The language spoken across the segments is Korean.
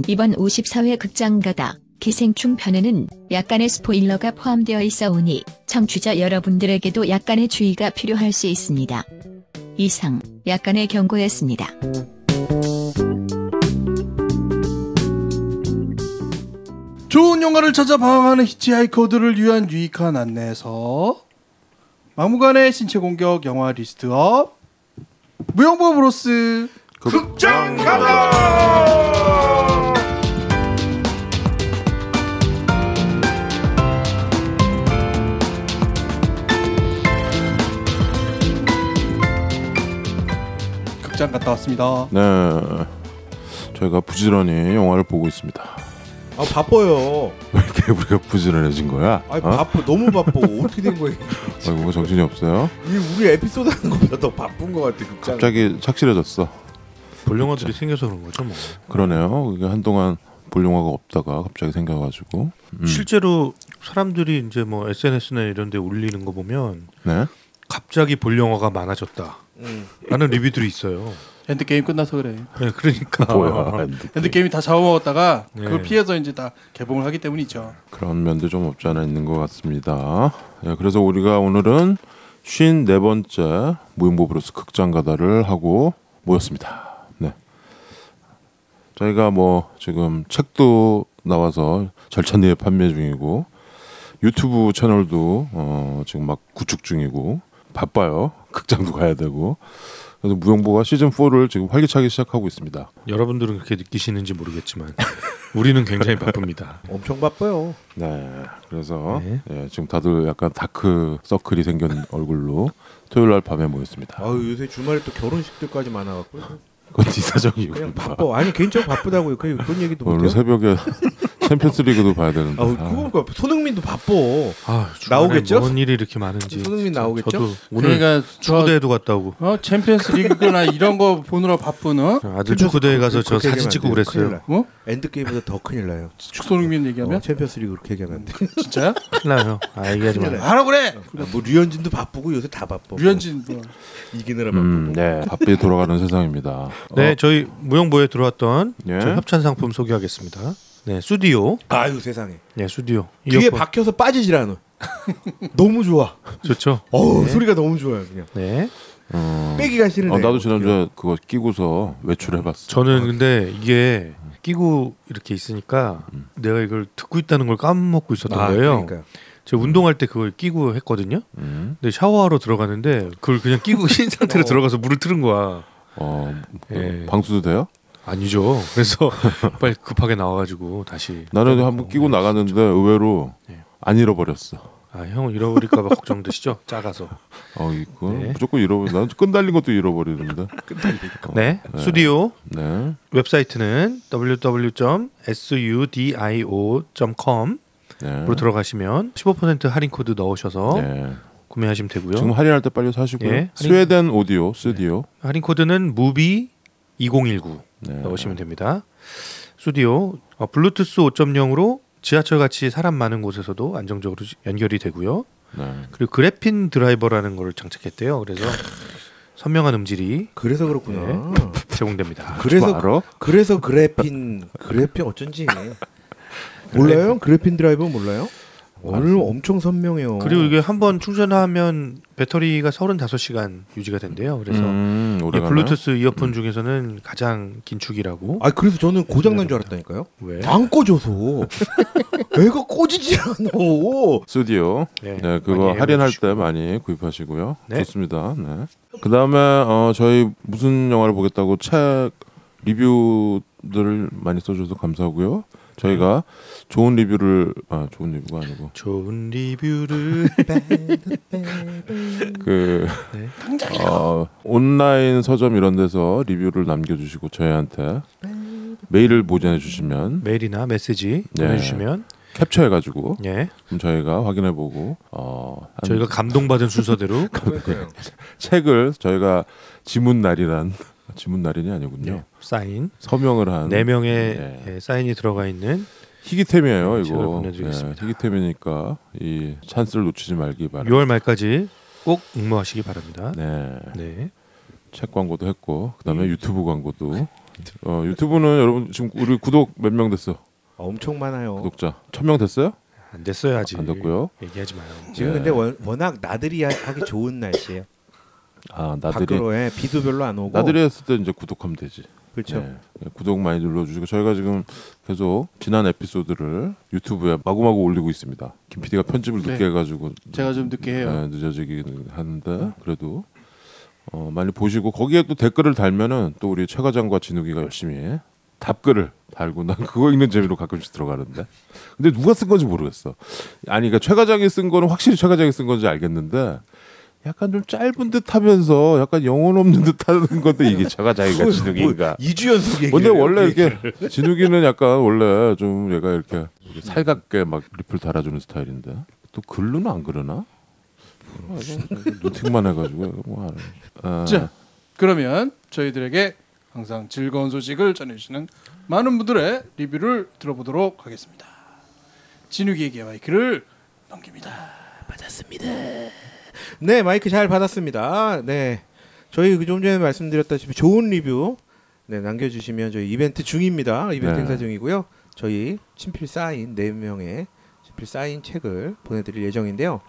이번 54회 극장가다 기생충 편에는 약간의 스포일러가 포함되어 있어 오니 청취자 여러분들에게도 약간의 주의가 필요할 수 있습니다. 이상 약간의 경고였습니다. 좋은 영화를 찾아 방황하는 히치하이커들을 위한 유익한 안내서 막무가내 신체 공격 영화 리스트업 무용보 브로스 극장가다. 극장 갔다 왔습니다. 네, 저희가 부지런히 영화를 보고 있습니다. 아 바빠요. 왜 이렇게 우리가 부지런해진 거야? 아 바빠, 너무 바빠. 어떻게 된 거예요? 뭐 정신이 없어요? 우리 에피소드 하는 것보다 더 바쁜 것 같아. 극장. 갑자기 착실해졌어. 볼 영화들이 생겨서 그런 거죠, 뭐. 그러네요. 이게 한동안 볼 영화가 없다가 갑자기 생겨가지고. 실제로 사람들이 이제 뭐 SNS나 이런데 올리는 거 보면 네. 갑자기 볼 영화가 많아졌다. 라는 리뷰들이 있어요. 엔드게임 끝나서 그래. 네, 그러니까 뭐야? 엔드게임이 다 잡아먹었다가 네. 그걸 피해서 이제 다 개봉을 하기 때문이죠. 그런 면도 좀 없지 않아 있는 것 같습니다. 네, 그래서 우리가 오늘은 54번째 무용보 브로스 극장가다를 하고 모였습니다. 네. 저희가 뭐 지금 책도 나와서 절찬리에 판매 중이고 유튜브 채널도 지금 막 구축 중이고 바빠요. 극장도 가야 되고. 그래서 무용보가 시즌 4를 지금 활기차게 시작하고 있습니다. 여러분들은 그렇게 느끼시는지 모르겠지만 우리는 굉장히 바쁩니다. 엄청 바빠요. 네, 그래서 네. 예, 지금 다들 약간 다크 서클이 생긴 얼굴로 토요일 날 밤에 모였습니다. 아유 요새 주말에 또 결혼식들까지 많아갖고 그건 네 사정이고. 그냥 바빠. 아니 개인적으로 바쁘다고요. 그런 얘기도 오늘 못해요. 새벽에 챔피언스리그도 봐야 되는데. 아 그거 손흥민도 바빠. 아, 나오겠죠? 뭔 일이 이렇게 많은지. 손흥민 나오겠죠? 저도 오늘 그러니까 축구대회도 갔다 오고. 챔피언스 리그나 이런 거 보느라 바쁜 아들 축구대회 가서 저 사진 찍고 그랬어요. 어? 엔드게임보다 더 큰일 나요. 손흥민 얘기하면 챔피언스리그 그렇게 얘기하면 안 돼. 진짜야? 큰일 나요. 아 얘기하지 마. 하라 그래. 뭐 류현진도 바쁘고 요새 다 바빠. 류현진 뭐. 이기느라 바쁘고. 네, 바삐 돌아가는 세상입니다. 네, 저희 무용보에 들어왔던 예? 저희 협찬 상품 소개하겠습니다. 네, 수디오. 아유 세상에. 네, 수디오. 뒤에 이어폰. 박혀서 빠지질 않아. 너무 좋아. 좋죠. 어우 네. 소리가 너무 좋아요 그냥. 네. 빼기가 싫은데. 나도 지난주에 그거 끼고서 외출해봤어. 저는 근데 이게 끼고 이렇게 있으니까 내가 이걸 듣고 있다는 걸 까먹고 있었던 거예요. 그러니까요. 제가 운동할 때 그걸 끼고 했거든요. 근데 샤워하러 들어가는데 그걸 그냥 끼고 쉰 상태로 들어가서 물을 틀은 거야. 예. 방수도 돼요? 아니죠. 그래서 빨리 급하게 나와가지고 다시. 나는 한번 끼고 나갔는데 의외로 안 잃어버렸어. 아, 형은 잃어버릴까봐 걱정되시죠? 작아서. 이거 네. 무조건 잃어버려. 나는 끈달린 것도 잃어버리는데. 네, 수디오 네. 웹사이트는 www.sudio.com 네. 으로 들어가시면 15% 할인 코드 넣으셔서 네. 구매하시면 되고요. 지금 할인할 때 빨리 사시고요. 예, 스웨덴 오디오, 스튜디오. 할인 코드는 무비 2019 네. 넣으시면 됩니다. 스튜디오 블루투스 5.0으로 지하철 같이 사람 많은 곳에서도 안정적으로 연결이 되고요. 네. 그리고 그래핀 드라이버라는 걸 장착했대요. 그래서 선명한 음질이 그래서 그렇구나. 제공됩니다. 그래서 그래핀 어쩐지 몰라요? 그래핀 드라이버 몰라요? 오늘 엄청 선명해요. 그리고 이게 한번 충전하면 배터리가 35시간 유지가 된대요. 그래서 이 블루투스 이어폰 중에서는 가장 긴축이라고. 아 그래서 저는 고장 난 줄 알았다니까요. 왜? 안 꺼져서 애가 꺼지질 않아. 스튜디오. 네, 네, 그거 많이 할인할 애용해주시고. 때 많이 구입하시고요. 네. 좋습니다. 네. 그다음에 저희 무슨 영화를 보겠다고 책 리뷰들을 많이 써줘서 감사하고요. 저희가 좋은 리뷰가 아니고 좋은 리뷰를 그 네. 온라인 서점 이런 데서 리뷰를 남겨주시고 저희한테 메일을 보내해 주시면 메일이나 메시지 네. 보내주시면 캡처해가지고 예, 그럼 저희가 확인해보고 저희가 감동받은 순서대로 책을 저희가 지문날인이 아니군요. 네, 사인 서명을 한 4명의 네. 사인이 들어가 있는 희귀템이에요 제가 이거. 보내드리겠습니다. 희귀템이니까 이 찬스를 놓치지 말기 바랍니다. 6월 말까지 꼭 응모하시기 바랍니다. 네. 네. 책 광고도 했고 그다음에 유튜브 광고도. 유튜브는 여러분 지금 우리 구독 몇 명 됐어? 엄청 많아요. 구독자 1,000명 됐어요? 안 됐어요 아직. 안 됐고요. 얘기하지 마요. 지금 네. 근데 워낙 나들이 하기 좋은 날씨예요. 아 나들이 밖으로 비도 별로 안 오고. 나들이 했을 때 이제 구독하면 되지. 그렇죠. 네, 구독 많이 눌러주시고 저희가 지금 계속 지난 에피소드를 유튜브에 마구마구 올리고 있습니다. 김 PD가 편집을 네. 늦게 해가지고 제가 좀 늦게 해요. 늦어지긴 하는데 그래도 많이 보시고 거기에 또 댓글을 달면은 또 우리 최 과장과 진욱이가 열심히 답글을 달고 난 그거 읽는 재미로 가끔씩 들어가는데 근데 누가 쓴 건지 모르겠어. 아니 그러니까 최 과장이 쓴 거는 확실히 최 과장이 쓴 건지 알겠는데 약간 좀 짧은 듯하면서 약간 영혼 없는 듯하는 건데 이게 최 과장이가 진욱이가 2주 연속 얘기. 근데 원래 이렇게 진욱이는 약간 원래 좀 얘가 이렇게 살갑게 막 리플 달아주는 스타일인데 또 글로는 안 그러나? 눈팅만 해가지고 뭐 하는. 자, 그러면 저희들에게 항상 즐거운 소식을 전해주시는 많은 분들의 리뷰를 들어보도록 하겠습니다. 진욱이에게 마이크를 넘깁니다. 받았습니다. 네, 마이크 잘 받았습니다. 네, 저희 좀 전에 말씀드렸다시피 좋은 리뷰 남겨주시면 저희 이벤트 중입니다. 이벤트 네. 행사 중이고요. 저희 친필 사인 4명의 친필 사인 책을 보내드릴 예정인데요.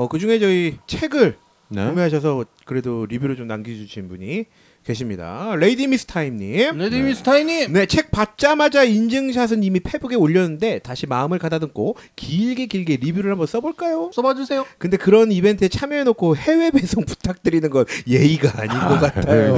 그 중에 저희 책을 네. 구매하셔서 그래도 리뷰를 좀 남겨주신 분이 계십니다. 레이디 미스 타임님. 레디 미스타이님. 네, 책 받자마자 인증샷은 이미 페북에 올렸는데 다시 마음을 가다듬고 길게 리뷰를 한번 써볼까요? 써봐주세요. 근데 그런 이벤트에 참여해놓고 해외 배송 부탁드리는 건 예의가 아닌 것 같아요.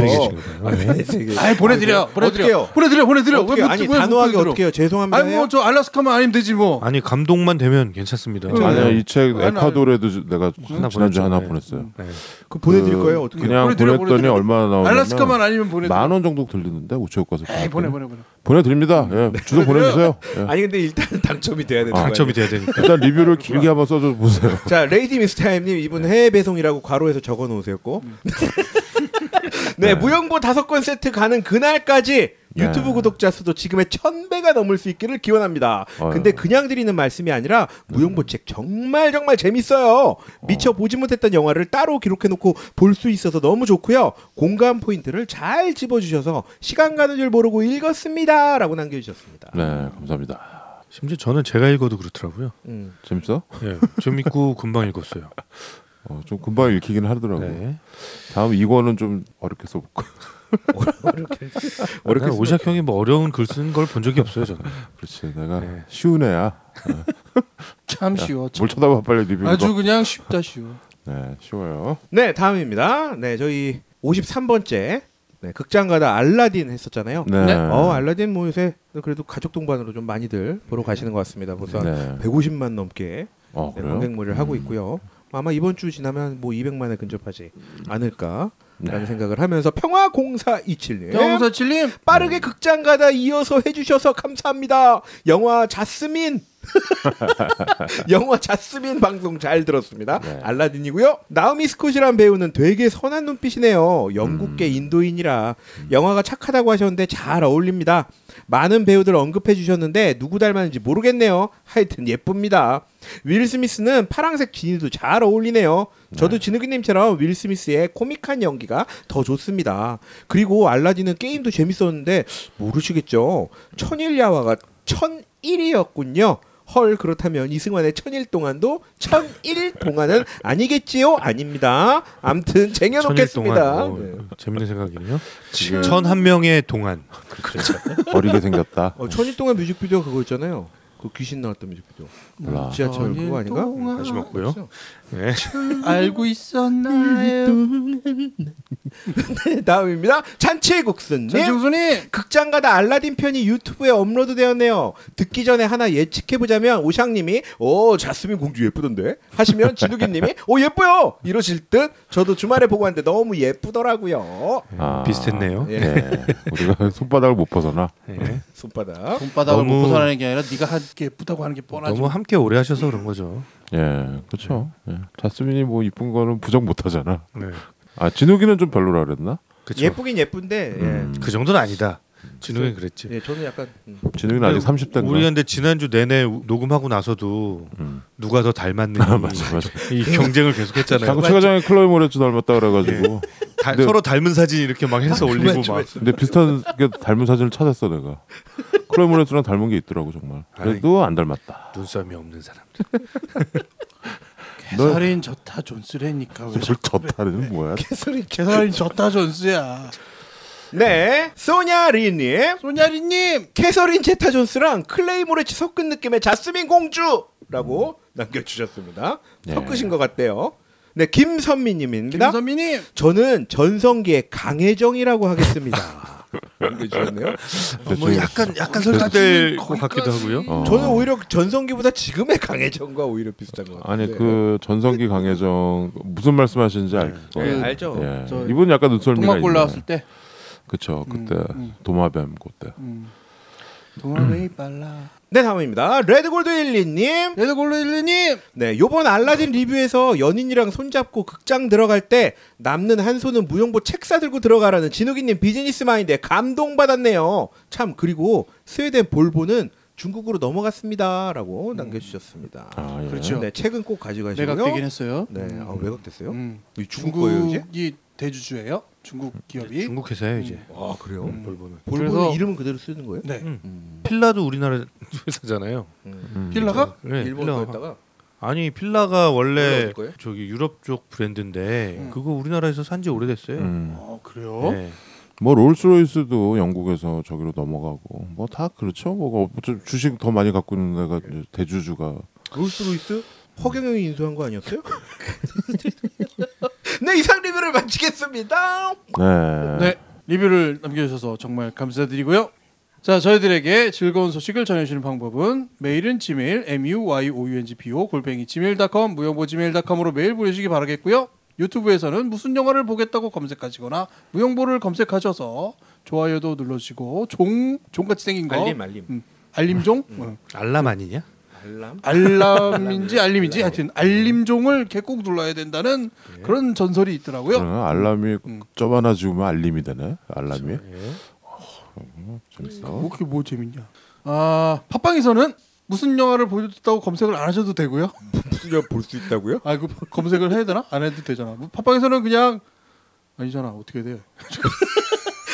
아이 보내드려. 어떡해요? 보내드려. 어떻게 아니 단호하게 어떻게 해요? 죄송합니다. 아니 뭐 저 알라스카만 아니면 되지 뭐. 아니 감동만 되면 괜찮습니다. 아니야 이 책 아니, 에콰도르에도 내가 하나 지난주에 하나 보냈죠. 보냈어요. 네. 그 보내드릴 거예요? 어떻게? 그냥 보내드려. 보냈더니 얼마나 나오냐면 알라스카만 아니면 보내드려. 10,000원 정도 들리는데 우체국 가서 에이 보내. 보내드립니다. 예, 주소 보내주세요. 예. 아니 근데 일단 당첨이 돼야 되는 거예요. 당첨이 돼야 되니까. 일단 리뷰를 길게 한번 써줘 보세요. 자, 레이디 미스 타임님 이분 해외 배송이라고 괄호에서 적어 놓으세요. 네, 무용보 5권 세트 가는 그날까지 유튜브 네. 구독자 수도 지금의 1,000배가 넘을 수 있기를 기원합니다. 근데 그냥 드리는 말씀이 아니라 무용보 책 정말 재밌어요. 미처 보지 못했던 영화를 따로 기록해놓고 볼 수 있어서 너무 좋고요. 공감 포인트를 잘 집어주셔서 시간 가는 줄 모르고 읽었습니다. 라고 남겨주셨습니다. 네, 감사합니다. 심지어 저는 제가 읽어도 그렇더라고요. 재밌어? 예, 재밌고 금방 읽었어요. 좀 금방 읽히긴 하더라고. 네. 다음 2권은 좀 어렵게 써볼까. 어렵게 오샥 형이 뭐 어려운 글 쓰는 걸 본 적이 없어요 저는. 그렇지, 내가 네. 쉬운 애야. 참 쉬워. 뭘 쳐다봐 빨리 리뷰. 아주 그냥 쉽다 쉬워. 네, 쉬워요. 네, 다음입니다. 네, 저희 53번째 극장 가다 알라딘 했었잖아요. 네. 네. 알라딘 뭐 요새 그래도 가족 동반으로 좀 많이들 보러 가시는 것 같습니다. 벌써 네. 150만 넘게 그래요? 관객모를 하고 있고요. 아마 이번 주 지나면 뭐 200만에 근접하지 않을까라는 네. 생각을 하면서 평화공사이칠님 영사칠님 빠르게 극장 가다 이어서 해주셔서 감사합니다. 영화 자스민 영화 자스민 방송 잘 들었습니다. 네. 알라딘이고요. 나오미 스콧이란 배우는 되게 선한 눈빛이네요. 영국계 인도인이라 영화가 착하다고 하셨는데 잘 어울립니다. 많은 배우들 언급해 주셨는데 누구 닮았는지 모르겠네요. 하여튼 예쁩니다. 윌 스미스는 파란색 지니도 잘 어울리네요. 저도 진욱이님처럼 윌 스미스의 코믹한 연기가 더 좋습니다. 그리고 알라딘은 게임도 재밌었는데 모르시겠죠? 천일야화가 1001이었군요. 헐, 그렇다면 이승환의 1000일 동안도 1001 동안은 아니겠지요? 아닙니다. 암튼 쟁여놓겠습니다. 네. 재밌는 생각이네요. 지금 1,001명의 동안. 그렇죠. 어리게 생겼다. 1000일 동안 뮤직비디오 그거 있잖아요. 그 귀신 나왔던 뮤직비디오. 몰라. 지하철 그거 아닌가? 관심 없고요. 네. 알고 있었나요? 네, 다음입니다. 잔치국수님. 전중순이 극장 가다 알라딘 편이 유튜브에 업로드되었네요. 듣기 전에 하나 예측해보자면 오샹님이 자스민 공주 예쁘던데 하시면 진욱이님이 예뻐요 이러실 듯. 저도 주말에 보고 왔는데 너무 예쁘더라고요. 비슷했네요. 예. 네. 우리가 손바닥을 못 벗어나. 네. 손바닥. 손바닥을 너무- 못 벗어나는 게 아니라 네가 하게 예쁘다고 하는 게 뻔하죠. 너무 함께 오래 하셔서 그런 거죠. 예, 그렇죠. 예. 자스민이 뭐 이쁜 거는 부정 못 하잖아. 네. 진욱이는 좀 별로라 그랬나? 그쵸. 예쁘긴 예쁜데 음. 그 정도는 아니다. 진욱이 그랬지. 예, 저는 약간 진욱이는 아직 30대인가? 우리가 근데 지난주 내내 녹음하고 나서도 누가 더 닮았는지 맞아. 이 경쟁을 계속했잖아요. 자꾸 최 과장이 클로이 모레츠 닮았다 그래가지고. 근데- 서로 닮은 사진 이렇게 막 해서 올리고 막. 근데 비슷한 게 닮은 사진을 찾았어 내가. 클로이 모레츠랑 닮은 게 있더라고 정말. 그래도 안 닮았다. 눈썹이 없는 사람들. 개살인 저타 존스래니까 왜 저 저타는 뭐야? 개살인 저타 존스야. 네, 소냐리님, 소냐리님 캐서린 제타 존스랑 클레이 모레츠 섞은 느낌의 자스민 공주라고 남겨주셨습니다. 네. 섞으신 것 같대요. 네, 김선미님입니다. 김선미님 저는 전성기의 강혜정이라고 하겠습니다. 남겨주셨네요. 뭐 약간 설득될 것 같기도 하고요. 저는 오히려 전성기보다 지금의 강혜정과 오히려 비슷한 것 같아요. 아니 그 전성기 강혜정 무슨 말씀하시는지 알 거예요. 알죠. 예. 저 이분 약간 눈썰미가 동막골 있네. 나왔을 때 그쵸 그때 도마뱀 그때. 동화뱀이 빨라. 네, 다음입니다. 레드골드 12님. 레드골로 일리님 네, 요번 알라딘 리뷰에서 연인이랑 손잡고 극장 들어갈 때 남는 한 손은 무용보 책 사들고 들어가라는 진욱이님 비즈니스 마인드에 감동받았네요. 참, 그리고 스웨덴 볼보는 중국으로 넘어갔습니다라고 남겨주셨습니다. 아, 예. 그렇죠. 네, 책은 꼭 가져가시고요. 매각되긴 했어요. 네, 외곽됐어요? 이 중국이 이제? 대주주예요. 중국 기업이. 중국 회사예요 이제. 아, 그래요? 볼보는. 볼보는 그래서- 이름은 그대로 쓰는 거예요? 네. 필라도 우리나라 회사잖아요. 필라가 네, 일본 필라가. 거였다가 아니 필라가 원래 원래 어디 거예요? 저기 유럽 쪽 브랜드인데 그거 우리나라에서 산지 오래됐어요. 그래요? 네. 뭐 롤스로이스도 영국에서 저기로 넘어가고 뭐 다 그렇죠. 뭐 주식 더 많이 갖고 있는 데가 이제 대주주가. 롤스로이스? 허경영이 인수한 거 아니었어요? 네, 이상 리뷰를 마치겠습니다. 네. 네. 리뷰를 남겨주셔서 정말 감사드리고요. 자, 저희들에게 즐거운 소식을 전해주시는 방법은 메일은 gmail muyongbo@gmail.com 무용보@gmail.com으로 메일 보내주시기 바라겠고요. 유튜브에서는 무슨 영화를 보겠다고 검색하시거나 무용보를 검색하셔서 좋아요도 눌러주시고 종같이 생긴 거 알림. 알림종 알람 아니냐? 알람인지 알림인지 하여튼 알림종을 이렇게 꼭 눌러야 된다는 그런 전설이 있더라고요. 알람이 점 하나 지우면 알림이 되네. 알람이. 재밌어. 그게 뭐 재밌냐? 아, 팟빵에서는 무슨 영화를 보셨다고 검색을 안 하셔도 되고요. 무슨 영화 볼 수 있다고요? 아, 그 검색을 해야 되나? 안 해도 되잖아. 뭐 팟빵에서는 그냥 아니잖아. 어떻게 돼?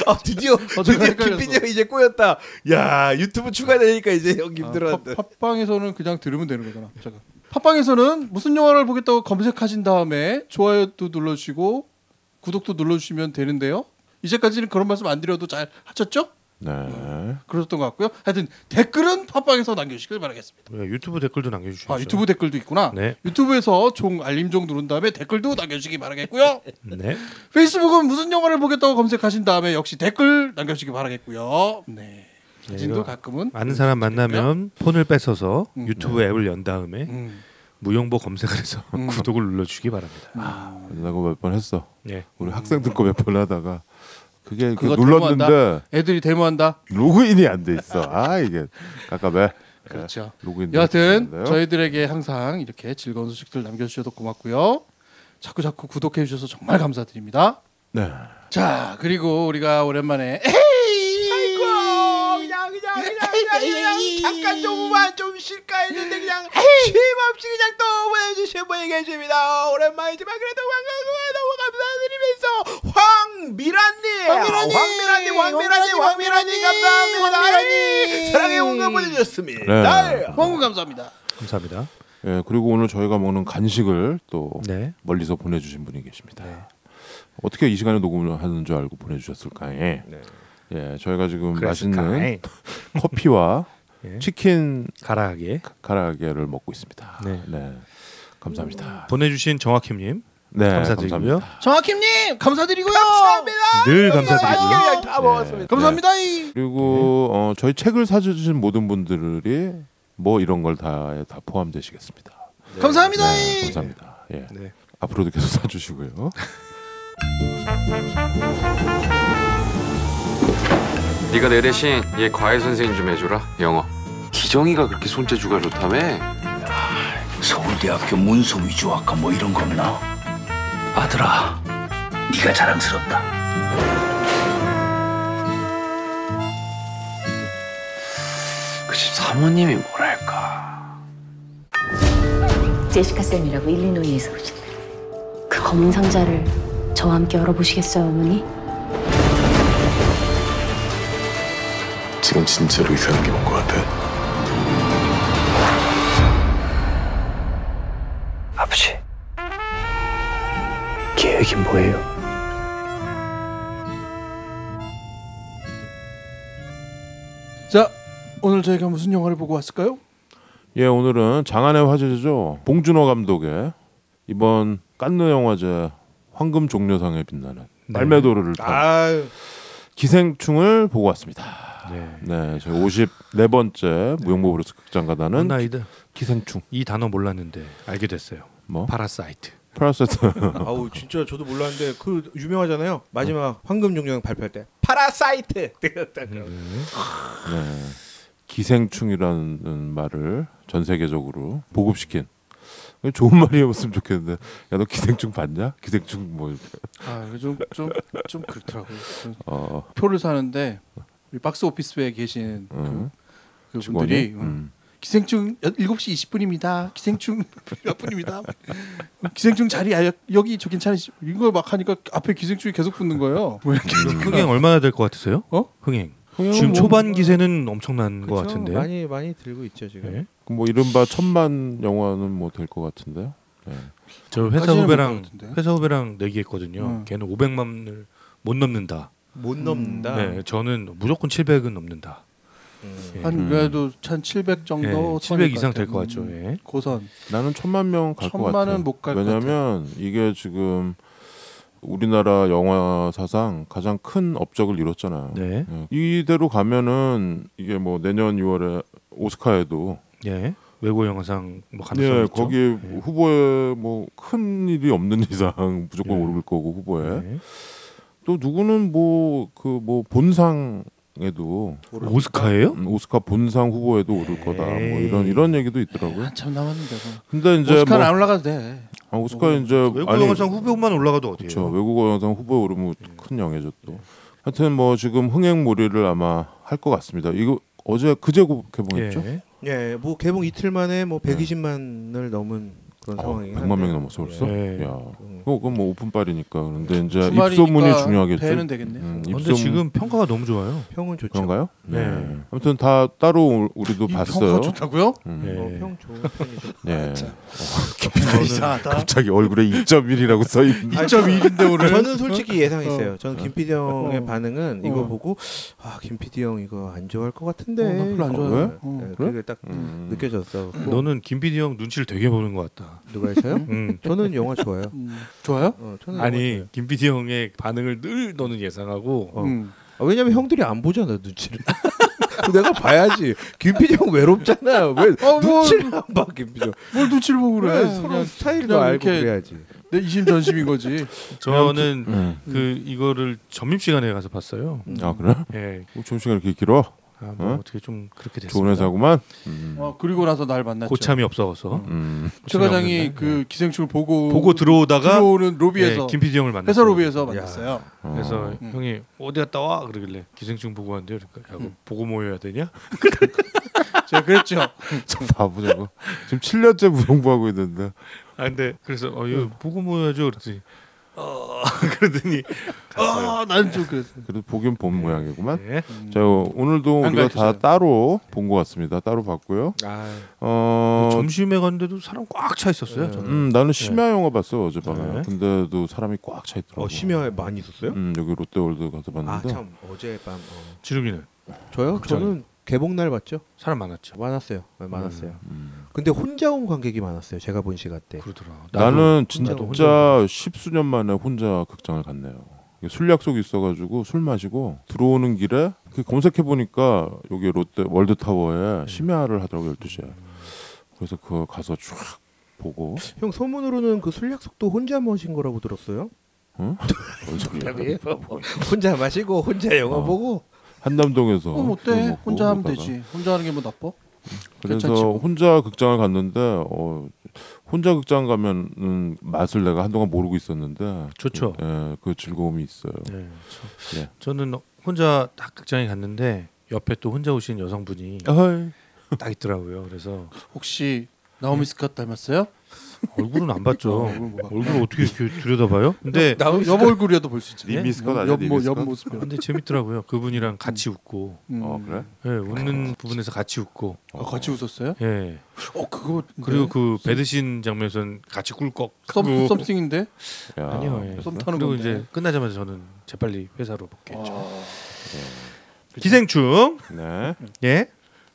아, 드디어 헷갈렸어. 김PD가 이제 꼬였다. 야, 유튜브 추가되니까 이제 형 힘들었는데. 팟빵에서는 그냥 들으면 되는 거잖아. 잠깐. 팟빵에서는 무슨 영화를 보겠다고 검색하신 다음에 좋아요도 눌러주시고 구독도 눌러주시면 되는데요. 이제까지는 그런 말씀 안 드려도 잘 하셨죠? 네. 그러셨던 것 같고요. 하여튼 댓글은 팟빵에서 남겨주시길 바라겠습니다. 네, 유튜브 댓글도 남겨주시죠. 아, 유튜브 댓글도 있구나. 네. 유튜브에서 종 알림종 누른 다음에 댓글도 남겨주시기 바라겠고요. 네. 페이스북은 무슨 영화를 보겠다고 검색하신 다음에 역시 댓글 남겨주시기 바라겠고요. 네. 사진도 이거 가끔은 아는 사람 만나면 폰을 뺏어서 음. 유튜브 앱을 연 다음에 무용보 검색을 해서 구독을 눌러주시기 바랍니다. 내가 몇 번 했어. 네. 우리 학생들 거 몇 번 하다가 그게 그거 눌렀는데 데모한다? 애들이 데모한다. 로그인이 안 돼 있어. 아 이게 깝깝해. 그렇죠. 로그인. 여하튼 저희들에게 항상 이렇게 즐거운 소식들 남겨주셔서 고맙고요. 자꾸 구독해 주셔서 정말 감사드립니다. 네. 자, 그리고 우리가 오랜만에 그냥 잠깐 조금만 좀 쉴까 했는데 그냥 쉼없이 그냥 또 보내주신 분이 계십니다. 오랜만이지만 그래도 너무 감사드리면서 황미라님 감사합니다. 사랑의 온가 보내주셨습니다. 네. 너무 감사합니다. 감사합니다. 예, 그리고 오늘 저희가 먹는 간식을 또 네. 멀리서 보내주신 분이 계십니다. 어떻게 이 시간에 녹음을 하는 줄 알고 보내주셨을까요? 예, 저희가 지금 맛있는 커피와 예. 치킨 가라하게 가라아게를 먹고 있습니다. 네. 감사합니다. 보내주신 정학킴님 네, 감사드리고요. 감사합니다. 정학킴님 감사드리고요. 늘 감사드리고요. 다 먹었습니다. 감사합니다. 그리고 저희 책을 사주신 모든 분들이 뭐 이런 걸 다 포함되시겠습니다. 감사합니다. 네, 감사합니다. 예. 네. 앞으로도 계속 사주시고요. 네가 내 대신 얘 과외 선생님 좀 해줘라. 영어. 기정이가 그렇게 손재주가 좋다며? 서울대학교 문서위주학과 뭐 이런 거구나. 아들아, 네가 자랑스럽다. 사모님이 뭐랄까. 제시카 쌤이라고 일리노이에서 오신다. 그 검은 상자를 저와 함께 열어보시겠어요, 어머니? 지금 진짜로 이상한 게 온 것 같아. 아버지, 계획이 뭐예요? 자, 오늘 저희가 무슨 영화를 보고 왔을까요? 예, 오늘은 장안의 화제죠. 봉준호 감독의 이번 칸느 영화제 황금 종려상에 빛나는 빨매도르를 탄 아유. 기생충을 보고 왔습니다. 네. 네, 저희 54번째 무용보 브루스 극장가다는 나이드 기생충. 이 단어 몰랐는데 알게 됐어요. 뭐? 파라사이트. 프라세트. 아우 진짜 저도 몰랐는데 그 유명하잖아요. 마지막 황금 종려상 발표할 때 파라사이트. 네. 기생충이라는 말을 전 세계적으로 보급시킨 좋은 말이었으면 좋겠는데, 야 너 기생충 봤냐? 기생충 뭐 이렇게. 좀 그렇더라고요. 표를 사는데 우리 박스 오피스에 계신 그 분들이 직원이? 기생충 7시 20분입니다. 기생충 몇 분입니다. 기생충 자리 여기 저 괜찮으시? 이거 막 하니까 앞에 기생충이 계속 붙는 거예요. 왜 이렇게? 흥행 얼마나 될 것 같으세요? 흥행. 지금 뭐, 초반 기세는 엄청난 것 같은데. 많이 들고 있죠 지금. 네. 뭐 이른바 1000만 영화는 뭐 될 것 같은데요. 네. 저 회사 까지는 후배랑 못할 것 같은데. 회사 후배랑 내기했거든요. 걔는 500만을 못 넘는다. 못 넘는다. 네, 저는 무조건 700은 넘는다. 한 그래도 1,700 정도. 네, 700 이상 될 것 같죠. 예. 고선. 나는 1000만 명 갈 것 같아. 1000만은 못 갈 것 같아. 왜냐면 이게 지금 우리나라 영화 사상 가장 큰 업적을 이뤘잖아요. 네. 예. 이대로 가면은 이게 뭐 내년 6월에 오스카에도 예. 외국 영화상 뭐 가능성이 네, 있죠. 거기 예. 후보에 뭐 큰 일이 없는 이상 무조건 네. 오를 거고 후보에. 네. 또 누구는 뭐 그 뭐 본상에도 오스카예요? 오스카 본상 후보에도 오를 거다. 뭐 이런 얘기도 있더라고요. 한참 남았는데. 근데 이제 오스카는 뭐 안 올라가도 돼. 오스카 이제 외국 영화상 후보만 올라가도 어디예요? 그렇죠. 외국어 영상 후보에 오르면 큰 영예죠 또. 하여튼 뭐 지금 흥행몰이를 아마 할 것 같습니다. 이거 어제 그제 개봉했죠? 예. 예, 뭐 개봉 이틀 만에 뭐 120만을 넘은 그런 상황이 100만 명이 넘었어 벌써. 네. 야, 그건 뭐 오픈빨이니까. 그런데 이제 주말이니까 입소문이 중요하겠죠. 배는 되겠네. 근데 입소문 지금 평가가 너무 좋아요. 평은 좋죠. 그런가요? 네. 네. 아무튼 다 따로 우리도 이 봤어요. 평가가 좋다고요? 네. 평 좋은 편이죠. 네. 이상하다. 갑자기 얼굴에 2.1이라고 써 있는. 2.1인데 오늘. 저는 솔직히 예상했어요. 저는 김PD 형의 반응은 이거 어. 보고 김PD 형 이거 안 좋아할 것 같은데. 나 별로 안 좋아해. 네, 그래? 그게 딱 느껴졌어. 너는 김PD 형 눈치를 되게 보는 것 같다. 누가 했어요? 응. 저는 영화 좋아요. 좋아요? 저는 아니 김PD 형의 반응을 늘 너는 예상하고 왜냐면 형들이 안 보잖아 눈치를. 내가 봐야지. 김PD 형 외롭잖아. 왜 눈치를 안 봐, 김PD 형. 뭘 눈치를 보고 그래? 서로 스타일도 그냥 알고 이렇게 그래야지. 내 이심전심인 거지. 저는 그 이거를 점심 시간에 가서 봤어요. 아 그래? 예. 점심시간 이렇게 길어? 뭐 어? 어떻게 좀 그렇게 됐습니다. 좋은 회사구만. 그리고 나서 날 만났죠. 고참이 없어서 최 과장이 그 기생충을 보고 들어오다가 들어오는 로비에서 김PD 형을 만났어요. 회사 로비에서 만났어요. 그래서 형이 어디 갔다 와 그러길래 기생충 보고 왔는데요. 그러니까 야, 그거 보고 모여야 되냐? 제가 그랬죠. 참 바보 저거. 지금 7년째 무용부하고 있는데. 아 근데 그래서 이거 보고 모여야죠. 그랬더니 그러더니 난 좀 그랬어. 그래도 보긴 본 모양이구만. 네. 자 오늘도 안 우리가 다 가르쳐줘요. 따로 본 것 같습니다. 따로 봤고요. 점심에 갔는데도 사람 꽉 차 있었어요. 저는. 나는 심야 영화 봤어 어젯밤에. 네. 근데도 사람이 꽉 차 있더라고. 심야에 많이 있었어요? 여기 롯데월드 가서 봤는데. 참 어젯밤. 지름이는 저요? 저는 개봉 날 봤죠. 사람 많았죠. 많았어요. 많았어요. 근데 혼자 온 관객이 많았어요. 제가 본 시간대. 그러더라. 나는 나도 진짜 10수년 만에 혼자 극장을 갔네요. 술 약속이 있어가지고 술 마시고 들어오는 길에 검색해 보니까 여기 롯데 월드타워에 심야를 하더라고 12시에. 그래서 그 가서 쫙 보고. 형 소문으로는 그 술 약속도 혼자 마신 거라고 들었어요? 응? 뭔 소리야? 혼자 마시고 혼자 영화 보고. 한남동에서. 그럼 어때? 술 먹고 혼자 하면 그러다가. 되지. 혼자 하는 게 뭐 나빠? 그래서 괜찮지 뭐. 혼자 극장을 갔는데 혼자 극장 가면은 맛을 내가 한동안 모르고 있었는데 좋죠. 예, 그 즐거움이 있어요. 네, 예. 저는 혼자 딱 극장에 갔는데 옆에 또 혼자 오신 여성분이 딱 있더라고요. 그래서 혹시 나오미 스캇 닮았어요? 얼굴은 안 봤죠. 얼굴 뭐 봐. 얼굴을 어떻게 이렇게 들여다봐요? 근데 여보 얼굴이라도 볼 수 있지. 니 미스컷 아니야? 니 미스컷? 옆 모습. 근데 재밌더라고요. 그분이랑 같이 웃고, 그래? 예, 웃는 부분에서 같이 웃고, 같이 웃었어요? 예. 그거 그리고 그 배드신 장면에서는 같이 꿀꺽. 썸씽인데? 야, 아니요. 예. 썸 타는 그리고 건데. 이제 끝나자마자 저는 재빨리 회사로 복귀했죠. 아, 기생충, 네. 예,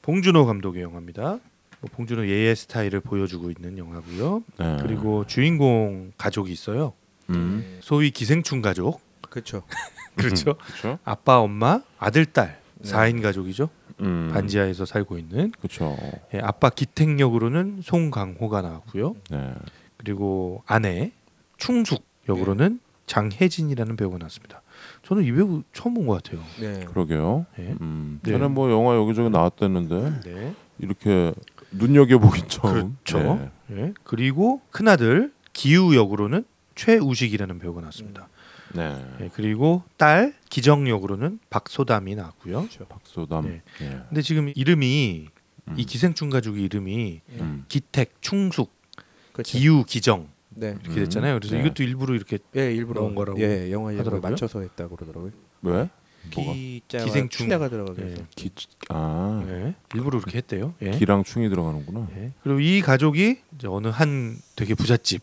봉준호 감독의 영화입니다. 뭐 봉준호 예의 스타일을 보여주고 있는 영화고요. 네. 그리고 주인공 가족이 있어요. 소위 기생충 가족. 그렇죠. 그렇죠. 그렇죠. 아빠, 엄마, 아들, 딸 4인 가족이죠. 음. 반지하에서 살고 있는. 그렇죠. 예, 아빠 기택역으로는 송강호가 나왔고요. 네. 그리고 아내 충숙 역으로는 장혜진이라는 배우가 나왔습니다. 저는 이 배우 처음 본 것 같아요. 네. 그러게요. 네. 네. 전에 뭐 영화 여기저기 나왔댔는데 네. 이렇게 눈여겨보긴 처음. 그렇죠. 네. 예. 그리고 큰아들 기우 역으로는 최우식이라는 배우가 나왔습니다. 네. 예, 그리고 딸 기정 역으로는 박소담이 나왔고요. 박소담. 네. 네. 근데 지금 이름이 이 기생충 가족의 이름이 기택, 충숙, 그렇죠. 기우, 기정 네. 이렇게 됐잖아요. 그래서 네. 이것도 일부러 이렇게 예, 일부러 넣은 거라고 예, 영화 이름을 하더라고요. 맞춰서 했다고 그러더라고요. 왜? 뭐가? 기자와 기생충. 충자가 들어가게 예. 해서. 예, 일부러 그렇게 했대요. 예. 기랑 충이 들어가는구나. 예. 그리고 이 가족이 이제 어느 한 되게 부잣집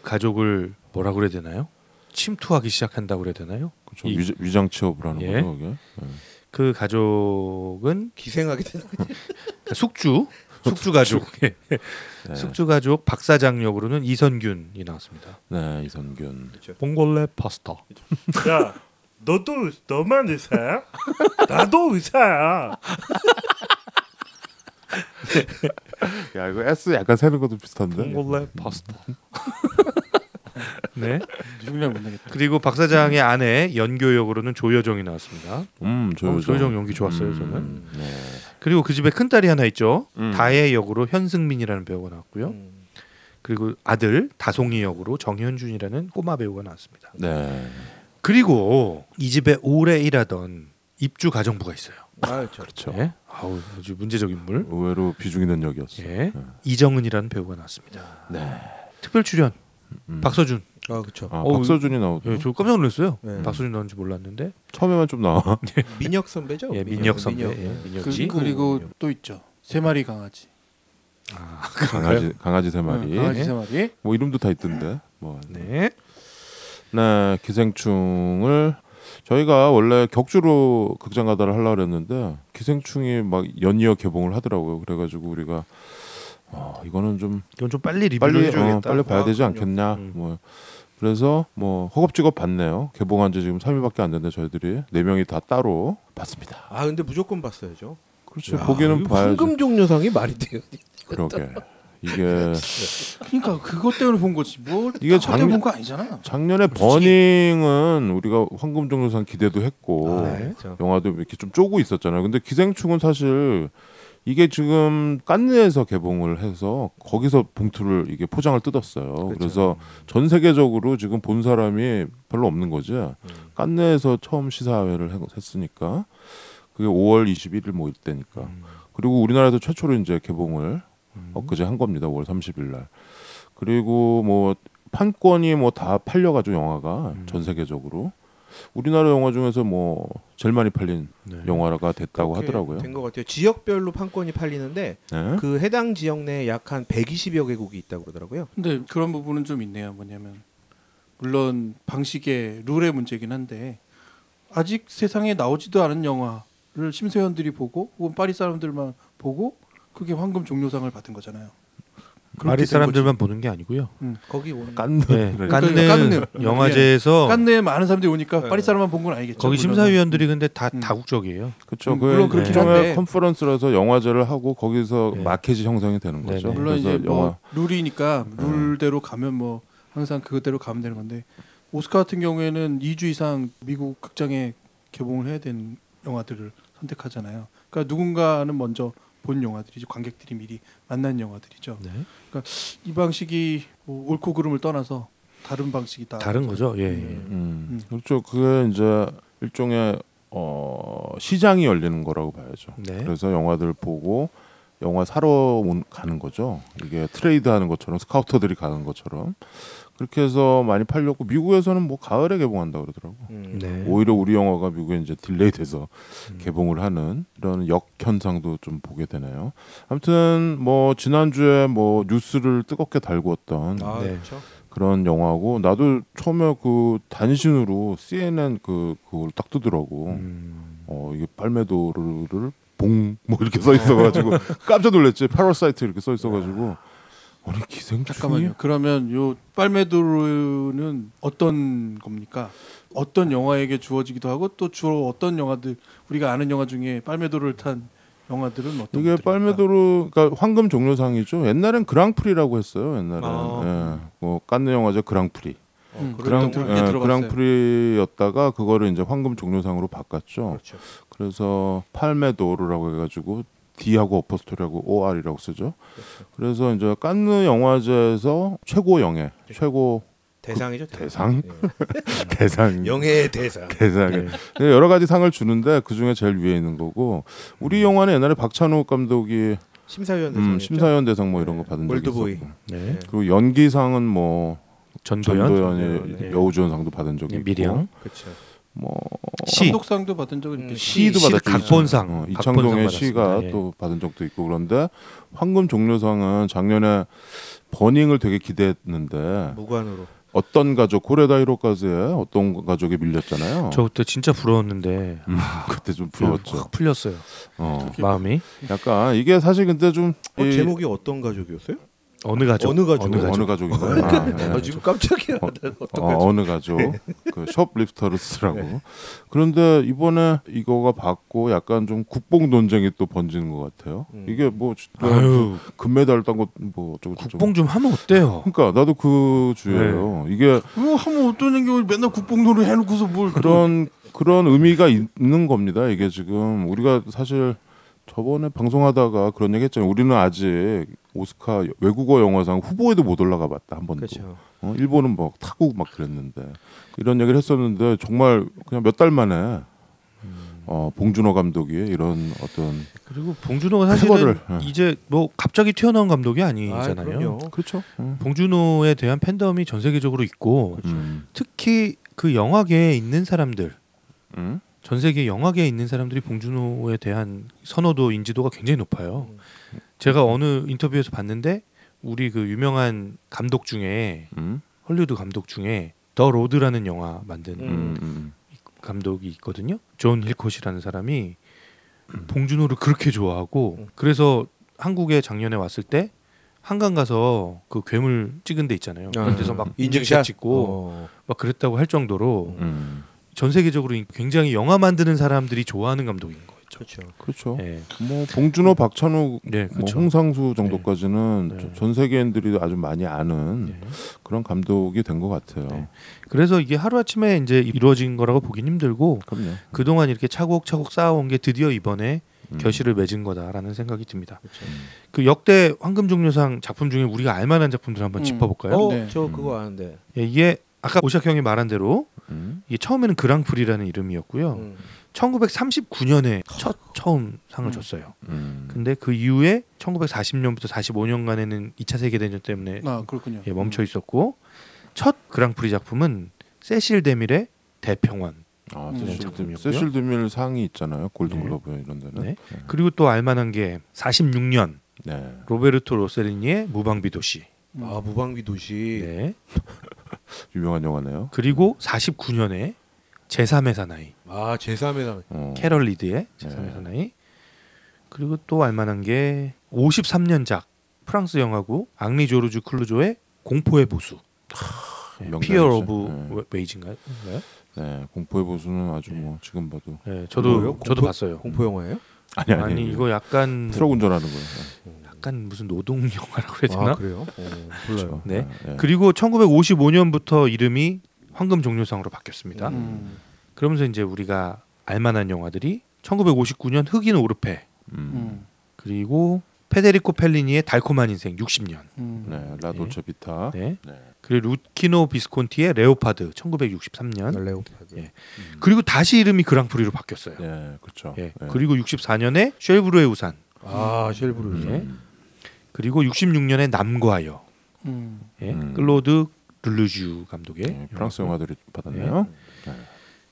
가족을 뭐라 그래야 되나요? 침투하기 시작한다고 그래야 되나요? 그렇죠. 이- 위장 취업을 하는 예. 거죠, 이게. 네. 그 가족은 기생하게 되는 거죠. 숙주 가족 예. 네. 숙주 가족 박사장 역으로는 이선균이 나왔습니다. 네, 이선균. 봉골레 파스타. 야, 너만 의사야? 나도 의사야. 야, 이거 S 약간 새는 것도 비슷한데. 봉골레 파스타. 네. 누구냐 못 내겠다. 그리고 박사장의 아내 연교 역으로는 조여정이 나왔습니다. 조여정. 조여정 연기 좋았어요, 저는. 네. 그리고 그 집에 큰 딸이 하나 있죠. 음. 다혜 역으로 현승민이라는 배우가 나왔고요. 그리고 아들 다송이 역으로 정현준이라는 꼬마 배우가 나왔습니다. 네. 그리고 이 집에 오래 일하던 입주 가정부가 있어요. 아, 그렇죠. 예? 아우 아주 문제적 인물. 의외로 비중 있는 역이었어요. 예. 이정은이라는 배우가 나왔습니다. 네. 특별 출연 박서준. 아, 그렇죠. 박서준이 나오고. 예, 저 깜짝 놀랐어요. 네. 박서준 나온지 몰랐는데. 처음에만 좀 나와. 민혁 선배죠? 예, 민혁 선배. 민혁. 예, 민혁이. 그리고 또 있죠. 세 마리 강아지. 아, 강아지 세 마리. 강아지 세 마리. 뭐 이름도 다 있던데. 뭐. 네. 네, 기생충을 저희가 원래 격주로 극장 가다를 하려고 했는데 기생충이 막 연이어 개봉을 하더라고요. 그래가지고 우리가 이거는 좀 이건 좀 빨리 리뷰를 해줘야겠다. 빨리 봐야 되지 않겠냐. 뭐 그래서 뭐 허겁지겁 봤네요. 개봉한 지 지금 3일밖에 안 됐는데 저희들이 4명이 다 따로 봤습니다. 아, 근데 무조건 봤어야죠. 그렇죠. 보기는 봐야지. 황금 종려상이 말이 돼요. 그러게. 이게 그러니까 그것 때문에 본 거지. 뭐 이게 본거 아니잖아. 작년에 버닝은 우리가 황금종려상 기대도 했고 네. 영화도 이렇게 좀 쪼고 있었잖아요. 근데 기생충은 사실 이게 지금 깐느에서 개봉을 해서 거기서 봉투를 이게 포장을 뜯었어요. 그렇죠. 그래서 전 세계적으로 지금 본 사람이 별로 없는 거지. 깐느에서 처음 시사회를 했으니까 그게 5월 21일 뭐 이때니까. 그리고 우리나라에서 최초로 이제 개봉을 엊그제 한 겁니다. 5월 30일 날. 그리고 뭐 판권이 뭐 다 팔려가지고 영화가 전 세계적으로 우리나라 영화 중에서 뭐 제일 많이 팔린 영화가 됐다고 하더라고요. 된 것 같아요. 지역별로 판권이 팔리는데 네? 그 해당 지역 내에 약 한 120여 개국이 있다고 그러더라고요. 근데 그런 부분은 좀 있네요. 뭐냐면 물론 방식의 룰의 문제긴 한데 아직 세상에 나오지도 않은 영화를 심사위원들이 보고 혹은 파리 사람들만 보고 그게 황금 종려상을 받은 거잖아요. 파리 사람들만 보는 게 아니고요. 거기 오는 깐느. 네, 그러니까. 깐느 영화제에서 깐느에 많은 사람들이 오니까 파리 사람만 본 건 아니겠죠. 거기 물론. 심사위원들이 근데 다 다국적이에요. 그렇죠. 물론 그 그렇긴 일종의 한데. 컨퍼런스라서 영화제를 하고 거기서 네. 마켓이 형성이 되는 거죠. 네, 네. 물론 이제 그래서 뭐 룰이니까 룰대로 가면 뭐 항상 그것대로 가면 되는 건데 오스카 같은 경우에는 2주 이상 미국 극장에 개봉을 해야 되는 영화들을 선택하잖아요. 그러니까 누군가는 먼저 본 영화들이죠. 관객들이 미리 만난 영화들이죠. 네. 그러니까 이 방식이 뭐 옳고 그름을 떠나서 다른 방식이다. 다른 거죠. 예. 그렇죠. 그게 이제 일종의 시장이 열리는 거라고 봐야죠. 네. 그래서 영화들 보고 영화 사러 가는 거죠. 이게 트레이드하는 것처럼 스카우터들이 가는 것처럼 그렇게 해서 많이 팔렸고 미국에서는 뭐 가을에 개봉한다 그러더라고. 네. 오히려 우리 영화가 미국에 이제 딜레이돼서 개봉을 하는 이런 역현상도 좀 보게 되네요. 아무튼 뭐 지난주에 뭐 뉴스를 뜨겁게 달구었던 아, 네. 그렇죠. 그런 영화고 나도 처음에 그 단신으로 CNN 그걸 딱 뜨더라고. 이게 팔메도르를 봉 뭐 이렇게 써 있어가지고 깜짝 놀랐지. 파라사이트 이렇게 써 있어가지고 아니 기생충이 잠깐만요. 그러면 요 팔메도르는 어떤 겁니까? 어떤 영화에게 주어지기도 하고 또 주로 어떤 영화들 우리가 아는 영화 중에 팔메도르를 탄 영화들은 어떤 이게 것들입니까? 팔메도르 그러니까 황금 종려상이죠. 옛날엔 그랑프리라고 했어요. 옛날에 아. 뭐 칸느 영화제 그랑프리. 그런 것들 들어봤어요. 그랑프리였다가 그거를 이제 황금 종려상으로 바꿨죠. 그렇죠. 그래서 팔메도르라고 해가지고 D하고 어퍼스토리하고 OR이라고 쓰죠. 그렇죠. 그래서 이제 칸느 영화제에서 최고 영예, 최고 대상이죠. 대상? 예. 대상, 영예의 대상. 대상에 여러 가지 상을 주는데 그 중에 제일 위에 있는 거고 우리 영화는 옛날에 박찬욱 감독이 심사위원 대상. 심사위원 대상 뭐 이런 거 받은 적이 월드보이. 있었고 네. 그리고 연기상은 뭐 전도연이 네. 여우주연상도 받은 적이 있고 미령. 그렇죠. 뭐 시. 감독상도 받은 적은 있겠죠. 시도 시 받았죠. 각본상. 이창동의 각본상 시가 받았습니다. 예. 또 받은 적도 있고 그런데 황금 종려상은 작년에 버닝을 되게 기대했는데 무관으로. 어떤 가족 코레다 히로카즈의 어떤 가족이 밀렸잖아요. 저 그때 진짜 부러웠는데 그때 좀 부러웠죠. 확 풀렸어요. 마음이. 약간 이게 사실 근데 좀 제목이 어떤 가족이었어요? 어느 가족? 어느 가족? 어느 가족인가요? 아, 네. 지금 깜짝이야. 어느 가족? 그 숍리프터스라고. 그런데 이번에 이거가 받고 약간 좀 국뽕 논쟁이 또 번지는 것 같아요. 이게 뭐 아유. 금메달 딴 거 뭐 어쩌고 저쩌고. 국뽕 좀 하면 어때요? 그러니까 나도 그 주예요. 이게 뭐 하면 어떤 게 맨날 국뽕놀이 해놓고서 뭘 그런 의미가 있는 겁니다. 이게 지금 우리가 사실 저번에 방송하다가 그런 얘기 했잖아요. 우리는 아직 오스카 외국어 영화상 후보에도 못 올라가 봤다 한 번도. 그렇죠. 일본은 뭐 타고 막 그랬는데 이런 얘기를 했었는데 정말 그냥 몇 달 만에 봉준호 감독이 이런 어떤 그리고 봉준호가 사실은 쾌거를, 이제 뭐 갑자기 튀어나온 감독이 아니잖아요. 그럼요. 그렇죠. 봉준호에 대한 팬덤이 전 세계적으로 있고 특히 그 영화계에 있는 사람들 전 세계 영화계에 있는 사람들이 봉준호에 대한 선호도 인지도가 굉장히 높아요. 제가 어느 인터뷰에서 봤는데 우리 그 유명한 감독 중에 헐리우드 감독 중에 더 로드라는 영화 만든 감독이 있거든요. 존 힐콧이라는 사람이 봉준호를 그렇게 좋아하고 그래서 한국에 작년에 왔을 때 한강 가서 그 괴물 찍은 데 있잖아요. 그런 데서 막 인증샷 찍고 막 그랬다고 할 정도로 전 세계적으로 굉장히 영화 만드는 사람들이 좋아하는 감독인 거죠. 그렇죠. 네. 뭐 봉준호, 박찬욱, 네, 뭐 그렇죠. 홍상수 정도까지는 네. 전 세계인들이 아주 많이 아는 네. 그런 감독이 된 것 같아요. 네. 그래서 이게 하루 아침에 이제 이루어진 거라고 보긴 힘들고 그럼요. 그동안 이렇게 차곡차곡 쌓아온 게 드디어 이번에 결실을 맺은 거다라는 생각이 듭니다. 그 역대 황금종려상 작품 중에 우리가 알만한 작품들 한번 짚어볼까요? 네. 저 그거 아는데. 예, 이게 아까 오샥 형이 말한 대로 이게 처음에는 그랑프리라는 이름이었고요. 1939년에 처음 상을 줬어요. 근데 그 이후에 1940년부터 45년간에는 2차 세계대전 때문에 그렇군요. 예, 멈춰 있었고 첫 그랑프리 작품은 세실 데밀의 대평원. 세실 드밀 상이 있잖아요. 골든글로브 이런 데는. 네. 그리고 또 알만한 게 46년 로베르토 로셀리니의 무방비 도시. 무방비 도시. 네. 유명한 영화네요. 그리고 49년에 제3의 사나이. 제3의 사나이. 캐럴 리드의 제3의 사나이. 그리고 또 알만한 게 53년작 프랑스 영화고 앙리 조르주 클루조의 공포의 보수. 피어 오브 웨이지인가요? 네, 공포의 보수는 아주 뭐 지금 봐도. 네, 저도 봤어요. 공포 영화예요? 아니 이거 약간 트럭 운전하는 거예요. 약간 무슨 노동 영화라고 해야 되나? 그래요? 몰라요. 네. 그리고 1955년부터 이름이 황금 종려상으로 바뀌었습니다. 그러면서 이제 우리가 알만한 영화들이 1959년 흑인 오르페, 그리고 페데리코 펠리니의 달콤한 인생 60년, 라돌체 비타, 그리고 루키노 비스콘티의 레오파드 1963년, 레오파드. 그리고 다시 이름이 그랑프리로 바뀌었어요. 그렇죠. 그리고 64년에 쉘브르의 우산, 아 쉘브르. 예. 그리고 66년에 남과여. 예. 클로드 르르주 감독의 네, 프랑스 영화들이 받았네요. 네.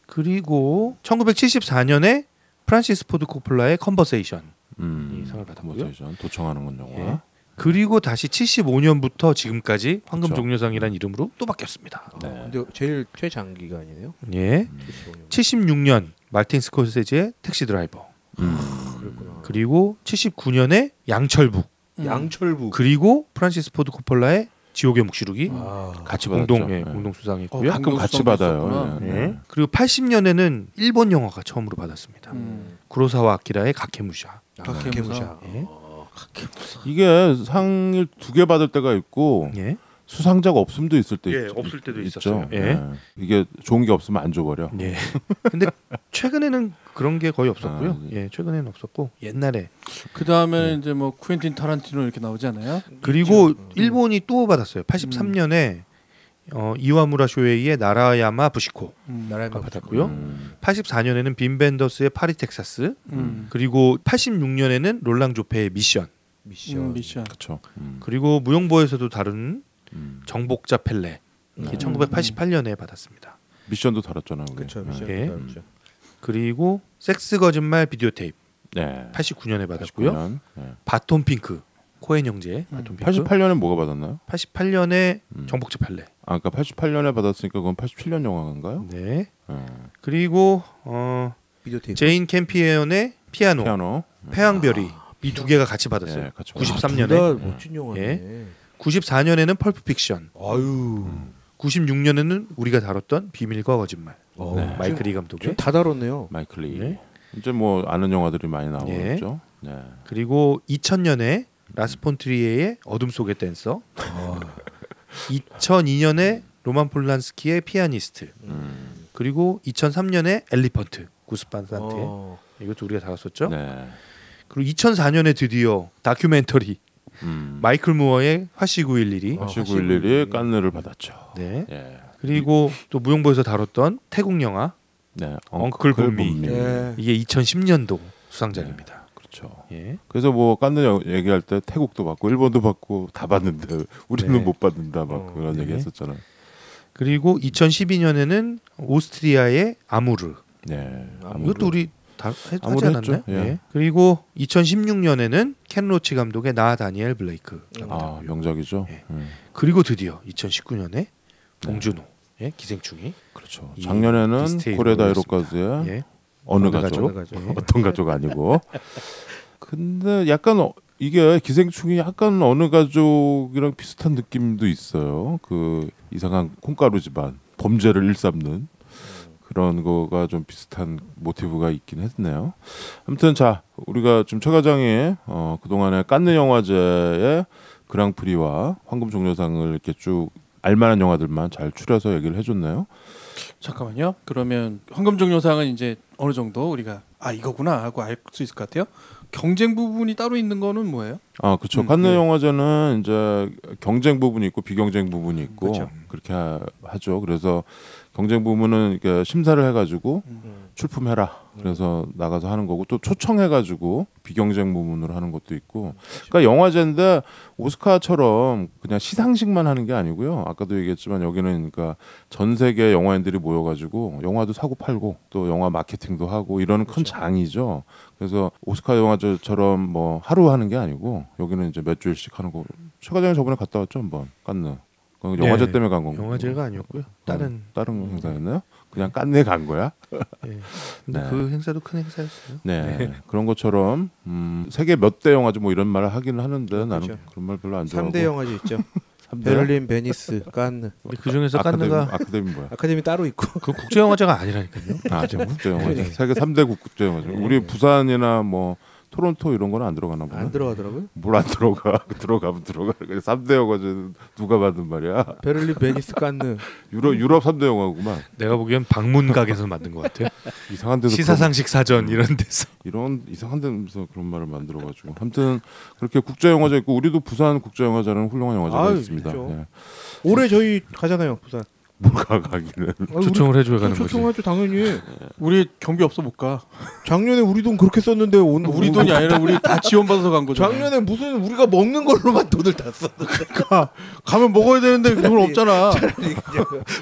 그리고 1974년에 프란시스 포드 코폴라의 컨버세이션 이 상을 받았고요. 컨버세이션 도청하는 건 영화. 예. 그리고 다시 75년부터 지금까지 황금 그쵸. 종려상이라는 이름으로 또 바뀌었습니다. 네. 근데 제일 최장기간이네요. 예. 76년 마틴 스코세지의 택시 드라이버. 그렇구나. 그리고 79년에 양철북. 양철북. 그리고 프란시스 포드 코폴라의 지옥의 묵시록이 같이 공동 받았죠. 네. 공동 수상했고요. 가끔 같이 받아요. 예. 네. 그리고 80년에는 일본 영화가 처음으로 받았습니다. 구로사와 아키라의 가케무샤. 가케무샤. 예. 이게 상을 2개 받을 때가 있고 예. 수상자가 없음도 있을 때 예, 있, 없을 때도 있죠. 있었어요. 예. 네. 이게 좋은 게 없으면 안 줘버려. 예. 근데 최근에는 그런 게 거의 없었고요. 아, 예, 최근에는 없었고 옛날에. 그 다음에 이제 뭐 쿠엔틴 타란티노 이렇게 나오지 않아요? 그리고 일본이 또 받았어요. 83년에 이와무라 쇼에이의 나라야마 부시코 나라야마 받았고요. 84년에는 빈 벤더스의 파리 텍사스. 음. 그리고 86년에는 롤랑 조페의 미션. 미션. 그렇죠. 그리고 무용보에서도 다룬 정복자 펠레. 이게 1988년에 받았습니다. 미션도 다뤘잖아요. 우리. 그렇죠. 미션. 예. 그렇죠. 그리고 섹스 거짓말 비디오 테이프 네. 89년에 받았고요. 89년. 네. 바톤 핑크 코엔 형제 바톤 핑크 88년에 뭐가 받았나요? 88년에 정복자 펠레. 아, 그러니까 88년에 받았으니까 그건 87년 영화인가요? 네. 네. 그리고 비디오 테이프. 제인 캠피언의 피아노, 피아노. 태양별이 이 두 개가 같이 받았어요. 네, 같이 93년에. 둘 다 멋진 영화네. 예. 94년에는 펄프 픽션. 아유. 96년에는 우리가 다뤘던 비밀과 거짓말. 네. 마이클 리 감독의. 다 다뤘네요. 마이클 리. 네. 이제 뭐 아는 영화들이 많이 나오죠. 네. 그리고 2000년에 라스폰트리에의 어둠 속의 댄서. 2002년에 로만 폴란스키의 피아니스트. 그리고 2003년에 엘리펀트 구스반산테. 이것도 우리가 다뤘었죠. 네. 그리고 2004년에 드디어 다큐멘터리 마이클 무어의 화씨 911이 8911이 깐느를 받았죠. 네. 예. 그리고 또 무용보에서 다뤘던 태국 영화 네. 엉클 본미. 네. 이게 2010년도 수상작입니다. 그렇죠. 예. 그래서 뭐 깐느 얘기할 때 태국도 받고 일본도 받고 다 받는데 우리는 네. 못 받는다 막 그런 네. 얘기 했었잖아요. 그리고 2012년에는 오스트리아의 아무르. 네. 이것도 우리 다 하지 아무르 않았나요? 했죠. 예. 네. 그리고 2016년에는 켄 로치 감독의 나 다니엘 블레이크. 아, 명작이죠. 예. 그리고 드디어 2019년에 봉준호의 기생충이. 그렇죠. 이 작년에는 리스트에 코레다 올렸습니다. 히로카즈의 예. 어느 어느 가족, 가족? 어떤 가족 아니고. 근데 약간 이게 기생충이 약간 어느 가족이랑 비슷한 느낌도 있어요. 그 이상한 콩가루 집안 범죄를 일삼는 그런 거가 좀 비슷한 모티브가 있긴 했네요. 아무튼 자 우리가 지금 최 과장이 그동안에 깐느 영화제의 그랑프리와 황금 종려상을 이렇게 쭉 알만한 영화들만 잘 추려서 얘기를 해줬네요. 잠깐만요. 그러면 황금종려상은 이제 어느 정도 우리가 아 이거구나 하고 알 수 있을 것 같아요. 경쟁 부분이 따로 있는 거는 뭐예요? 아 그렇죠. 칸느 영화제는 이제 경쟁 부분이 있고 비경쟁 부분이 있고 그쵸. 그렇게 하죠. 그래서 경쟁 부분은 이렇게 심사를 해가지고 출품해라. 그래서 나가서 하는 거고 또 초청해가지고 비경쟁 부분으로 하는 것도 있고. 그러니까 영화제인데 오스카처럼 그냥 시상식만 하는 게 아니고요. 아까도 얘기했지만 여기는 그러니까 전 세계 영화인들이 모여가지고 영화도 사고 팔고 또 영화 마케팅도 하고 이러는 큰 장이죠. 그래서 오스카 영화제처럼 뭐 하루 하는 게 아니고 여기는 이제 몇 주일씩 하는 거. 최 과장이 저번에 갔다 왔죠 한번 깐느. 영화제 때문에 간 건가요? 영화제가 아니었고요. 다른 행사였나요? 그냥 깐느에 간 거야? 예. 근데 네. 그 행사도 큰 행사였어요. 네. 그런 것처럼 세계 몇 대 영화제 뭐 이런 말을 하기는 하는데 나는 그런 말 별로 안 좋아하고 3대 영화제 있죠. 3대? 베를린, 베니스, 칸느. 근데 그 중에서 깐느가 아카데미 뭐야? 아카데미 따로 있고. 그 국제 영화제가 아니라니까요. 아, 지금 국제 영화제. 세계 3대 국제 영화제. 우리 부산이나 뭐 토론토 이런 거는 안 들어가나 보네. 안 들어가더라고요. 뭘 안 들어가? 들어가면 들어가. 3대 영화제 누가 받은 말이야? 베를린, 베니스, 칸느. 유럽 3대 영화구만. 내가 보기엔 방문각에서 만든 것 같아요. 이상한 데서 시사상식 사전 이런 데서. 이런 이상한 데서 그런 말을 만들어가지고 아무튼 그렇게 국제 영화제 있고 우리도 부산 국제 영화제는 훌륭한 영화제가 아유, 있습니다. 그렇죠. 예. 올해 저희 가잖아요, 부산. 뭘가 가기는. 초청을 해줘야 가는 거지. 초청하죠 당연히. 우리 경비 없어 못 가. 작년에 우리 돈 그렇게 썼는데 오늘 우리 돈이 아니라 우리 다 지원받아서 간 거죠. 작년에 무슨 우리가 먹는 걸로만 돈을 다 썼는데. 가면 먹어야 되는데 그 돈 없잖아.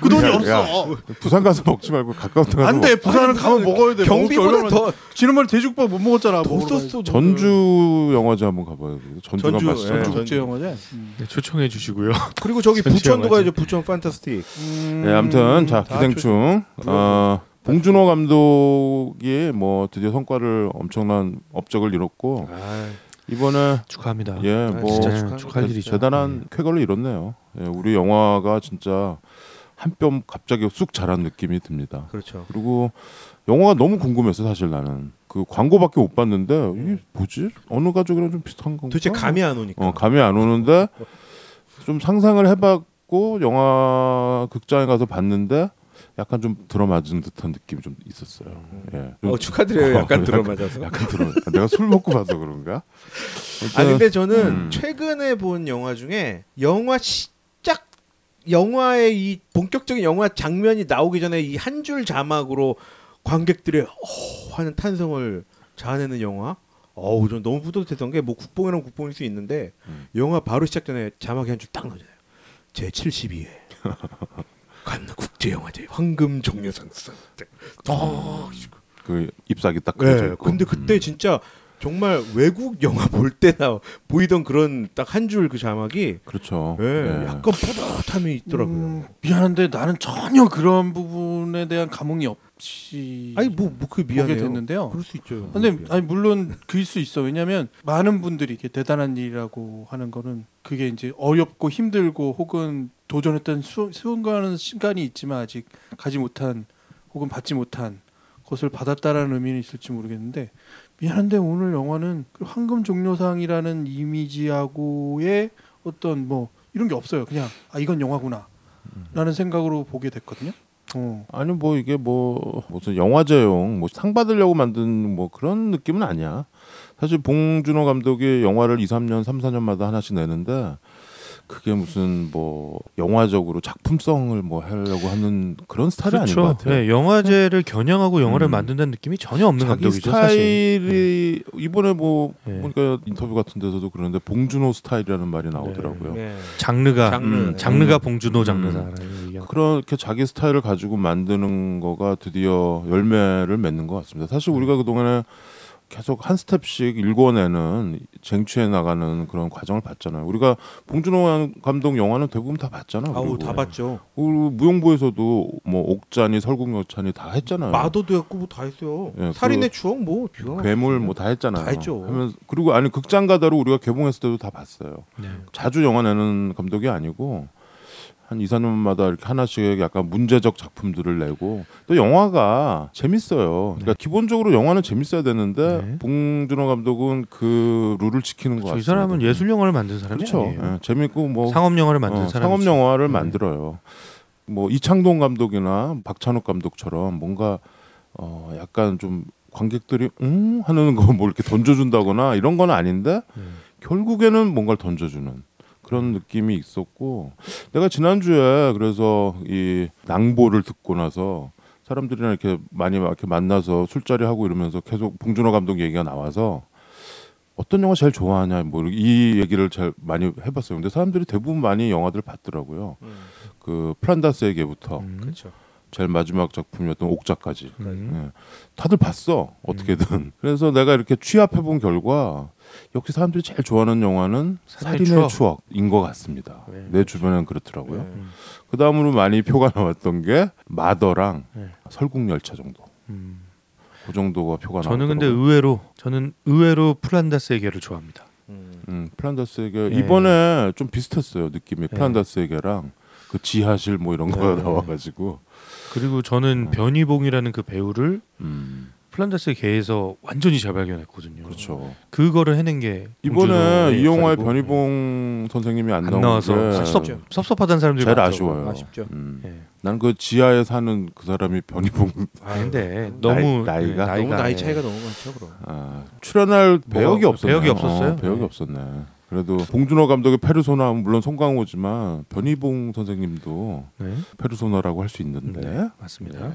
그 돈이 야, 없어. 부산 가서 먹지 말고 가까운 데 가서 안 돼. 먹- 부산은 가면 먹어야 돼. 경비보다 더 지난번에 돼지국밥 못 먹었잖아. 더 썼어. 전주 영화제 한번 가봐요. 전주가 전주, 맛있잖아. 예. 국제 영화제. 네, 초청해 주시고요. 그리고 저기 전주 부천도 영화제. 가야죠. 부천 판타스틱. 네, 아무튼 자 다 기생충. 봉준호 감독이 뭐 드디어 성과를 엄청난 업적을 이뤘고 이번에 축하합니다. 예, 뭐 진짜 네, 축하할 일이죠. 대단한 쾌거를 이뤘네요. 예, 우리 영화가 진짜 한 뼘 갑자기 쑥 자란 느낌이 듭니다. 그렇죠. 그리고 영화가 너무 궁금했어 사실 나는. 그 광고밖에 못 봤는데 이게 뭐지? 어느 가족이랑 좀 비슷한 건가? 도대체 감이 안 오니까. 감이 안 오는데 좀 상상을 해봤고 영화 극장에 가서 봤는데 약간 좀 들어맞은 듯한 느낌이 좀 있었어요. 예. 좀- 축하드려요. 약간 들어맞아서. 약간 들어. 내가 술 먹고 봐서 그런가? 아니 근데 저는 음. 최근에 본 영화 중에 영화 시작 영화의 이 본격적인 영화 장면이 나오기 전에 이 한 줄 자막으로 관객들의 하는 탄성을 자아내는 영화. 좀 너무 뿌듯했던 게 뭐 국뽕이랑 국뽕일 수 있는데 영화 바로 시작 전에 자막이 한 줄 딱 넣어줘요. 제 72회 칸느 국제영화제 황금 종려상 수상. 그 잎사귀 딱 그려져 네, 있고. 근데 그때 진짜 정말 외국 영화 볼 때나 보이던 그런 딱 한 줄 그 자막이 그렇죠. 예, 예. 약간 뿌듯함이 있더라고요. 미안한데 나는 전혀 그런 부분에 대한 감흥이 없이 아니 뭐 그게 보게 미안해요. 됐는데요. 그럴 수 있죠. 근데 아니 물론 그일 수 있어. 왜냐하면 많은 분들이 이게 대단한 일이라고 하는 거는 그게 이제 어렵고 힘들고 혹은 도전했던 수행하는 시간이 있지만 아직 가지 못한 혹은 받지 못한 것을 받았다라는 의미는 있을지 모르겠는데 미안한데 오늘 영화는 그 황금 종려상이라는 이미지하고의 어떤 뭐 이런 게 없어요. 그냥 이건 영화구나라는 생각으로 보게 됐거든요. 아니 뭐 이게 뭐 무슨 영화제용 뭐 상 받으려고 만든 뭐 그런 느낌은 아니야. 사실 봉준호 감독이 영화를 2, 3년, 3, 4년마다 하나씩 내는데 그게 무슨 뭐 영화적으로 작품성을 뭐 하려고 하는 그런 스타일이 아닌 것 같아요. 네, 영화제를 겨냥하고 영화를 만든다는 느낌이 전혀 없는 자기 감독이죠. 스타일이 이번에 뭐 네. 보니까 인터뷰 같은 데서도 그러는데 봉준호 스타일이라는 말이 나오더라고요. 네. 장르가 봉준호 장르다. 그렇게 자기 스타일을 가지고 만드는 거가 드디어 열매를 맺는 것 같습니다. 사실 우리가 그동안에 계속 한 스텝씩 읽어내는 쟁취해 나가는 그런 과정을 봤잖아요. 우리가 봉준호 감독 영화는 대부분 다 봤잖아요. 아우 그리고. 다 봤죠. 무용부에서도 뭐 옥잔이 설국열찬이 다 했잖아요. 마도도 했고 뭐 다 했어요. 예, 살인의 추억 뭐 괴물 뭐 다 했잖아요. 다 했죠. 하면서 그리고 아니 극장 가다로 우리가 개봉했을 때도 다 봤어요. 네. 자주 영화 내는 감독이 아니고 한 2, 4년마다 이렇게 하나씩 약간 문제적 작품들을 내고 또 영화가 재밌어요. 그러니까 기본적으로 영화는 재밌어야 되는데 봉준호 감독은 그 룰을 지키는 것 같아요. 이 사람은 예술 영화를 만든 사람이 그렇죠. 아니에요. 예, 재밌고 뭐 상업 영화를 만든 사람이죠. 상업 영화를 만들어요. 뭐 이창동 감독이나 박찬욱 감독처럼 뭔가 약간 좀 관객들이 하는 거 뭐 이렇게 던져준다거나 이런 건 아닌데 결국에는 뭔가를 던져주는 그런 느낌이 있었고 내가 지난주에 그래서 이 낭보를 듣고 나서 사람들이랑 이렇게 많이 이렇게 만나서 술자리 하고 이러면서 계속 봉준호 감독 얘기가 나와서 어떤 영화 제일 좋아하냐 뭐 이 얘기를 잘 많이 해봤어요. 근데 사람들이 대부분 많이 영화들을 봤더라고요. 그 플란다스의 개부터 그렇죠. 제일 마지막 작품이었던 옥자까지 예. 다들 봤어 어떻게든. 그래서 내가 이렇게 취합해본 결과 역시 사람들이 제일 좋아하는 영화는 살인의 추억인 것 같습니다. 내 주변엔 그렇더라고요. 그 다음으로 많이 표가 나왔던 게 마더랑 설국열차 정도. 그 정도가 표가 나왔더라고요. 저는 근데 의외로 플란다스의 개를 좋아합니다. 플란다스의 개 이번에 좀 비슷했어요 느낌이. 플란다스의 개랑 그 지하실 뭐 이런 거 나와가지고. 그리고 저는 변희봉이라는 그 배우를 플란다스의 개에서 완전히 재발견했거든요. 그렇죠. 그거를 해낸 게 이번에 이 영화에 변희봉 선생님이 안 나와서 섭섭하다는 사람들이 제일 많죠. 아쉬워요. 아쉽죠. 난 그 지하에 사는 그 사람이 변희봉. 근데 너무 나이가 너무 나이 차이가 너무 많죠, 그럼. 출연할 배역이 없었네. 배역이 없었어요. 배역이 없었네. 그래도 봉준호 감독의 페르소나 물론 송강호지만 변희봉 선생님도 네. 페르소나라고 할 수 있는데 네, 맞습니다. 네.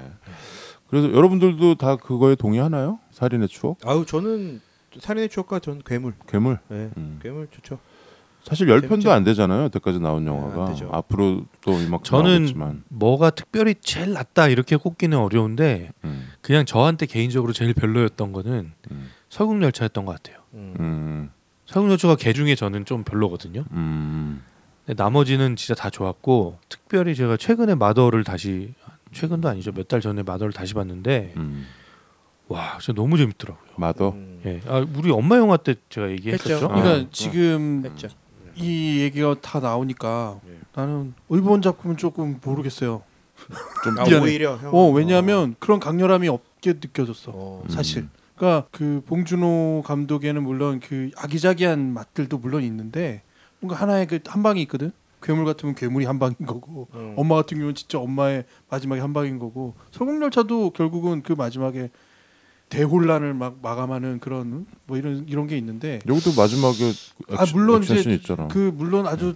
그래서 여러분들도 다 그거에 동의하나요? 살인의 추억? 아우 저는 살인의 추억과 전 괴물. 괴물. 네, 괴물 좋죠. 사실 10편도 안 되잖아요. 여태까지 나온 영화가. 안 되죠. 앞으로 또 이만큼 저는 나오겠지만. 뭐가 특별히 제일 낫다 이렇게 꼽기는 어려운데 그냥 저한테 개인적으로 제일 별로였던 거는 설국열차였던 것 같아요. 설국열차가 개 중에 저는 좀 별로거든요. 근데 나머지는 진짜 다 좋았고 특별히 제가 최근에 마더를 다시 최근도 아니죠. 몇 달 전에 마더를 다시 봤는데 와 진짜 너무 재밌더라고요. 마더. 예, 우리 엄마 영화 때 제가 얘기했었죠. 했죠. 그러니까 지금 했죠. 이 얘기가 다 나오니까 나는 의본 작품은 조금 모르겠어요. 좀 미안해. 오히려 형. 왜냐하면 그런 강렬함이 없게 느껴졌어. 사실. 그러니까 그 봉준호 감독에는 물론 그 아기자기한 맛들도 물론 있는데 뭔가 하나의 그 한 방이 있거든. 괴물 같으면 괴물이 한 방인 거고 엄마 같은 경우는 진짜 엄마의 마지막에 한 방인 거고 설국열차도 결국은 그 마지막에 대혼란을 막 마감하는 그런 뭐 이런 게 있는데 여기도 마지막에 물론 액션씬 이제 있잖아. 그 물론 아주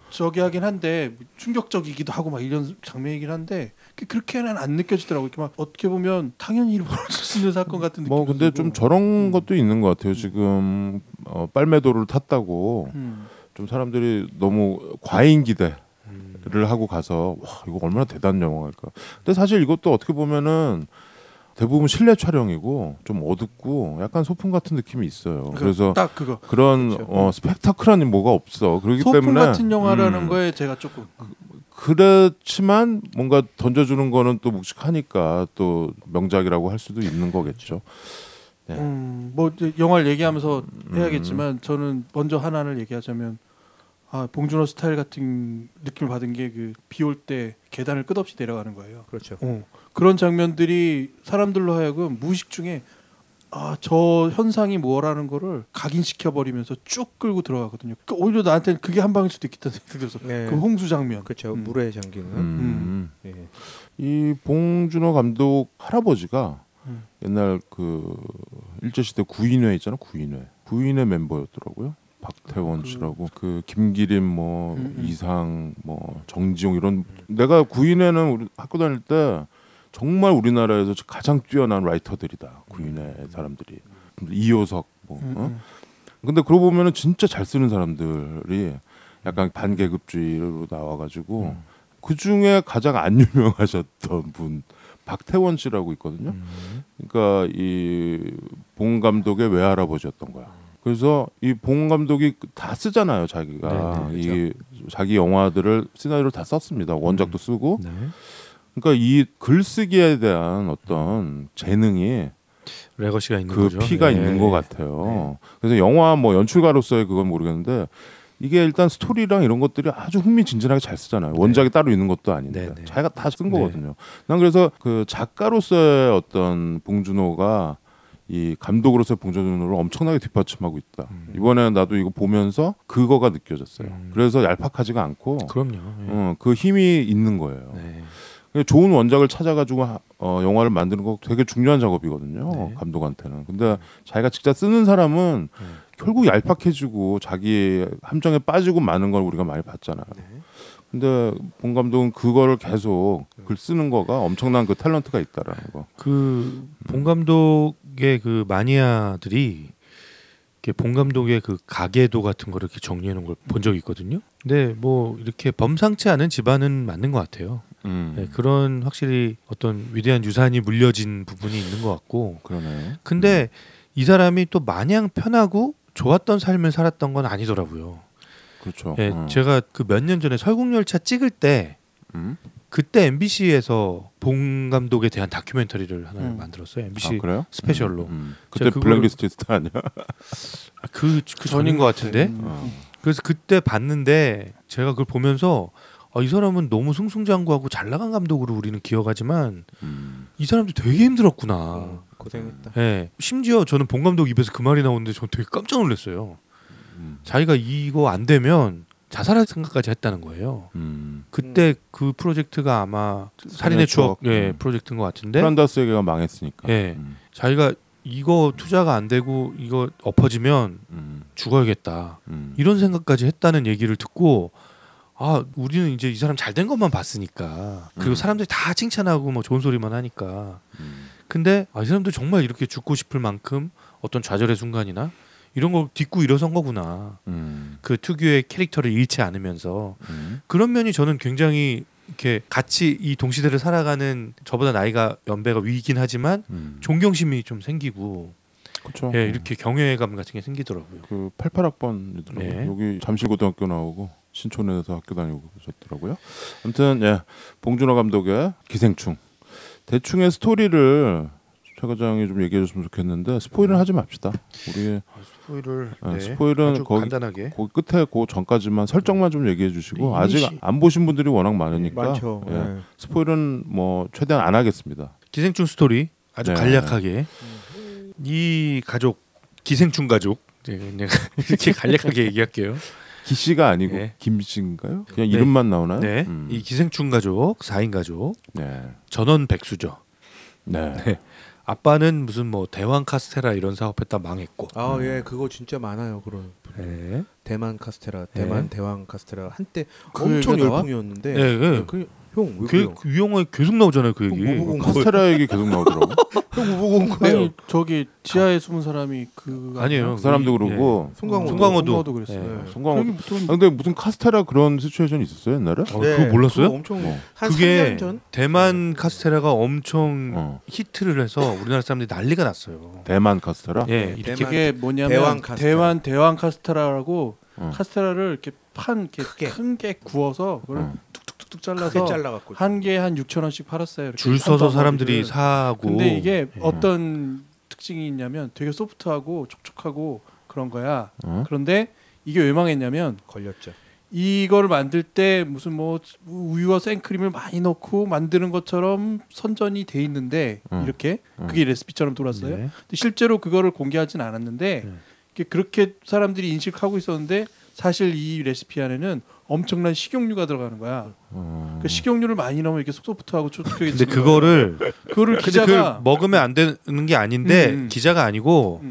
저기 하긴 한데 충격적이기도 하고 막 이런 장면이긴 한데 그렇게는 안 느껴지더라고. 이렇게 막 어떻게 보면 당연히 벌어질 수 있는 사건 같은 느낌. 뭐 근데 좀 저런 것도 있는 것 같아요. 지금 빨매도를 탔다고 좀 사람들이 너무 과잉 기대를 하고 가서 와 이거 얼마나 대단한 영화일까. 근데 사실 이것도 어떻게 보면은 대부분 실내 촬영이고 좀 어둡고 약간 소품 같은 느낌이 있어요. 그래서 딱 그거 그런 그렇죠. 스펙타클한 뭐가 없어. 그렇기 소품 때문에 같은 영화라는 거에 제가 조금 그렇지만 뭔가 던져주는 거는 또 묵직하니까 또 명작이라고 할 수도 있는 거겠죠. 네. 뭐 이제 영화를 얘기하면서 해야겠지만 저는 먼저 하나를 얘기하자면 봉준호 스타일 같은 느낌을 받은 게 그 비 올 때 계단을 끝없이 내려가는 거예요. 그렇죠. 그런 장면들이 사람들로 하여금 무의식 중에 저 현상이 뭐라는 거를 각인시켜 버리면서 쭉 끌고 들어가거든요. 그러니까 오히려 나한테는 그게 한 방일 수도 있겠다는 생각이 들어서 네. 그 홍수 장면. 그렇죠. 물에 잠기는. 예. 이 봉준호 감독 할아버지가 옛날 그 일제시대 구인회 있잖아. 구인회 멤버였더라고요. 박태원 씨라고 그 김기림 뭐 이상 뭐 정지용 이런 내가 구인회는 우리 학교 다닐 때 정말 우리나라에서 가장 뛰어난 라이터들이다. 구인회 사람들이 이효석 뭐. 근데 그러고 보면은 진짜 잘 쓰는 사람들이 약간 반계급주의로 나와가지고 그 중에 가장 안 유명하셨던 분 박태원 씨라고 있거든요. 그러니까 이 봉 감독의 외할아버지였던 거야. 그래서 이 봉 감독이 다 쓰잖아요, 자기가. 네네, 이 자기 영화들을 시나리오를 다 썼습니다. 원작도 쓰고. 네. 그러니까 이 글쓰기에 대한 어떤 재능이 레거시가 있는 그 거죠. 피가 있는 것 같아요. 그래서 영화 뭐 연출가로서의 그건 모르겠는데 이게 일단 스토리랑 이런 것들이 아주 흥미진진하게 잘 쓰잖아요. 원작이 따로 있는 것도 아닌데 자기가 다 쓴 거거든요. 난 그래서 그 작가로서의 어떤 봉준호가 이 감독으로서의 봉준호를 엄청나게 뒷받침하고 있다. 이번에 나도 이거 보면서 그거가 느껴졌어요. 그래서 얄팍하지가 않고 그럼요. 그 힘이 있는 거예요. 좋은 원작을 찾아가지고 영화를 만드는 거 되게 중요한 작업이거든요. 감독한테는. 근데 자기가 직접 쓰는 사람은 결국 얄팍해지고 자기 함정에 빠지고 마는 걸 우리가 많이 봤잖아요. 근데 봉 감독은 그거를 계속 글 쓰는 거가 엄청난 그 탤런트가 있다라는 거. 그 봉 감독의 그 마니아들이 이렇게 봉 감독의 그 가계도 같은 거를 이렇게 정리해 놓은 걸 본 적이 있거든요. 근데 뭐 이렇게 범상치 않은 집안은 맞는 것 같아요. 네, 그런 확실히 어떤 위대한 유산이 물려진 부분이 있는 것 같고. 그러네. 근데 이 사람이 또 마냥 편하고 좋았던 삶을 살았던 건 아니더라고요. 그렇죠. 예, 제가 그 몇 년 전에 설국열차 찍을 때 그때 MBC에서 봉 감독에 대한 다큐멘터리를 하나 만들었어요. MBC 그래요? 스페셜로. 그때 블랙리스트 아니야? 그 전인 것 같은데. 그래서 그때 봤는데 제가 그걸 보면서 이 사람은 너무 승승장구하고 잘 나간 감독으로 우리는 기억하지만 이 사람도 되게 힘들었구나. 고생했다. 예, 심지어 저는 봉 감독 입에서 그 말이 나오는데 저는 되게 깜짝 놀랐어요. 자기가 이거 안 되면 자살할 생각까지 했다는 거예요. 그때 그 프로젝트가 아마 살인의 추억 프로젝트인 것 같은데 프란다스에게가 망했으니까. 예, 자기가 이거 투자가 안 되고 이거 엎어지면 죽어야겠다. 이런 생각까지 했다는 얘기를 듣고 아 우리는 이제 이 사람 잘된 것만 봤으니까 그리고 사람들이 다 칭찬하고 뭐 좋은 소리만 하니까 근데 이 사람들 정말 이렇게 죽고 싶을 만큼 어떤 좌절의 순간이나 이런 걸 딛고 일어선 거구나. 그 특유의 캐릭터를 잃지 않으면서 그런 면이 저는 굉장히 이렇게 같이 이 동시대를 살아가는 저보다 나이가 연배가 위이긴 하지만 존경심이 좀 생기고 그렇죠. 예, 이렇게 경외감 같은 게 생기더라고요. 그 88학번이더라고요. 네. 여기 잠실고등학교 나오고 신촌에서 학교 다니고 그러셨더라고요. 아무튼 예, 봉준호 감독의 기생충 대충의 스토리를 최 과장이 좀 얘기해줬으면 좋겠는데 스포일은 하지 맙시다. 우리 스포일을 스포일은 아주 거기 간단하게 거기 끝에 그 전까지만 설정만 좀 얘기해주시고 이니시- 아직 안 보신 분들이 워낙 많으니까 많죠. 예, 네. 스포일은 뭐 최대한 안 하겠습니다. 기생충 스토리 아주 네. 간략하게 이 가족 기생충 가족 내가 이렇게 간략하게 얘기할게요. 기씨가 아니고 네. 김씨인가요? 그냥 네. 이름만 나오나요? 네, 이 기생충 가족 4인 가족 네. 전원 백수죠. 네. 네. 아빠는 무슨 뭐 대왕 카스테라 이런 사업했다 망했고. 아, 예, 그거 진짜 많아요. 그런 네. 대만 카스테라, 대만 대왕 카스테라 한때 그 엄청 얘기가 나와? 열풍이었는데. 네, 네. 형, 왜 그 그래요? 영화에 계속 나오잖아요 그 얘기. 뭐 보고 온 거예요? 카스테라 얘기 계속 나오더라고. 형, 뭐 보고 온 거예요? 아니 저기 지하에 숨은 사람이 그 아니에요. 그 사람도 예. 그러고 송강호도 그랬어요. 예. 송강호. 무슨 근데 무슨 카스테라 그런 시츄에이션 있었어요 옛날에? 그거 몰랐어요? 그거 엄청 한 그게 3년 전? 대만 카스테라가 엄청 히트를 해서 우리나라 사람들이 난리가 났어요. 대만 카스테라? 예, 이렇게 이게 뭐냐면 대왕 카스테라. 대왕 카스테라라고 어. 카스테라를 이렇게 판 이렇게 큰 게 구워서 그걸 어. 툭툭툭툭 잘라서 크게 잘라갖고 한 개에 한 6,000원씩 팔았어요. 이렇게 줄 한 서서 덩어리를. 사람들이 사고. 근데 이게 예. 어떤 특징이 있냐면 되게 소프트하고 촉촉하고 그런 거야. 어? 그런데 이게 왜 망했냐면 걸렸죠. 이거를 만들 때 무슨 뭐 우유와 생크림을 많이 넣고 만드는 것처럼 선전이 돼 있는데 이렇게 그게 레시피처럼 돌았어요. 네. 근데 실제로 그거를 공개하진 않았는데 이게 그렇게 사람들이 인식하고 있었는데 사실 이 레시피 안에는 엄청난 식용유가 들어가는 거야. 그 식용유를 많이 넣으면 이렇게 소프트하고 촉촉해지는 근데 그거를 그거를 근데 기자가 그걸 먹으면 안 되는 게 아닌데 기자가 아니고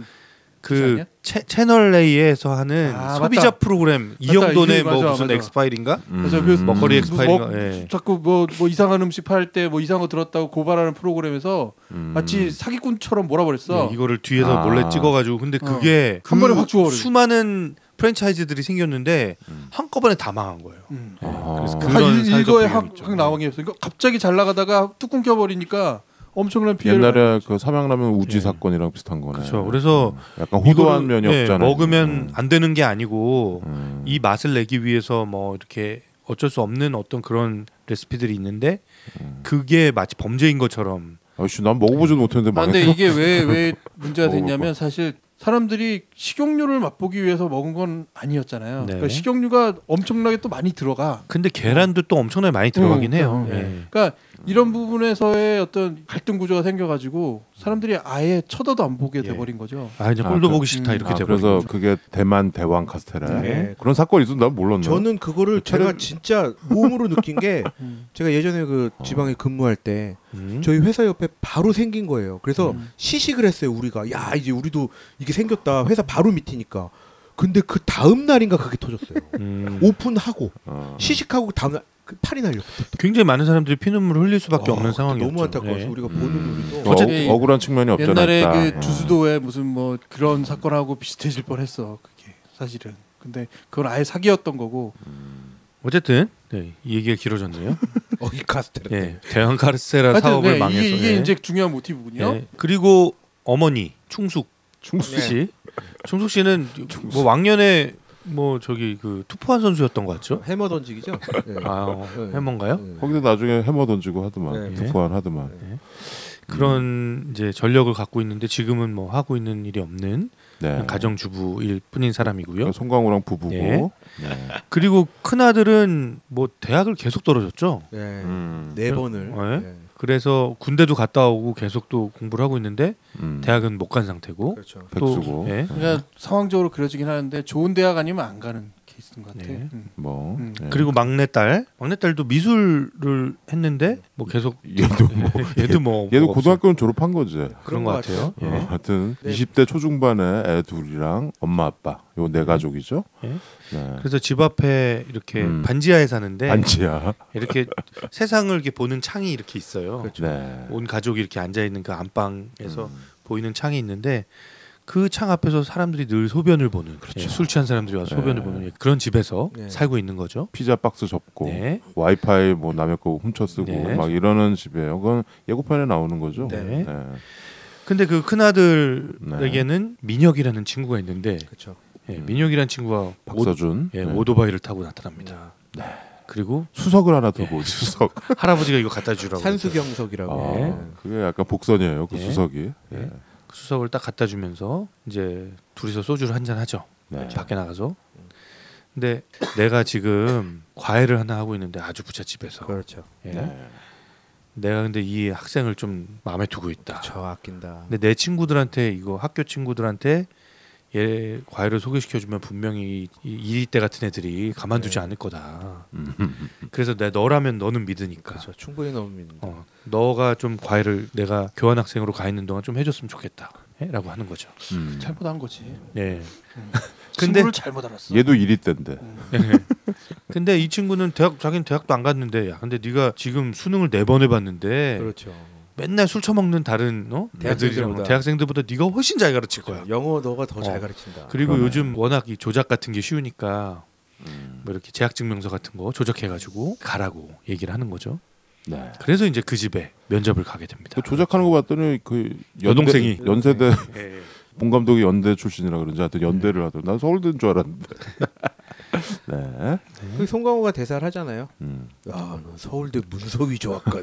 그 채널 A에서 하는 소비자 맞다. 프로그램 맞다. 이영돈의 이게 뭐 맞아, 무슨 맞아. 엑스파일인가? 그래서 그 먹거리 엑스파일인가? 예. 자꾸 뭐 이상한 음식 팔 때 뭐 이상한 거 들었다고 고발하는 프로그램에서 마치 사기꾼처럼 몰아버렸어. 예, 이거를 뒤에서 몰래 찍어가지고 근데 그게 한 번에 확 죽어버려. 수많은 프랜차이즈들이 생겼는데 한꺼번에 다 망한 거예요. 그래서 그런 한 사회적 일거에 비용이 있죠. 확 나왕이었어. 그러니까 갑자기 잘 나가다가 뚜껑 껴버리니까 엄청난 피해를. 옛날에 그 삼양라면 우지 사건이랑 비슷한 거네. 그렇죠. 그래서 약간 호도한 면이 예, 없잖아요. 먹으면 안 되는 게 아니고 이 맛을 내기 위해서 뭐 이렇게 어쩔 수 없는 어떤 그런 레시피들이 있는데 그게 마치 범죄인 것처럼. 아씨, 난 먹어보지도 못했는데 망했어. 근데 이게 왜 문제가 됐냐면 사실 사람들이 식용유를 맛보기 위해서 먹은 건 아니었잖아요. 네. 그러니까 식용유가 엄청나게 또 많이 들어가. 근데 계란도 또 엄청나게 많이 들어가긴 해요. 예. 그러니까 이런 부분에서의 어떤 갈등 구조가 생겨가지고 사람들이 아예 쳐다도 안 보게 돼버린 거죠. 아 이제 꼴도 보기 싫다 이렇게 돼버린 그래서 거죠. 그게 대만 대왕 카스테라. 네. 그런 사건이 있었나 난 몰랐네. 저는 그거를 제가 진짜 몸으로 느낀 게 제가 예전에 그 지방에 근무할 때 저희 회사 옆에 바로 생긴 거예요. 그래서 시식을 했어요. 우리가 야 이제 우리도 이게 생겼다. 회사 바로 밑이니까. 근데 그 다음 날인가 그게 터졌어요. 오픈하고 시식하고 다음 날 그 팔이 날려. 굉장히 많은 사람들이 피눈물을 흘릴 수밖에 없는 상황이었죠. 너무 안타까워서 예. 우리가 보는 우리도 어쨌든 억울한 측면이 없잖아. 옛날에 있다. 그 주수도에 무슨 뭐 그런 사건하고 비슷해질 뻔했어. 그게 사실은. 근데 그건 아예 사기였던 거고. 어쨌든 네, 이 얘기가 길어졌네요. 이 카스테라. 예, 대왕 카스테라 하여튼 사업을 네, 망해서. 이게 예. 이제 중요한 모티브군요. 예. 그리고 어머니 충숙 씨. 충숙 씨는 뭐 왕년에 뭐 저기 그 투포한 선수였던 것 같죠? 해머 던지기죠. 네. 아 해머인가요? 거기도 나중에 해머 던지고 하더만. 네. 투포한 하더만. 그런 이제 전력을 갖고 있는데 지금은 뭐 하고 있는 일이 없는 네. 가정주부일 뿐인 사람이고요. 그러니까 송강호랑 부부고. 예. 네. 그리고 큰 아들은 뭐 대학을 계속 떨어졌죠. 네. 네 번을. 네. 네. 그래서 군대도 갔다 오고 계속 또 공부를 하고 있는데 대학은 못 간 상태고. 그렇죠. 또 백수고. 예. 그러니까 상황적으로 그려지긴 하는데 좋은 대학 아니면 안 가는 케이스. 있는 것 같아. 네. 뭐 예. 그리고 막내딸도 미술을 했는데 뭐 계속 얘도 고등학교는 졸업한 거지. 그런 것 같아요. 예. 하여튼 네. 20대 초중반에 애 둘이랑 엄마 아빠 요 네 가족이죠. 예. 네. 그래서 집 앞에 이렇게 반지하에 사는데 반지야. 이렇게 세상을 이렇게 보는 창이 이렇게 있어요. 그렇죠. 네. 온 가족이 이렇게 앉아 있는 그 안방에서 보이는 창이 있는데 그 창 앞에서 사람들이 늘 소변을 보는 예, 술 취한 사람들이 와서 소변을 보는 그런 집에서 네. 살고 있는 거죠. 피자 박스 접고 네. 와이파이 뭐 남의 거 훔쳐 쓰고 네. 막 이러는 집이에요. 그건 예고편에 나오는 거죠. 네. 근데 그 큰아들에게는 민혁이라는 친구가 있는데 그렇죠. 예, 민혁이라는 친구가 박서준 네. 오토바이를 타고 나타납니다. 네. 그리고 수석을 하나 들고 오지 수석. 할아버지가 이거 갖다 주라고 산수경석이라고. 네. 그게 약간 복선이에요. 그 네. 수석이. 네. 그 수석을 딱 갖다 주면서 이제 둘이서 소주를 한잔 하죠. 네. 밖에 나가서. 근데 내가 지금 과외를 하나 하고 있는데 아주 부잣집에서. 그렇죠. 예. 네. 내가 근데 이 학생을 좀 마음에 두고 있다. 저 아낀다. 근데 내 친구들한테 이거 학교 친구들한테 얘 과외를 소개시켜주면 분명히 이 이리때 같은 애들이 가만두지 않을 거다. 그래서 내가 너라면 너는 믿으니까. 그렇죠. 충분히 너무 믿는다. 너가 좀 과외를 내가 교환학생으로 가 있는 동안 좀 해줬으면 좋겠다. 라고 하는 거죠. 잘못한 거지. 네. 근데 친구를 잘못 알았어. 얘도 이리 때인데. 근데 이 친구는 자기는 대학도 안 갔는데 야 근데 네가 지금 수능을 4번 해봤는데 그렇죠. 맨날 술 처먹는 다른 대학생들보다 네가 훨씬 잘 가르칠 거야. 영어 너가 더 잘 가르친다. 그리고 그러네. 요즘 워낙 이 조작 같은 게 쉬우니까 뭐 이렇게 재학증명서 같은 거 조작해가지고 가라고 얘기를 하는 거죠. 네. 그래서 이제 그 집에 면접을 가게 됩니다. 그 조작하는 거 봤더니 그 여동생이 연세대 예. 본 감독이 연대 출신이라 그런지 하여튼 연대를 하더라고. 난 서울대인 줄 알았는데. 네. 그 송강호가 대사를 하잖아요. 야, 서울대 문서위조학과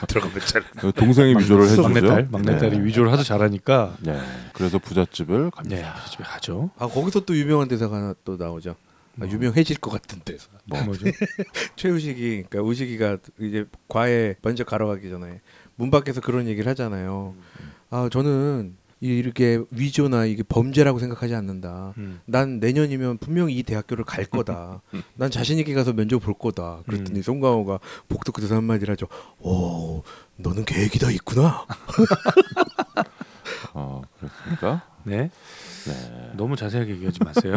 들어가면 잘. 동생이 위조를 해주죠. 막내딸이 네. 위조를 하도 잘하니까. 네. 그래서 부잣집을 갑니다. 네, 부잣집에 가죠. 아 거기서 또 유명한 대사가 하나 또 나오죠. 유명해질 것 같은 대사. 뭐죠? 최우식이 그러니까 우식이가 이제 과외 먼저 가러 가기 전에 문 밖에서 그런 얘기를 하잖아요. 아 저는 이렇게 위조나 이게 범죄라고 생각하지 않는다. 난 내년이면 분명히 이 대학교를 갈 거다. 난 자신 있게 가서 면접 볼 거다. 그랬더니 송강호가 복도 끝에서 한마디를 하죠. 오, 너는 계획이 다 있구나. 그렇습니까? 네. 네. 너무 자세하게 얘기하지 마세요.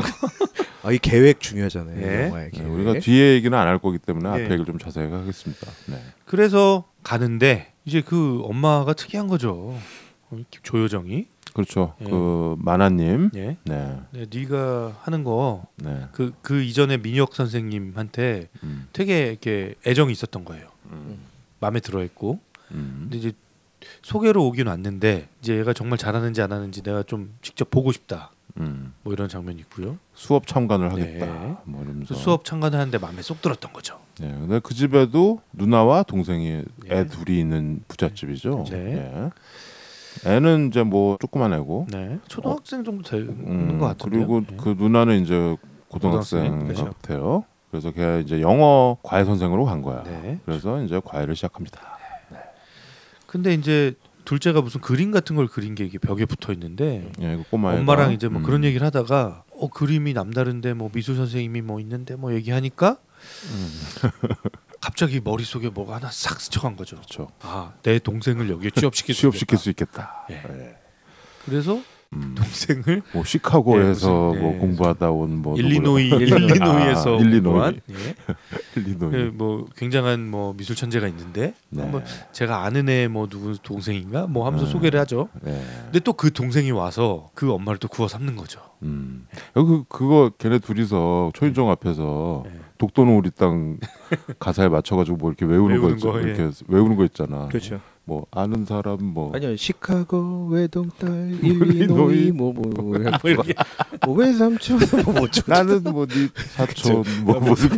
아, 이 계획 중요하잖아요. 네. 영화의 계획. 네, 우리가 뒤에 얘기는 안 할 거기 때문에 네. 앞에 얘기를 좀 자세하게 하겠습니다. 네. 그래서 가는데 이제 그 엄마가 특이한 거죠. 조효정이. 그렇죠. 예. 그 만화님. 예. 네. 네, 네가 하는 거 네. 그 이전에 민혁 선생님한테 되게 이렇게 애정이 있었던 거예요. 마음에 들어했고. 근데 이제 소개로 오긴 왔는데 이제 얘가 정말 잘하는지 안 하는지 내가 좀 직접 보고 싶다. 뭐 이런 장면이 있고요. 수업 참관을 하겠다. 네. 뭐 이러면서 수업 참관을 하는데 마음에 쏙 들었던 거죠. 네. 근데 그 집에도 누나와 동생이 네. 애 둘이 있는 부잣집이죠. 네. 네. 애는 이제 뭐 조그만 애고. 네. 초등학생 정도 되는 것 같은데요. 그리고 네. 그 누나는 이제 고등학생 고등학생, 같아요. 그래서 걔 이제 영어 과외 선생으로 간 거야. 네. 그래서 이제 과외를 시작합니다. 근데 이제 둘째가 무슨 그림 같은 걸 그린 게 이게 벽에 붙어 있는데 예, 그 꼬마애가 엄마랑 이제 뭐 그런 얘기를 하다가 그림이 남다른데 뭐 미술 선생님이 뭐 있는데 뭐 얘기하니까 갑자기 머릿속에 뭐가 하나 싹 스쳐간 거죠. 그렇죠. 아, 내 동생을 여기에 취업시킬 수 있겠다. 예. 그래서 동생을 뭐 시카고에서 무슨, 뭐 공부하다 온 뭐 일리노이에서 일리노이 공부한, 일리노이 뭐 굉장한 뭐 미술 천재가 있는데 네. 한번 제가 아는 애 뭐 누구 동생인가 뭐 하면서 소개를 하죠. 네. 근데 또 그 동생이 와서 그 엄마를 또 구워 삼는 거죠. 그거 걔네 둘이서 초인종 앞에서 독도는 우리 땅 가사에 맞춰가지고 뭐 이렇게 외우는 거 있죠. 이렇게 외우는 거 있잖아. 그렇죠. 뭐 아는 사람 뭐 아니요 시카고 외동딸 일리노이 뭐 이렇게 외삼촌 뭐 나는 뭐 네 사촌 뭐 무슨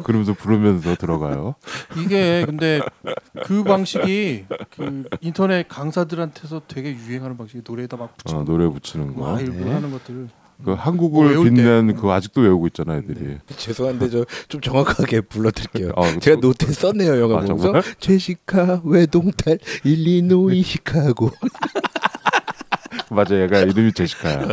그러면서 부르면서 들어가요. 이게 근데 그 방식이 그 인터넷 강사들한테서 되게 유행하는 방식이 노래에다 막 붙이는 노래 붙이는 거. 일부러 하는 것들을. 그 한국을 빛낸 그 아직도 외우고 있잖아 애들이. 죄송한데 저 좀 정확하게 불러드릴게요. 아, 제가 노트에 썼네요 영화 보면서 제시카 외동딸 일리노이 시카고. 맞아, 얘가 이름이 제시카야.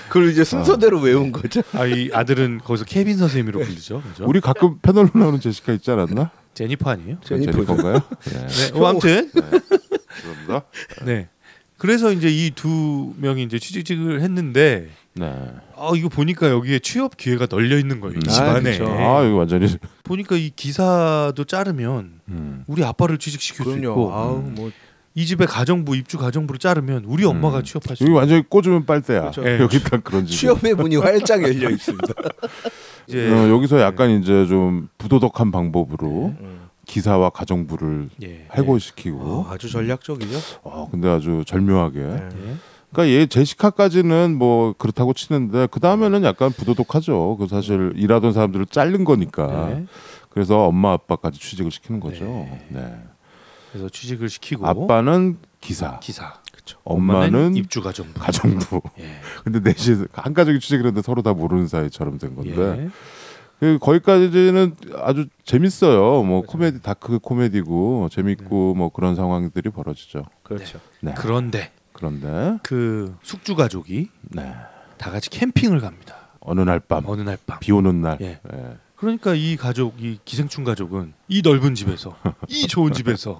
그걸 이제 순서대로 외운 거죠. 이 아들은 거기서 케빈 선생님으로 불리죠. 그죠? 우리 가끔 패널로 나오는 제시카 있지 않았나? 제니퍼 아니에요? 제니퍼인가요? 네. 아무튼 그런가? 네. 그래서 이제 이 두 명이 이제 취직을 했는데 네. 이거 보니까 여기에 취업 기회가 널려 있는 거예요. 이 집안에. 이거 완전히 보니까 이 기사도 자르면 우리 아빠를 취직시킬 수 있고 뭐 이 집에 가정부 입주 가정부를 자르면 우리 엄마가 취업할 수 여기 있고 완전히 꽂으면 빨대야. 그렇죠. 네. 여기 딱 그런 집. 취업의 문이 활짝 열려 있습니다. 이제 여기서 약간 이제 좀 부도덕한 방법으로 기사와 가정부를 해고시키고 아주 전략적이죠. 근데 아주 절묘하게. 네. 그러니까 얘 제시카까지는 뭐 그렇다고 치는데 그 다음에는 약간 부도덕하죠. 그 사실 일하던 사람들을 자른 거니까. 네. 그래서 엄마 아빠까지 취직을 시키는 거죠. 네. 그래서 취직을 시키고 아빠는 기사. 그쵸. 엄마는 입주 가정부. 예. 근데 넷이 한 가족이 취직을 했는데 서로 다 모르는 사이처럼 된 건데. 예. 거기까지는 아주 재밌어요. 뭐 코미디 다크 코미디고 재밌고 뭐 그런 상황들이 벌어지죠. 그렇죠. 네. 그런데 그 숙주 가족이 다 같이 캠핑을 갑니다. 어느 날 밤. 비 오는 날. 예. 그러니까 이 가족, 이 기생충 가족은 이 넓은 집에서 이 좋은 집에서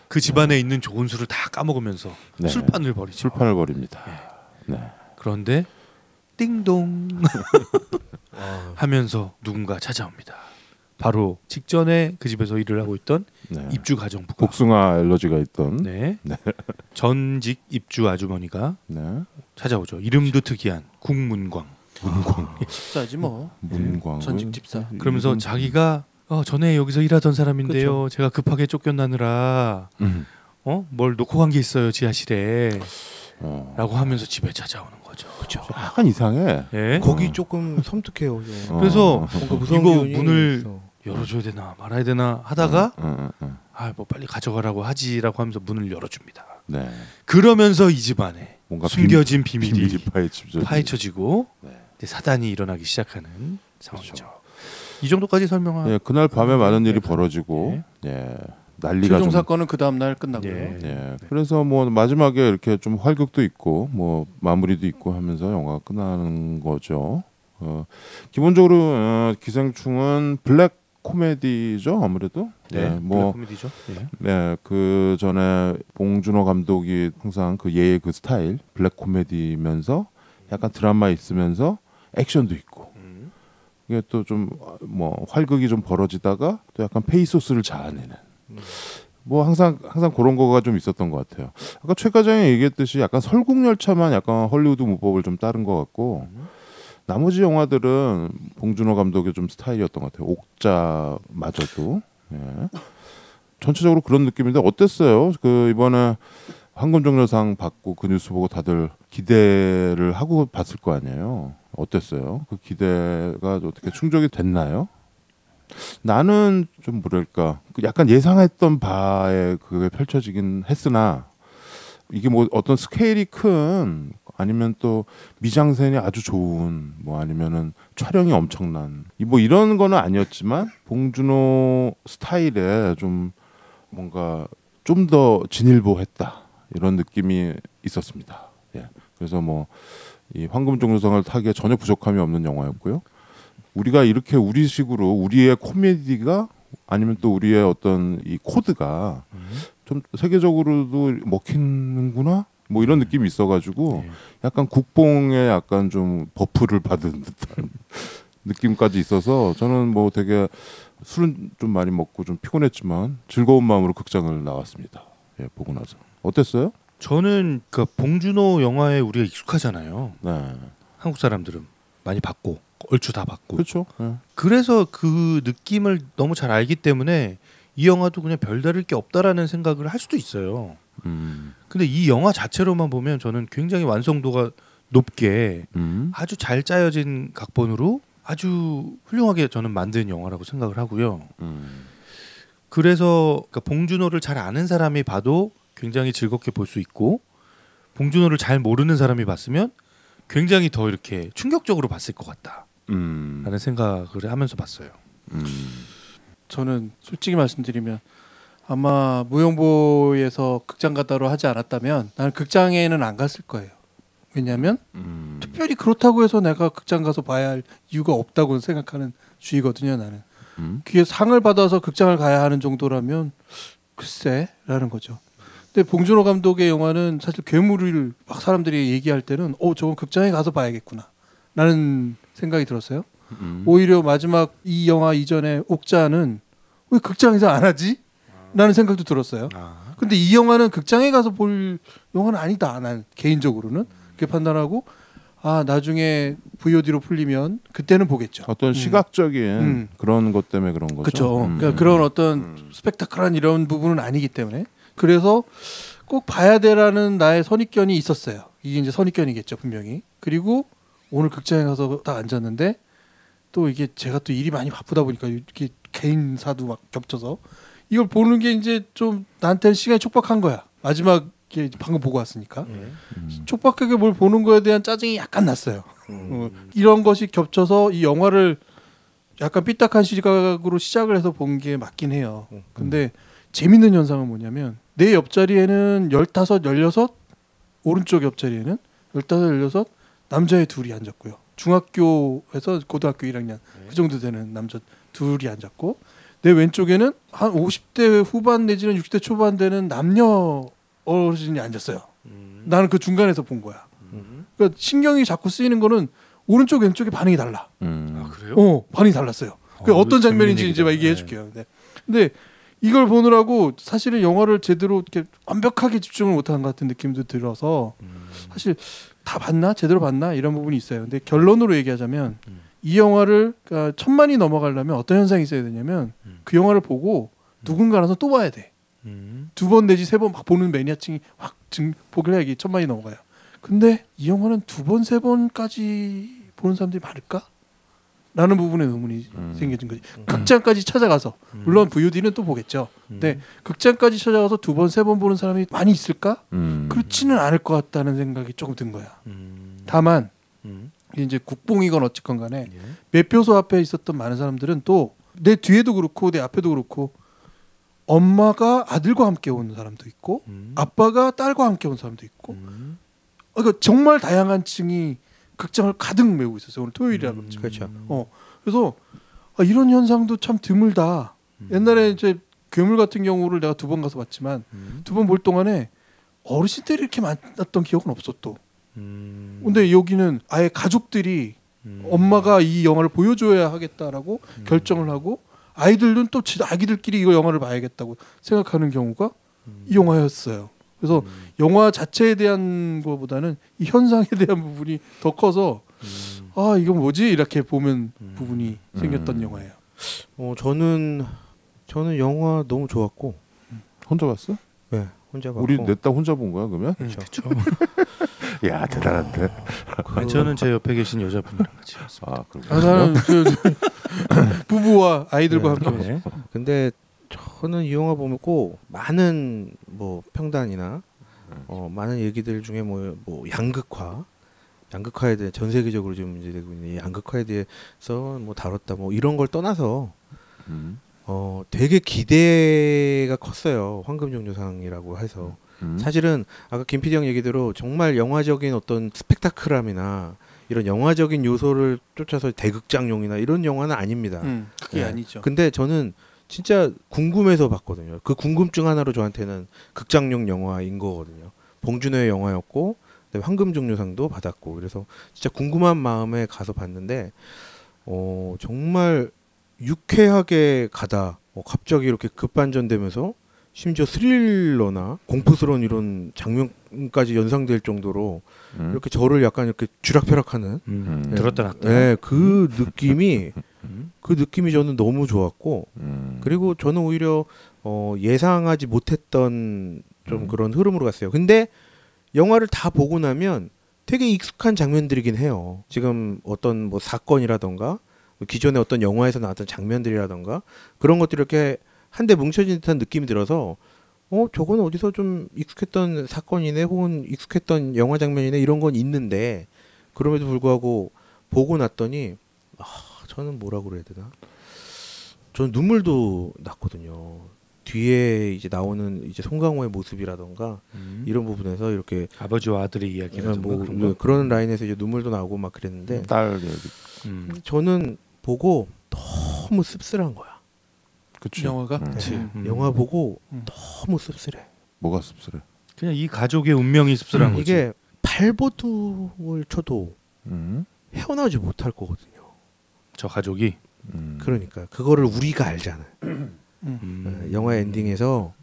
그 집안에 있는 좋은 술을 다 까먹으면서 술판을 벌이죠. 술판을 벌입니다. 네. 그런데 띵동 하면서 누군가 찾아옵니다. 바로 직전에 그 집에서 일을 하고 있던 입주 가정부가 복숭아 알러지가 있던 전직 입주 아주머니가 찾아오죠. 이름도 특이한 국문광. 집사지 뭐. 문광. 전직 집사. 그러면서 자기가 전에 여기서 일하던 사람인데요. 그렇죠. 제가 급하게 쫓겨나느라 뭘 놓고 간 게 있어요 지하실에. 라고 하면서 집에 찾아오는 거죠. 그렇죠. 약간 이상해. 예? 거기 조금 섬뜩해요. 그래서 무서운 이거 기운이 문을 있어. 열어줘야 되나 말아야 되나 하다가 뭐 빨리 가져가라고 하지라고 하면서 문을 열어줍니다. 네. 그러면서 이 집안에 뭔가 숨겨진 비밀이 파헤쳐지고 파헤쳐지고 이제 사단이 일어나기 시작하는 상황이죠. 이 정도까지 설명하. 그날 밤에 많은 일이 벌어지고 난리가 최종 좀. 사건은 그 다음 날 끝나고요. 그래서 뭐 마지막에 이렇게 좀 활극도 있고 뭐 마무리도 있고 하면서 영화가 끝나는 거죠. 기본적으로 기생충은 블랙 코미디죠 아무래도. 블랙 코미디죠. 그 전에 봉준호 감독이 항상 그 얘의 그 스타일 블랙 코미디면서 약간 드라마 있으면서 액션도 있고. 이게 또 좀 뭐 활극이 좀 벌어지다가 또 약간 페이소스를 자아내는. 뭐 항상 그런 거가 좀 있었던 것 같아요. 아까 최 과장이 얘기했듯이 약간 설국열차만 약간 헐리우드 문법을 좀 따른 것 같고 나머지 영화들은 봉준호 감독의 좀 스타일이었던 것 같아요. 옥자마저도 전체적으로 그런 느낌인데 어땠어요? 그 이번에 황금종려상 받고 그 뉴스 보고 다들 기대를 하고 봤을 거 아니에요. 어땠어요? 그 기대가 어떻게 충족이 됐나요? 나는 좀 뭐랄까 약간 예상했던 바에 그게 펼쳐지긴 했으나 이게 뭐 어떤 스케일이 큰 아니면 또 미장센이 아주 좋은 뭐 아니면은 촬영이 엄청난 뭐 이런 거는 아니었지만 봉준호 스타일에 좀 뭔가 좀 더 진일보했다 이런 느낌이 있었습니다. 그래서 뭐 이 황금종려상을 타기에 전혀 부족함이 없는 영화였고요. 우리가 이렇게 우리식으로 우리의 코미디가 아니면 또 우리의 어떤 이 코드가 좀 세계적으로도 먹히는구나 뭐 이런 느낌이 있어가지고 약간 국뽕에 약간 좀 버프를 받은 듯한 느낌까지 있어서 저는 뭐 되게 술은 좀 많이 먹고 좀 피곤했지만 즐거운 마음으로 극장을 나왔습니다. 보고 나서 어땠어요? 저는 그 봉준호 영화에 우리가 익숙하잖아요. 네. 한국 사람들은 많이 봤고 얼추 다 봤고. 그렇죠. 그래서 그 느낌을 너무 잘 알기 때문에 이 영화도 그냥 별다를 게 없다라는 생각을 할 수도 있어요. 근데 이 영화 자체로만 보면 저는 굉장히 완성도가 높게 아주 잘 짜여진 각본으로 아주 훌륭하게 저는 만든 영화라고 생각을 하고요. 그래서 그러니까 봉준호를 잘 아는 사람이 봐도 굉장히 즐겁게 볼 수 있고 봉준호를 잘 모르는 사람이 봤으면 굉장히 더 이렇게 충격적으로 봤을 것 같다 라는 생각을 하면서 봤어요. 저는 솔직히 말씀드리면 아마 무용보에서 극장 가다로 하지 않았다면 나는 극장에는 안 갔을 거예요. 왜냐하면 특별히 그렇다고 해서 내가 극장 가서 봐야 할 이유가 없다고 생각하는 주의거든요. 나는. 그게 상을 받아서 극장을 가야 하는 정도라면 글쎄라는 거죠. 근데 봉준호 감독의 영화는 사실 괴물을 막 사람들이 얘기할 때는 저건 극장에 가서 봐야겠구나 라는 생각이 들었어요. 오히려 마지막 이 영화 이전에 옥자는 왜 극장에서 안 하지? 라는 생각도 들었어요. 근데 이 영화는 극장에 가서 볼 영화는 아니다. 난 개인적으로는 그렇게 판단하고 나중에 VOD로 풀리면 그때는 보겠죠. 어떤 시각적인 그런 것 때문에 그런 거죠. 그렇죠. 그러니까 그런 어떤 스펙타클한 이런 부분은 아니기 때문에 그래서 꼭 봐야 되라는 나의 선입견이 있었어요. 이게 이제 선입견이겠죠 분명히. 그리고 오늘 극장에 가서 딱 앉았는데 또 이게 제가 또 일이 많이 바쁘다 보니까 이렇게 개인사도 막 겹쳐서 이걸 보는 게 이제 좀 나한테는 시간이 촉박한 거야. 마지막에 방금 보고 왔으니까 촉박하게 뭘 보는 거에 대한 짜증이 약간 났어요. 이런 것이 겹쳐서 이 영화를 약간 삐딱한 시각으로 시작을 해서 본 게 맞긴 해요. 근데 재밌는 현상은 뭐냐면 내 옆자리에는 15, 16 오른쪽 옆자리에는 15, 16 남자애 둘이 앉았고요. 중학교에서 고등학교 1학년 그 정도 되는 남자 둘이 앉았고 내 왼쪽에는 한 50대 후반 내지는 60대 초반 되는 남녀 어르신이 앉았어요. 나는 그 중간에서 본 거야. 그러니까 신경이 자꾸 쓰이는 거는 오른쪽 왼쪽의 반응이 달라. 그래요? 반응이 달랐어요. 그 어떤 장면인지 이제 막 얘기해 줄게요. 근데 이걸 보느라고 사실은 영화를 제대로 이렇게 완벽하게 집중을 못한 것 같은 느낌도 들어서 사실 다 봤나? 제대로 봤나? 이런 부분이 있어요. 근데 결론으로 얘기하자면 이 영화를 그러니까 1000만이 넘어가려면 어떤 현상이 있어야 되냐면 그 영화를 보고 누군가라서 또 봐야 돼. 2번 내지 3번 막 보는 매니아층이 확 보길 해야 1000만이 넘어가요. 근데 이 영화는 2번, 3번까지 보는 사람들이 많을까? 라는 부분에 의문이 생겨진 거지. 극장까지 찾아가서 물론 VOD는 또 보겠죠. 근데 극장까지 찾아가서 2번, 3번 보는 사람이 많이 있을까? 그렇지는 않을 것 같다는 생각이 조금 든 거야. 다만 이제 국뽕이건 어쨌건 간에 매표소 앞에 있었던 많은 사람들은 또 내 뒤에도 그렇고 내 앞에도 그렇고 엄마가 아들과 함께 온 사람도 있고 아빠가 딸과 함께 온 사람도 있고 그러니까 정말 다양한 층이 극장을 가득 메우고 있었어요. 오늘 토요일이라 그렇지. 그렇죠. 그래서 이런 현상도 참 드물다. 옛날에 이제 괴물 같은 경우를 내가 2번 가서 봤지만 2번 볼 동안에 어르신들이 이렇게 많았던 기억은 없어 또. 근데 여기는 아예 가족들이 엄마가 이 영화를 보여줘야 하겠다라고 결정을 하고 아이들은 또 아기들끼리 이거 영화를 봐야겠다고 생각하는 경우가 이 영화였어요. 그래서 영화 자체에 대한 것보다는 이 현상에 대한 부분이 더 커서 이건 뭐지? 이렇게 보면 부분이 생겼던 영화예요. 저는 영화 너무 좋았고 혼자 봤어? 네, 혼자 봤고. 우리 넷 다 혼자 본 거야 그러면? 그렇죠. 야 대단한데. 저는 제 옆에 계신 여자분이랑 같이 봤습니다. 나는 부부와 아이들과 함께 봤어요. 근데 저는 이 영화 보면 꼭 많은 뭐 평단이나 많은 얘기들 중에 뭐 양극화에 대해 전 세계적으로 지금 문제되고 있는 이 양극화에 대해서 뭐 다뤘다 뭐 이런 걸 떠나서 되게 기대가 컸어요. 황금종려상이라고 해서 사실은 아까 김 PD 형 얘기대로 정말 영화적인 어떤 스펙타클함이나 이런 영화적인 요소를 쫓아서 대극장용이나 이런 영화는 아닙니다. 그게 아니죠. 근데 저는 진짜 궁금해서 봤거든요. 그 궁금증 하나로 저한테는 극장용 영화인 거거든요. 봉준호의 영화였고 황금종려상도 받았고 그래서 진짜 궁금한 마음에 가서 봤는데 정말 유쾌하게 가다 갑자기 이렇게 급반전되면서 심지어 스릴러나 공포스러운 이런 장면까지 연상될 정도로 이렇게 저를 약간 이렇게 쥐락펴락하는 들었다 놨다. 네, 그 느낌이 저는 너무 좋았고 그리고 저는 오히려 예상하지 못했던 좀 그런 흐름으로 갔어요. 근데 영화를 다 보고 나면 되게 익숙한 장면들이긴 해요. 지금 어떤 뭐 사건이라던가 기존에 어떤 영화에서 나왔던 장면들이라던가 그런 것들이 이렇게 한데 뭉쳐진 듯한 느낌이 들어서 저건 어디서 좀 익숙했던 사건이네 혹은 익숙했던 영화 장면이네 이런 건 있는데 그럼에도 불구하고 보고 났더니 저는 뭐라고 그래야 되나? 저는 눈물도 났거든요. 뒤에 이제 나오는 이제 송강호의 모습이라던가 이런 부분에서 이렇게 아버지와 아들의 이야기라든가 뭐 그런 거. 그런 라인에서 이제 눈물도 나오고 막 그랬는데 딸 얘기. 근데 저는 보고 너무 씁쓸한 거야. 그치. 영화가 영화 보고 너무 씁쓸해. 뭐가 씁쓸해? 그냥 이 가족의 운명이 씁쓸한 거지. 이게 발버둥을 쳐도 헤어나오지 못할 거거든요. 저 가족이 그러니까 그거를 우리가 알잖아요. 영화 엔딩에서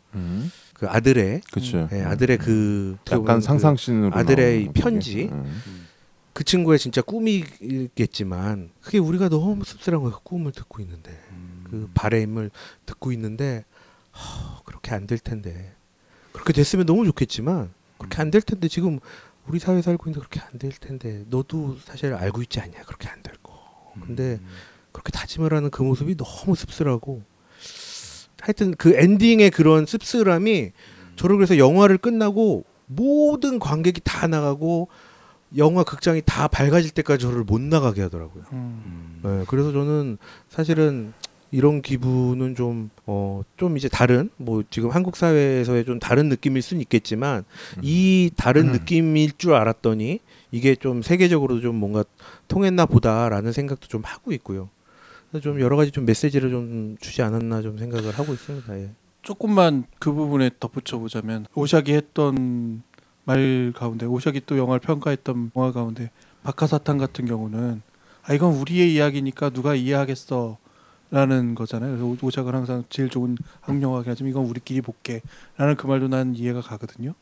그 아들의 그치. 아들의 그 약간 상상신으로 아들의 나오는 편지 그 친구의 진짜 꿈이겠지만 그게 우리가 너무 씁쓸한 거예요. 그 꿈을 듣고 있는데 그 바램을 듣고 있는데 그렇게 안 될 텐데 그렇게 됐으면 너무 좋겠지만 그렇게 안 될 텐데 지금 우리 사회에 살고 있는데 그렇게 안 될 텐데 너도 사실 알고 있지 않냐 그렇게 안 될 거. 근데 그렇게 다짐을 하는 그 모습이 너무 씁쓸하고 하여튼 그 엔딩의 그런 씁쓸함이 저를 그래서 영화를 끝나고 모든 관객이 다 나가고 영화 극장이 다 밝아질 때까지 저를 못 나가게 하더라고요. 네, 그래서 저는 사실은 이런 기분은 좀 이제 다른 뭐 지금 한국 사회에서의 좀 다른 느낌일 수는 있겠지만 이 다른 느낌일 줄 알았더니 이게 좀 세계적으로도 좀 뭔가 통했나 보다라는 생각도 좀 하고 있고요. 그래서 좀 여러 가지 좀 메시지를 좀 주지 않았나 좀 생각을 하고 있습니다. 예. 조금만 그 부분에 덧붙여 보자면 오샥이 했던 말 가운데 오샥이 또 영화를 평가했던 영화 가운데 박하사탕 같은 경우는 이건 우리의 이야기니까 누가 이해하겠어 라는 거잖아요. 그래서 오샥은 항상 제일 좋은 한국 영화긴 하지만 이건 우리끼리 볼게 라는 그 말도 난 이해가 가거든요.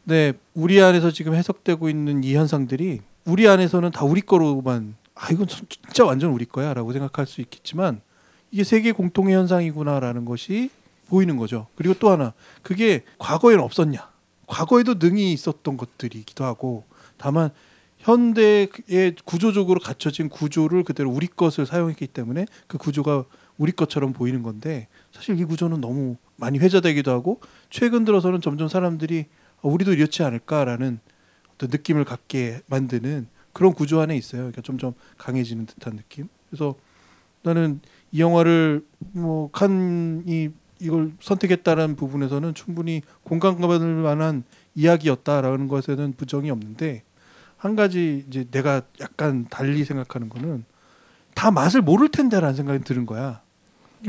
근데 우리 안에서 지금 해석되고 있는 이 현상들이 우리 안에서는 다 우리 거로만 이건 진짜 완전 우리 거야 라고 생각할 수 있겠지만 이게 세계 공통의 현상이구나 라는 것이 보이는 거죠. 그리고 또 하나 그게 과거에는 없었냐. 과거에도 능히 있었던 것들이기도 하고 다만 현대의 구조적으로 갖춰진 구조를 그대로 우리 것을 사용했기 때문에 그 구조가 우리 것처럼 보이는 건데 사실 이 구조는 너무 많이 회자되기도 하고 최근 들어서는 점점 사람들이 우리도 이렇지 않을까라는 어떤 느낌을 갖게 만드는 그런 구조 안에 있어요. 그러니까 점점 강해지는 듯한 느낌. 그래서 나는 이 영화를 뭐 칸이 이걸 선택했다는 부분에서는 충분히 공감받을 만한 이야기였다라는 것에는 부정이 없는데 한 가지 이제 내가 약간 달리 생각하는 거는 다 맛을 모를 텐데라는 생각이 드는 거야.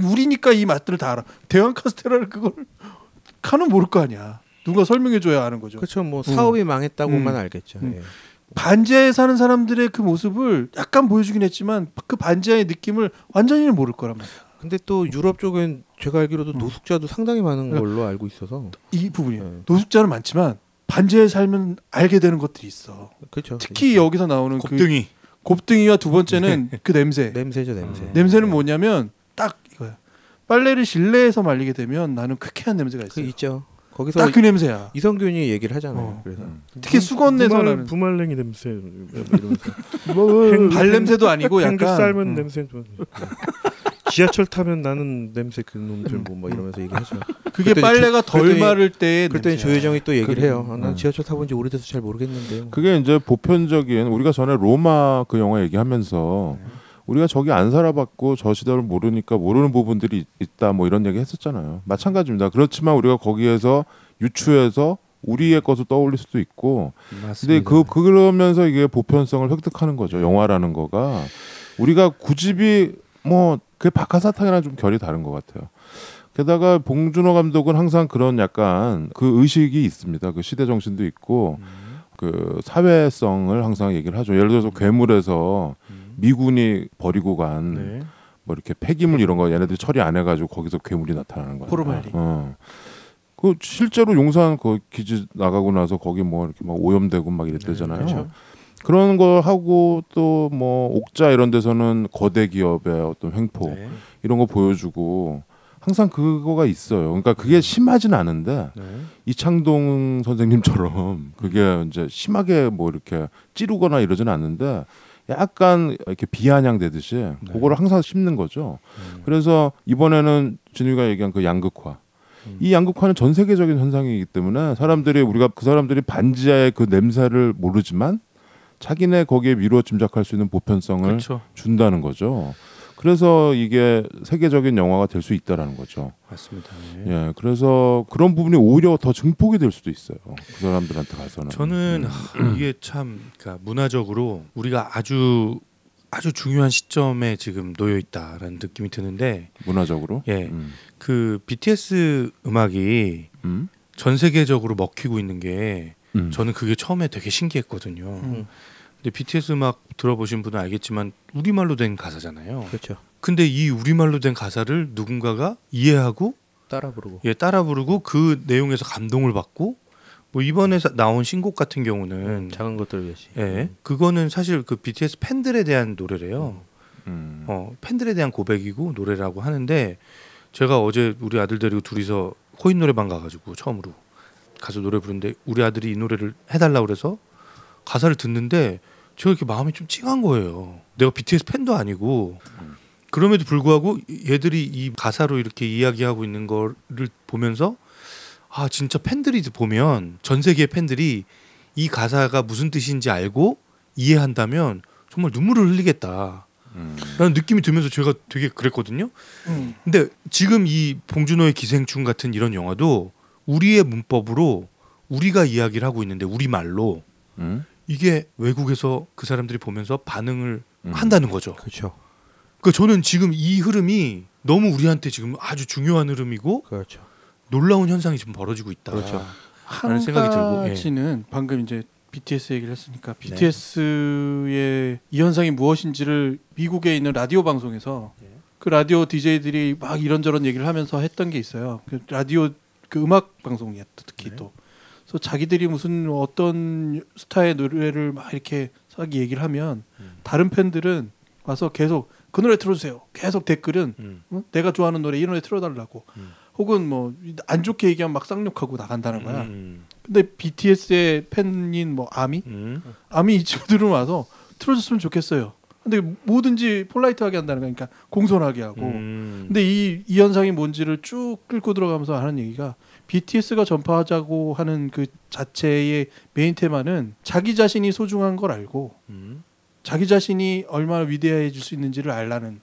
우리니까 이 맛들을 다 알아. 대왕 카스테라를 그걸 칸은 모를 거 아니야. 누가 설명해줘야 아는 거죠. 그렇죠. 뭐 사업이 망했다고만 알겠죠. 예. 반지하에 사는 사람들의 그 모습을 약간 보여주긴 했지만 그 반지하의 느낌을 완전히는 모를 거란 말이야. 근데 또 유럽 쪽엔 제가 알기로도 노숙자도 상당히 많은 걸로 알고 있어서 이 부분이에요. 노숙자는 많지만 반지하에 살면 알게 되는 것들이 있어. 그렇죠. 특히 여기서 나오는 곱등이. 곱등이와 두 번째는 그 냄새. 냄새죠, 냄새. 냄새는 뭐냐면 딱 이거야. 빨래를 실내에서 말리게 되면 나는 쾌쾌한 냄새가 있어요. 있죠. 거기서 딱 그 냄새야. 이성균이 얘기를 하잖아요. 그래서 특히 수건내서 나는 부말랭이 냄새 이러면서 발 냄새도 아니고 팽글 약간 삶은 냄새 좀 지하철 타면 나는 냄새 그 놈들 뭐 이러면서 얘기하죠. 그게 빨래가 덜 마를 때 그랬더니 조혜정이 또 얘기를 해요. 난 지하철 타본 지 오래돼서 잘 모르겠는데요. 그게 이제 보편적인 우리가 전에 로마 그 영화 얘기하면서 우리가 저기 안 살아봤고 저 시대를 모르니까 모르는 부분들이 있다 뭐 이런 얘기 했었잖아요. 마찬가지입니다. 그렇지만 우리가 거기에서 유추해서 우리의 것을 떠올릴 수도 있고 맞습니다. 근데 그러면서 이게 보편성을 획득하는 거죠. 영화라는 거가 우리가 구집이 뭐 그 박하사탕이랑 좀 결이 다른 것 같아요. 게다가 봉준호 감독은 항상 그런 약간 그 의식이 있습니다. 그 시대 정신도 있고 그 사회성을 항상 얘기를 하죠. 예를 들어서 괴물에서 미군이 버리고 간 뭐 이렇게 폐기물 이런 거 얘네들이 처리 안 해가지고 거기서 괴물이 나타나는 거야. 포르말린. 그 실제로 용산 그 기지 나가고 나서 거기 뭐 이렇게 막 오염되고 막 이랬대잖아요. 그렇죠. 그런 거 하고 또 뭐 옥자 이런 데서는 거대 기업의 어떤 횡포 이런 거 보여주고 항상 그거가 있어요. 그러니까 그게 심하진 않은데 이창동 선생님처럼 그게 이제 심하게 뭐 이렇게 찌르거나 이러지는 않는데 약간 이렇게 비아냥되듯이 그거를 항상 씹는 거죠. 그래서 이번에는 진우가 얘기한 그 양극화. 이 양극화는 전 세계적인 현상이기 때문에 우리가 그 사람들이 반지하의 그 냄새를 모르지만 자기네 거기에 미루어 짐작할 수 있는 보편성을 그렇죠. 준다는 거죠. 그래서 이게 세계적인 영화가 될 수 있다라는 거죠. 맞습니다. 예, 그래서 그런 부분이 오히려 더 증폭이 될 수도 있어요. 그 사람들한테 가서는. 저는 이게 참 그러니까 문화적으로 우리가 아주 중요한 시점에 지금 놓여 있다라는 느낌이 드는데 문화적으로 그 BTS 음악이 전 세계적으로 먹히고 있는 게 저는 그게 처음에 되게 신기했거든요. 근데 BTS 음악 들어보신 분은 알겠지만 우리말로 된 가사잖아요. 그렇죠. 근데 이 우리말로 된 가사를 누군가가 이해하고 따라 부르고 따라 부르고 그 내용에서 감동을 받고 뭐 이번에 나온 신곡 같은 경우는 작은 것들을 위해서. 그거는 사실 그 BTS 팬들에 대한 노래래요. 팬들에 대한 고백이고 노래라고 하는데 제가 어제 우리 아들 데리고 둘이서 코인 노래방 가가지고 처음으로 가서 노래 부르는데 우리 아들이 이 노래를 해달라고 그래서 가사를 듣는데 제가 이렇게 마음이 좀 찡한 거예요. 내가 BTS 팬도 아니고 그럼에도 불구하고 얘들이 이 가사로 이렇게 이야기하고 있는 거를 보면서 아 진짜 팬들이 보면 전 세계의 팬들이 이 가사가 무슨 뜻인지 알고 이해한다면 정말 눈물을 흘리겠다 라는 느낌이 들면서 제가 되게 그랬거든요. 근데 지금 이 봉준호의 기생충 같은 이런 영화도 우리의 문법으로 우리가 이야기를 하고 있는데 우리말로 이게 외국에서 그 사람들이 보면서 반응을 한다는 거죠. 그렇죠. 그러니까 저는 지금 이 흐름이 너무 우리한테 지금 아주 중요한 흐름이고 그렇죠. 놀라운 현상이 지금 벌어지고 있다. 그렇죠. 라는 생각이 들고. 가지는 방금 이제 BTS 얘기를 했으니까 BTS의 이 현상이 무엇인지를 미국에 있는 라디오 방송에서 그 라디오 DJ들이 막 이런저런 얘기를 하면서 했던 게 있어요. 그 라디오 그 음악 방송이었 특히 또. 그래서 자기들이 무슨 어떤 스타의 노래를 막 이렇게 싹 얘기를 하면 다른 팬들은 와서 계속 그 노래 틀어주세요. 계속 댓글은 내가 좋아하는 노래 이 노래 틀어달라고. 혹은 뭐 안 좋게 얘기하면 막 쌍욕하고 나간다는 거야. 근데 BTS의 팬인 뭐 아미 이 친구들은 와서 틀어줬으면 좋겠어요. 근데 뭐든지 폴라이트하게 한다는 거야. 그러니까 공손하게 하고. 근데 이 현상이 뭔지를 쭉 끌고 들어가면서 하는 얘기가 BTS가 전파하자고 하는 그 자체의 메인 테마는 자기 자신이 소중한 걸 알고 자기 자신이 얼마나 위대해질 수 있는지를 알라는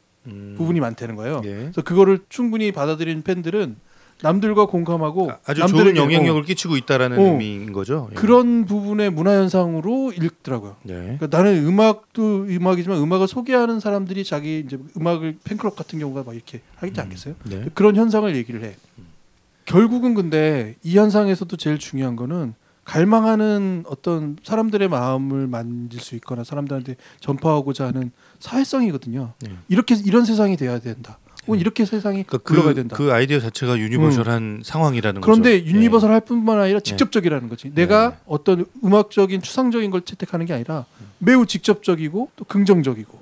부분이 많다는 거예요. 그래서 그거를 충분히 받아들인 팬들은 남들과 공감하고 아주 좋은 영향력을 끼치고 있다라는 의미인 거죠. 그런 부분의 문화 현상으로 읽더라고요. 그러니까 나는 음악도 음악이지만 음악을 소개하는 사람들이 자기 이제 음악을 팬클럽 같은 경우가 막 이렇게 하겠지 않겠어요? 그런 현상을 얘기를 해. 결국은 근데 이 현상에서도 제일 중요한 거는 갈망하는 어떤 사람들의 마음을 만질 수 있거나 사람들한테 전파하고자 하는 사회성이거든요. 이런 세상이 돼야 된다. 혹은 이렇게 세상이 굴러가야 된다. 그 아이디어 자체가 유니버셜한 상황이라는 그런데 거죠. 유니버설 할 뿐만 아니라 직접적이라는 거지. 내가 어떤 음악적인 추상적인 걸 채택하는 게 아니라 매우 직접적이고 또 긍정적이고.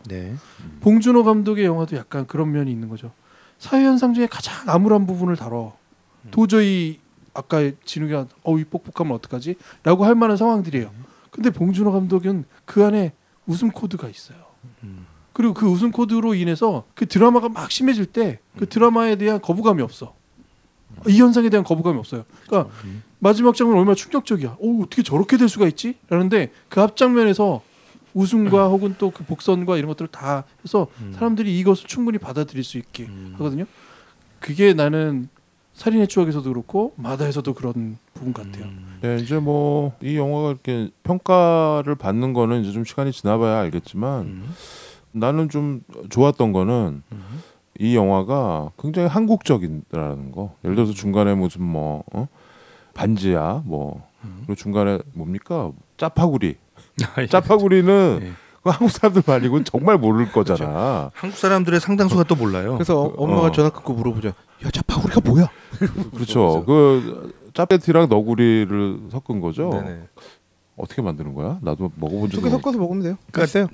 봉준호 감독의 영화도 약간 그런 면이 있는 거죠. 사회 현상 중에 가장 암울한 부분을 다뤄. 도저히 아까 진욱이가 이 뻑뻑하면 어떡하지? 라고 할 만한 상황들이에요. 근데 봉준호 감독은 그 안에 웃음 코드가 있어요. 그리고 그 웃음 코드로 인해서 그 드라마가 막 심해질 때 그 드라마에 대한 거부감이 없어. 이 현상에 대한 거부감이 없어요. 그러니까 마지막 장면 얼마나 충격적이야. 어떻게 저렇게 될 수가 있지? 라는데 그 앞장면에서 웃음과 혹은 또 그 복선과 이런 것들을 다 해서 사람들이 이것을 충분히 받아들일 수 있게 하거든요. 그게 나는 살인의 추억에서도 그렇고 마다에서도 그런 부분 같아요. 네, 이제 뭐 이 영화가 이렇게 평가를 받는 거는 이제 좀 시간이 지나봐야 알겠지만 나는 좀 좋았던 거는 이 영화가 굉장히 한국적이라는 거. 예를 들어서 중간에 무슨 뭐 반지야 뭐 그리고 중간에 뭡니까 짜파구리. 짜파구리는 그 한국 사람들 말이고 정말 모를 거잖아. 그렇죠. 한국 사람들의 상당수가 또 몰라요. 그래서 엄마가 전화 끊고 물어보죠. 야 짜파구리가 뭐야? 그렇죠. 그 짜파게티랑 너구리를 섞은 거죠. 네네. 어떻게 만드는 거야? 나도 먹어본 적이 두개 섞어서 먹으면 돼요. 그러니까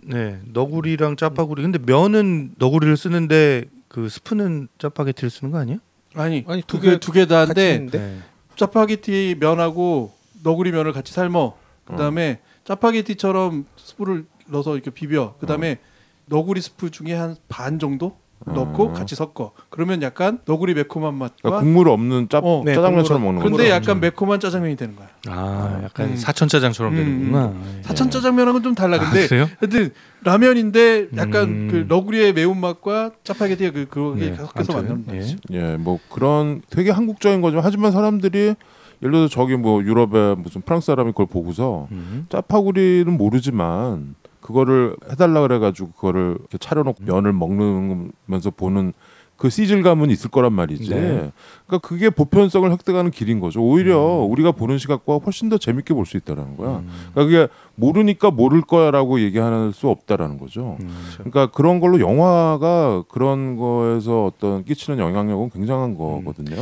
너구리랑 짜파구리. 근데 면은 너구리를 쓰는데 그 스프는 짜파게티를 쓰는 거 아니야? 아니 두 개 다인데 짜파게티 면하고 너구리 면을 같이 삶어. 그다음에 짜파게티처럼 스프를 넣어서 이렇게 비벼. 그다음에 너구리 스프 중에 한 반 정도 넣고 같이 섞어. 그러면 약간 너구리 매콤한 맛과 그러니까 국물 없는 짜장면처럼 먹는 거죠. 근데 약간 매콤한 짜장면이 되는 거야. 아, 약간 사천 짜장처럼 되는구나. 사천 짜장면하고는 좀 달라. 근데 그래요? 하여튼 라면인데 약간 그 너구리의 매운 맛과 짜파게티가 그게 섞여서 만드는 거지. 예, 뭐 그런 되게 한국적인 거지만 하지만 사람들이 예를 들어서 저기 뭐 유럽의 무슨 프랑스 사람이 그걸 보고서 짜파구리는 모르지만 그거를 해달라 그래가지고 그거를 이렇게 차려놓고 면을 먹으면서 보는 그 시질감은 있을 거란 말이지. 네. 그러니까 그게 보편성을 획득하는 길인 거죠. 오히려 우리가 보는 시각과 훨씬 더 재밌게 볼 수 있다라는 거야. 그러니까 그게 모르니까 모를 거야라고 얘기할 수 없다라는 거죠. 그러니까 그런 걸로 영화가 그런 거에서 어떤 끼치는 영향력은 굉장한 거거든요.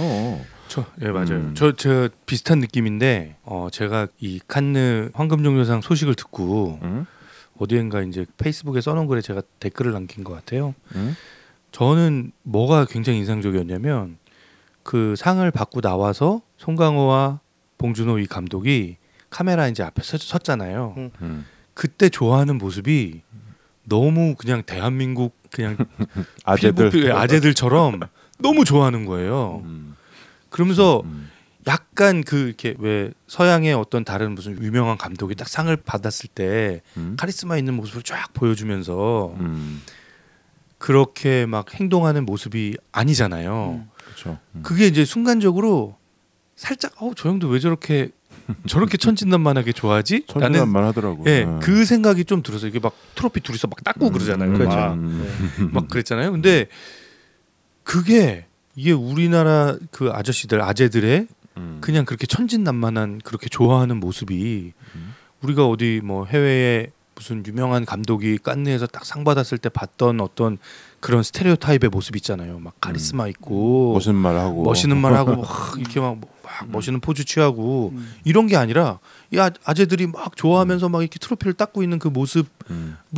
예, 맞아요. 저 비슷한 느낌인데 제가 이 칸느 황금종려상 소식을 듣고 어디엔가 이제 페이스북에 써놓은 글에 제가 댓글을 남긴 것 같아요. 저는 뭐가 굉장히 인상적이었냐면 그 상을 받고 나와서 송강호와 봉준호 이 감독이 카메라 이제 앞에 섰잖아요. 그때 좋아하는 모습이 너무 그냥 대한민국 그냥 아재들처럼 너무 좋아하는 거예요. 그러면서 약간 그 이렇게 왜 서양의 어떤 다른 무슨 유명한 감독이 딱 상을 받았을 때 카리스마 있는 모습을 쫙 보여주면서 그렇게 막 행동하는 모습이 아니잖아요. 그렇죠. 그게 이제 순간적으로 살짝 저 형도 왜 저렇게 천진난만하게 좋아하지? 천진난만 하더라고요. 예, 그 생각이 좀 들어서 이게 막 트로피 둘이서 막 닦고 그러잖아요. 막 그랬잖아요. 근데 그게 이게 우리나라 그 아재들의 그냥 그렇게 천진난만한 그렇게 좋아하는 모습이 우리가 어디 뭐 해외에 무슨 유명한 감독이 칸느에서 딱 상 받았을 때 봤던 어떤 그런 스테레오타입의 모습 있잖아요. 막 카리스마 있고 멋있는 말하고 막 이렇게 막 멋있는 포즈 취하고 이런 게 아니라 이 아재들이 막 좋아하면서 막 이렇게 트로피를 닦고 있는 그 모습을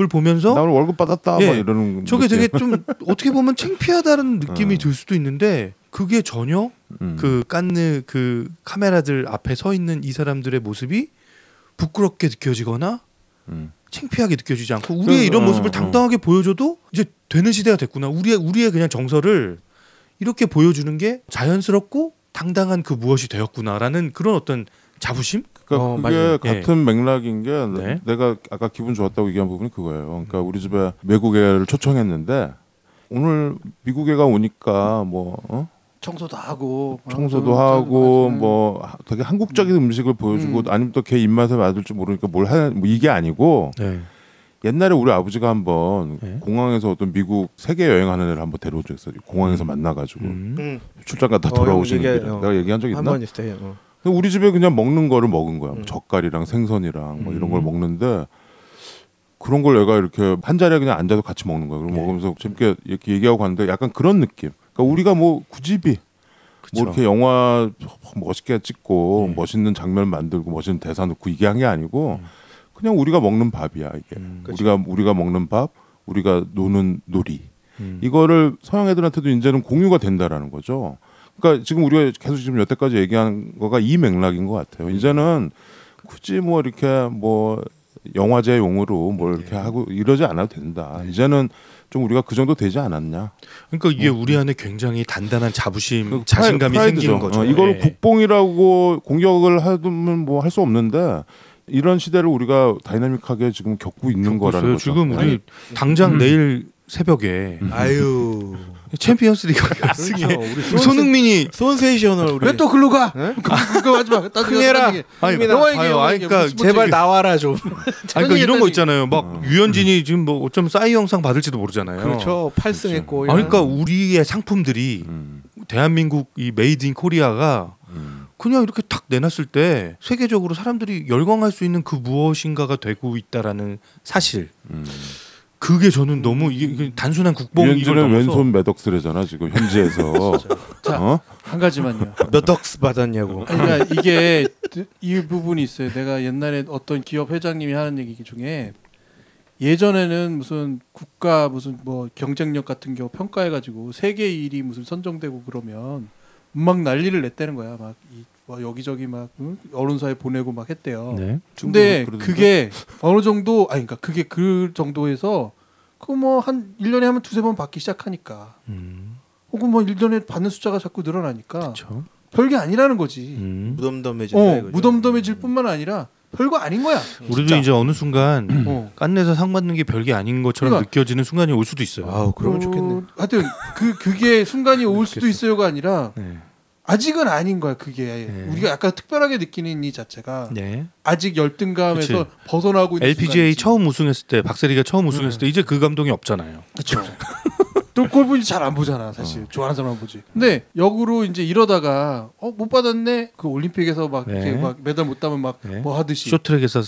보면서 나 오늘 월급 받았다 막 이러는 저게 되게 좀 어떻게 보면 창피하다는 느낌이 들 수도 있는데 그게 전혀 그 칸느 그 카메라들 앞에 서 있는 이 사람들의 모습이 부끄럽게 느껴지거나 창피하게 느껴지지 않고 우리의 이런 모습을 당당하게 보여줘도 이제 되는 시대가 됐구나. 우리의 그냥 정서를 이렇게 보여주는 게 자연스럽고 당당한 그 무엇이 되었구나라는 그런 어떤 자부심? 그러니까 그게 같은 맥락인 게 내가 아까 기분 좋았다고 얘기한 부분이 그거예요. 그러니까 우리 집에 외국애를 초청했는데 오늘 미국애가 오니까 뭐 청소도 하고 뭐 되게 한국적인 음식을 보여주고 아니면 또 걔 입맛에 맞을지 모르니까 뭐 이게 아니고 옛날에 우리 아버지가 한번 공항에서 어떤 미국 세계 여행하는 애를 한번 데려온 적 있어요. 공항에서 만나가지고 출장 갔다 돌아오시는 길에 내가 얘기한 적 있나? 한번 있어요. 우리 집에 그냥 먹는 거를 먹은 거야. 젓갈이랑 생선이랑 뭐 이런 걸 먹는데 그런 걸 내가 이렇게 한 자리에 그냥 앉아서 같이 먹는 거야. 그럼 먹으면서 재밌게 이렇게 얘기하고 갔는데 약간 그런 느낌. 그러니까 우리가 뭐 굳이 뭐 이렇게 영화 멋있게 찍고 멋있는 장면 만들고 멋있는 대사 넣고 이게 한 게 아니고 그냥 우리가 먹는 밥이야 이게. 우리가 먹는 밥, 우리가 노는 놀이. 이거를 서양 애들한테도 이제는 공유가 된다라는 거죠. 그러니까 지금 우리가 계속 지금 여태까지 얘기한 거가 이 맥락인 것 같아요. 이제는 굳이 뭐 이렇게 뭐 영화제 용으로 뭘 이렇게 하고 이러지 않아도 된다. 이제는 좀 우리가 그 정도 되지 않았냐. 그러니까 이게 우리 안에 굉장히 단단한 자부심, 자신감이 생기는 거죠. 이걸 국뽕이라고 공격을 하면 뭐 할 수 없는데 이런 시대를 우리가 다이나믹하게 지금 겪고 있는 거라는 거죠. 지금 우리 당장 내일 새벽에 챔피언스리그 승에 손흥민이 선세이셔널 우리 왜 또 글로 가? 그거 하지 마. 큰일해라. 그러니까 제발 나와라 좀. 그러니까 이런 거 있잖아요. 막 유현진이 지금 뭐 어쩌면 싸이 영상 받을지도 모르잖아요. 그렇죠. 8승했고. 그러니까 우리의 상품들이 대한민국 이 메이드 인 코리아가 그냥 이렇게 탁 내놨을 때 세계적으로 사람들이 열광할 수 있는 그 무엇인가가 되고 있다라는 사실. 그게 저는 너무 이게 단순한 국뽕 이걸 넘어서 왼손 매덕스래잖아 지금 현지에서. 자, 한 가지만요. 몇 덕스 받았냐고. 그러니까 이게 이 부분이 있어요. 내가 옛날에 어떤 기업 회장님이 하는 얘기 중에 예전에는 무슨 국가 무슨 뭐 경쟁력 같은 거 평가해가지고 세계 1위 무슨 선정되고 그러면 막 난리를 냈다는 거야. 막 여기저기 막 언론사에 보내고 막 했대요. 근데 그게 어느 정도 그러니까 그게 그 정도에서 그 뭐 한 1년에 하면 2-3번 받기 시작하니까. 혹은 뭐 1년에 받는 숫자가 자꾸 늘어나니까 그쵸. 별게 아니라는 거지. 무덤덤해진다. 이거죠. 무덤덤해질 뿐만 아니라 별거 아닌 거야. 우리도 진짜. 이제 어느 순간 깐내서 상 받는 게 별게 아닌 것처럼 그러니까, 느껴지는 순간이 올 수도 있어요. 아우 그러면 좋겠네. 하여튼 그게 순간이 올 수도 있어요가 아니라 네. 아직은 아닌 거야. 그게 네. 우리가 약간 특별하게 느끼는 이 자체가 네. 아직 열등감에서 그치. 벗어나고 있는 LPGA 순간이지. 처음 우승했을 때 박세리가 처음 우승했을 때 이제 그 감동이 없잖아요. 그렇죠. 또 골프는 잘 안 보잖아 사실. 좋아하는 사람만 보지. 근데 역으로 이제 이러다가 못 받았네. 그 올림픽에서 막 네. 이렇게 막 메달 못 따면 막 뭐 하듯이 쇼트랙에서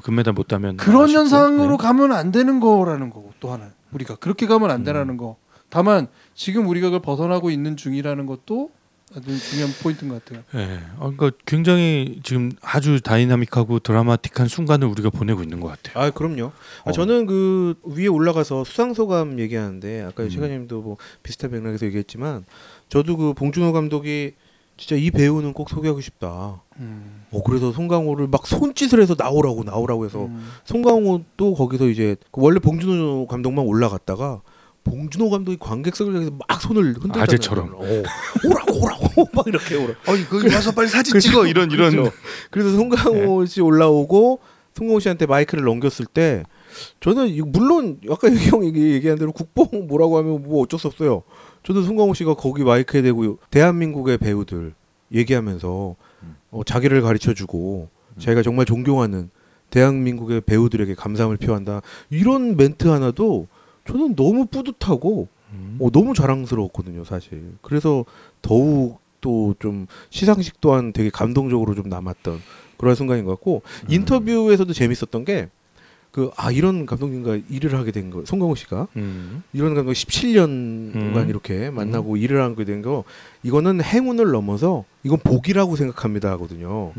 금메달 못 따면 그런 아쉽고. 현상으로 네. 가면 안 되는 거라는 거고 또 하나 우리가 그렇게 가면 안 되라는 거. 다만 지금 우리가 그걸 벗어나고 있는 중이라는 것도 아주 중요한 포인트인 것 같아요. 네. 그러니까 굉장히 지금 아주 다이나믹하고 드라마틱한 순간을 우리가 보내고 있는 것 같아요. 아 그럼요. 저는 그 위에 올라가서 수상 소감 얘기하는데 아까 시간님도 뭐 비슷한 맥락에서 얘기했지만 저도 그 봉준호 감독이 진짜 이 배우는 꼭 소개하고 싶다. 그래서 송강호를 막 손짓을 해서 나오라고 해서 송강호도 거기서 이제 원래 봉준호 감독만 올라갔다가 봉준호 감독이 관객석을 향해서 막 손을 흔들잖아요. 아재처럼. 오라고 막 이렇게 오라. 아니 거기 와서 빨리 사진 찍어 이런. 그렇죠. 그래서 송강호 씨 올라오고 송강호 씨한테 마이크를 넘겼을 때 저는 물론 아까 형이 얘기한 대로 국뽕 뭐라고 하면 뭐 어쩔 수 없어요. 저도 송강호 씨가 거기 마이크에 대고 대한민국의 배우들 얘기하면서 자기를 가르쳐주고 자기가 정말 존경하는 대한민국의 배우들에게 감사함을 표한다. 이런 멘트 하나도 저는 너무 뿌듯하고 너무 자랑스러웠거든요, 사실. 그래서 더욱 또 좀 시상식 또한 되게 감동적으로 좀 남았던 그런 순간인 것 같고 인터뷰에서도 재밌었던 게 이런 감독님과 일을 하게 된 거, 송강호 씨가 이런 감독 17년간 이렇게 만나고 일을 하게 된 거, 이거는 행운을 넘어서 이건 복이라고 생각합니다 하거든요.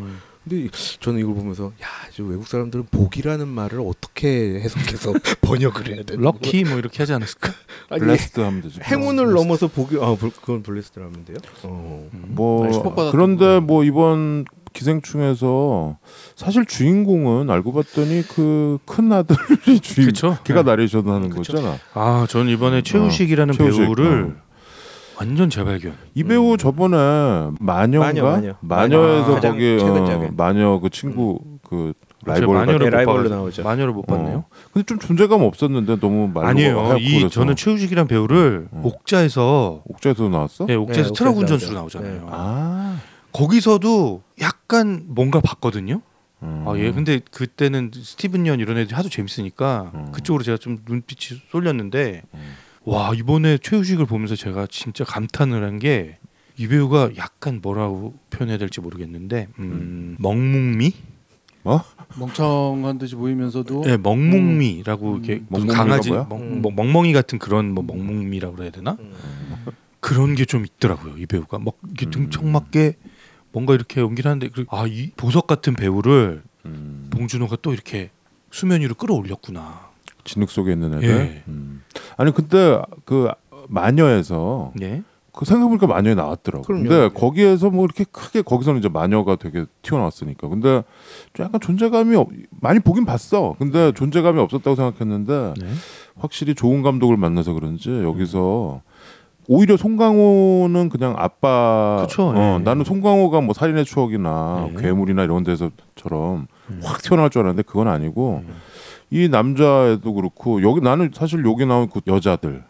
근데 저는 이걸 보면서 야, 저 외국 사람들은 복이라는 말을 어떻게 해석해서 번역을 해야 되나? 럭키 뭐 이렇게 하지 않았을까? 블레스드 하면 되죠. 행운을 넘어서 복이 그건 블레스드 하면 돼요. 그런데 뭐 이번 기생충에서 사실 주인공은 알고 봤더니 그 큰 아들이 주인. 그쵸? 걔가 나레이션 하는 거잖아. 저는 이번에 최우식이라는 최우식. 배우를 완전 재발견. 이 배우 저번에 마녀에서 가장 거기 최근작에. 마녀 그 친구 그 라이벌로 나오죠. 마녀를 못 봤네요. 근데 좀 존재감 없었는데 너무 말로 아니에요. 저는 최우식이란 배우를 옥자에서 나왔어? 네, 옥자에서 트럭 운전수로 나오잖아요. 거기서도 약간 뭔가 봤거든요. 근데 그때는 스티븐 연 이런 애들이 하도 재밌으니까 그쪽으로 제가 좀 눈빛이 쏠렸는데 와, 이번에 최우식을 보면서 제가 진짜 감탄을 한 게 이 배우가 약간 뭐라고 표현해야 될지 모르겠는데 멍뭉미? 뭐? 멍청한 듯이 보이면서도 네, 멍뭉미라고 이렇게 강아지 멍멍이 같은 그런 뭐 멍뭉미라고 해야 되나? 그런 게 좀 있더라고요. 이 배우가 막 이렇게 등청맞게 뭔가 이렇게 연기를 하는데 이 보석 같은 배우를 봉준호가 또 이렇게 수면 위로 끌어올렸구나. 진흙 속에 있는 애들. 예. 아니 근데 그 마녀에서 그 생각해보니까 마녀에 나왔더라고. 그럼요. 근데 거기에서 뭐 이렇게 크게 거기서는 이제 마녀가 되게 튀어나왔으니까. 근데 좀 약간 존재감이 많이 보긴 봤어. 근데 존재감이 없었다고 생각했는데 확실히 좋은 감독을 만나서 그런지 여기서 오히려 송강호는 그냥 아빠. 그쵸, 나는 송강호가 뭐 살인의 추억이나 괴물이나 이런 데서처럼 확 튀어나올 줄 알았는데 그건 아니고 이 남자애도 그렇고 나는 사실 여기 나온 그 여자들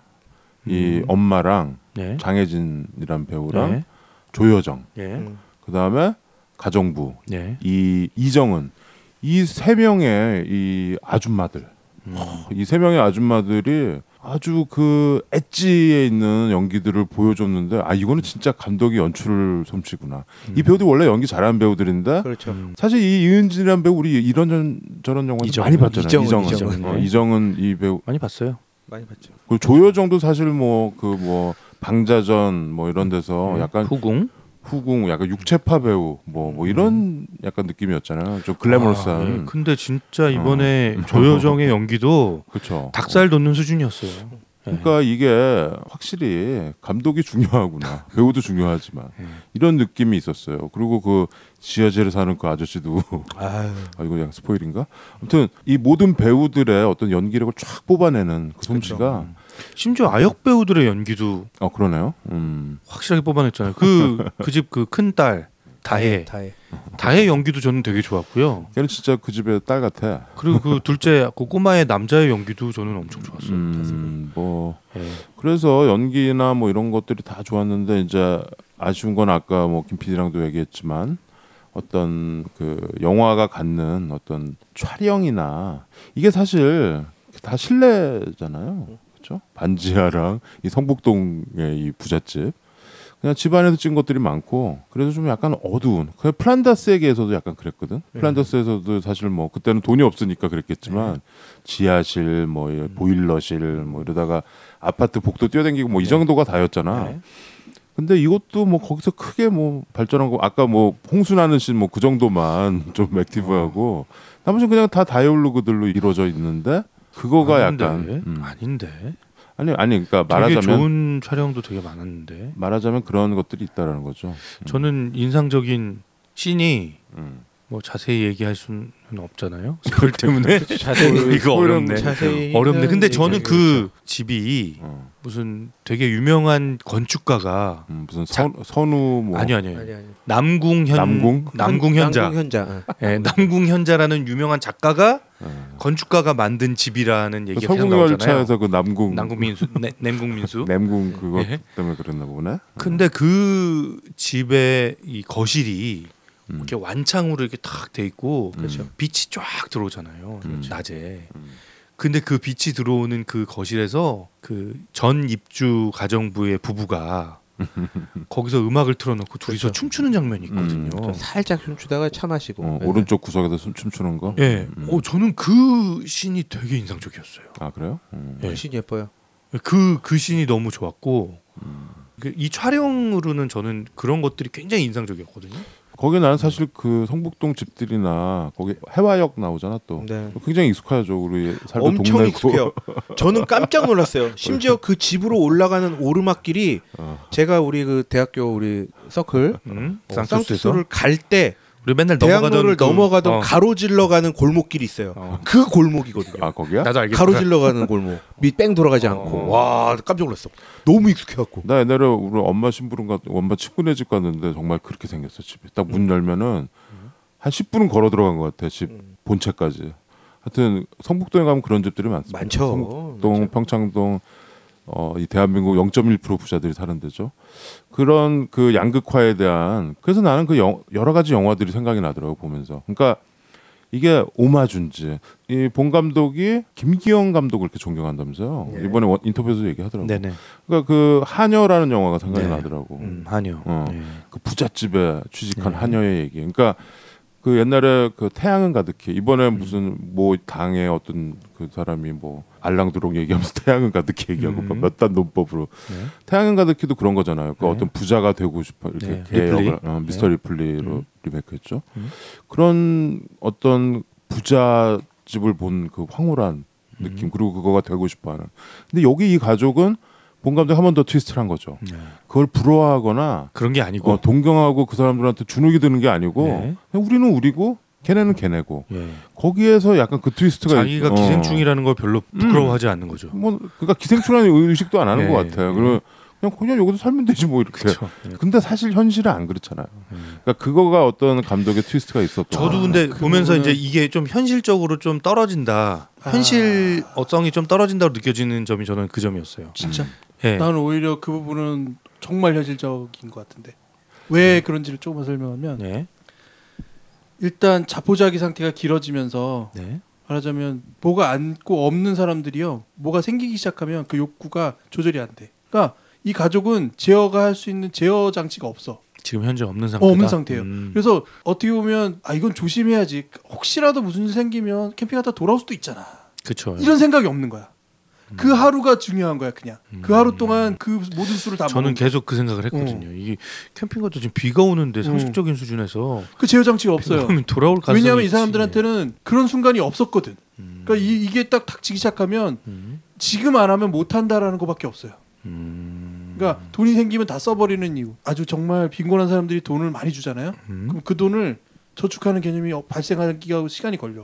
이 엄마랑 장혜진이란 배우랑 조여정 그 다음에 가정부 이 이정은 이 세 명의 이 아줌마들 이 세 명의 아줌마들이 아주 그 엣지에 있는 연기들을 보여줬는데 이거는 진짜 감독이 연출 솜씨구나. 이 배우들 원래 연기 잘하는 배우들인데 그렇죠. 사실 이 이은진이라는 배우 우리 이런 저런 영화 많이 봤잖아요. 이정은 이 배우 많이 봤어요. 많이 봤죠. 그리고 조여정도 사실 뭐 방자전 뭐 이런 데서 약간 후궁 약간 육체파 배우 뭐 이런 약간 느낌이었잖아요. 좀 글래머러스한. 근데 진짜 이번에 조여정의 연기도 그쵸. 닭살 돋는 수준이었어요. 그러니까 이게 확실히 감독이 중요하구나. 배우도 중요하지만 이런 느낌이 있었어요. 그리고 그 지하실에 사는 그 아저씨도 아 이거 약간 스포일인가? 아무튼 이 모든 배우들의 어떤 연기력을 쫙 뽑아내는 그 솜씨가 심지어 아역 배우들의 연기도 그러네요. 확실하게 뽑아냈잖아요. 그 집 그 큰 딸 다혜 연기도 저는 되게 좋았고요. 걔는 진짜 그 집의 딸 같아. 그리고 그 둘째 그 꼬마의 남자의 연기도 저는 엄청 좋았어요. 뭐 그래서 연기나 뭐 이런 것들이 다 좋았는데 이제 아쉬운 건 아까 뭐 김 PD랑도 얘기했지만 어떤 그 영화가 갖는 어떤 촬영이나 이게 사실 다 실내잖아요. 그렇죠? 반지하랑 이 성북동의 이 부잣집 그냥 집안에서 찍은 것들이 많고 그래서 좀 약간 어두운 그 플란다스에게에서도 약간 그랬거든. 플란다스에서도 사실 뭐 그때는 돈이 없으니까 그랬겠지만 지하실 뭐 보일러실 뭐 이러다가 아파트 복도 뛰어다니고 뭐 이 정도가 다였잖아. 근데 이것도 뭐 거기서 크게 뭐 발전한 거 아까 뭐 홍수 나는 씬 뭐 그 정도만 좀 액티브하고 나머지는 그냥 다 다이얼로그들로 이루어져 있는데 그거가 약간 아닌데 아니 그러니까 되게 말하자면 좋은 촬영도 되게 많았는데 말하자면 그런 것들이 있다라는 거죠. 저는 인상적인 씬이 뭐 자세히 얘기할 수는 없잖아요. 스포일 때문에 이거 어렵네. 어렵네. 근데 저는 그 집이 무슨 되게 유명한 건축가가 무슨 선우 뭐 아니요. 남궁현자. 네, 남궁현자라는 유명한 작가가 건축가가 만든 집이라는 얘기가 계속 나오잖아요. 서울열차에서 그 남궁민수 남궁 그것 때문에 그랬나 보네. 근데 그 집의 이 거실이 이렇게 완창으로 이렇게 탁 돼 있고 빛이 쫙 들어오잖아요. 낮에. 근데 그 빛이 들어오는 그 거실에서 그 전 입주 가정부의 부부가 거기서 음악을 틀어놓고 둘이서 춤추는 장면이 있거든요. 살짝 춤추다가 차 마시고 오른쪽 구석에서 춤추는 거. 예. 저는 그 씬이 되게 인상적이었어요. 아 그래요? 그 씬 예뻐요. 그 씬이 너무 좋았고 이 촬영으로는 저는 그런 것들이 굉장히 인상적이었거든요. 거기 나는 사실 그 성북동 집들이나 거기 해화역 나오잖아 또 굉장히 익숙하죠. 우리 살던 엄청 동네고. 익숙해요. 저는 깜짝 놀랐어요. 심지어 그 집으로 올라가는 오르막길이 제가 우리 그 대학교 우리 서클 쌍수를 갈 때 우리 맨날 대학로를 넘어가던 가로질러 가는 골목길이 있어요. 그 골목이거든요. 아 거기야? 나도 알겠어. 가로질러 가는 골목. 밑 뺑 돌아가지 않고. 와 깜짝 놀랐어. 너무 익숙해갖고. 나 옛날에 우리 엄마 심부름 엄마 친구네 집 갔는데 정말 그렇게 생겼어 집이. 딱 문 열면은 한 10분은 걸어 들어간 것 같아 집 본체까지. 하여튼 성북동에 가면 그런 집들이 많습니다. 많죠. 성북동, 많죠. 평창동 이 대한민국 0.1% 부자들이 사는 데죠. 그런 그 양극화에 대한 그래서 나는 그 여러 가지 영화들이 생각이 나더라고 보면서. 그러니까 이게 오마주인지 이 본 감독이 김기영 감독을 이렇게 존경한다면서요. 이번에 인터뷰에서 얘기하더라고. 네네. 그러니까 그 하녀라는 영화가 생각이 나더라고. 하녀. 그 부잣집에 취직한 하녀의 얘기. 그러니까 그 옛날에 그 태양은 가득히 이번에 무슨 뭐 당의 어떤 그 사람이 뭐 알랑드롱 얘기하면서 태양은 가득히 얘기하고 몇 단 논법으로 태양은 가득히도 그런 거잖아요. 그 어떤 부자가 되고 싶어 이렇게 개혁을 미스터 리플리로 리메이크했죠. 그런 어떤 부잣집을 본 그 황홀한 느낌 그리고 그거가 되고 싶어하는. 근데 여기 이 가족은 본 감독이 한 번 더 트위스트를 한 거죠. 그걸 부러워하거나 그런 게 아니고 동경하고 그 사람들한테 주눅이 드는 게 아니고 그냥 우리는 우리고 걔네는 걔네고 거기에서 약간 그 트위스트가 자기가 기생충이라는 걸 별로 부끄러워하지 않는 거죠. 뭐 그러니까 기생충이라는 의식도 안 하는 것 같아요. 그냥 여기서 살면 되지 뭐 이렇게. 그쵸. 근데 사실 현실은 안 그렇잖아요. 그러니까 그거가 어떤 감독의 트위스트가 있었던. 저도 근데 보면서 이제 이게 좀 현실적으로 좀 떨어진다. 현실성이 좀 떨어진다고 느껴지는 점이 저는 그 점이었어요. 진짜? 네. 나는 오히려 그 부분은 정말 현실적인 것 같은데 왜 그런지를 조금만 설명하면 일단 자포자기 상태가 길어지면서 말하자면 뭐가 안고 없는 사람들이요 뭐가 생기기 시작하면 그 욕구가 조절이 안 돼. 그러니까 이 가족은 제어가 할 수 있는 제어 장치가 없어. 지금 현재 없는 상태다. 없는 상태예요. 그래서 어떻게 보면 이건 조심해야지. 혹시라도 무슨 일 생기면 캠핑하다 돌아올 수도 있잖아. 그렇죠. 이런 생각이 없는 거야. 그 하루가 중요한 거야 그냥. 그 하루 동안 그 모든 수를 다 저는 계속 그 생각을 했거든요. 이게 캠핑 가도 지금 비가 오는데 상식적인 수준에서 그 제어 장치가 없어요. 돌아올 가능성이 왜냐하면 이 사람들한테는 그런 순간이 없었거든. 그러니까 이게 딱 닥치기 시작하면 지금 안 하면 못 한다라는 것밖에 없어요. 그러니까 돈이 생기면 다 써버리는 이유. 아주 정말 빈곤한 사람들이 돈을 많이 주잖아요. 그럼 그 돈을 저축하는 개념이 발생하기가 시간이 걸려.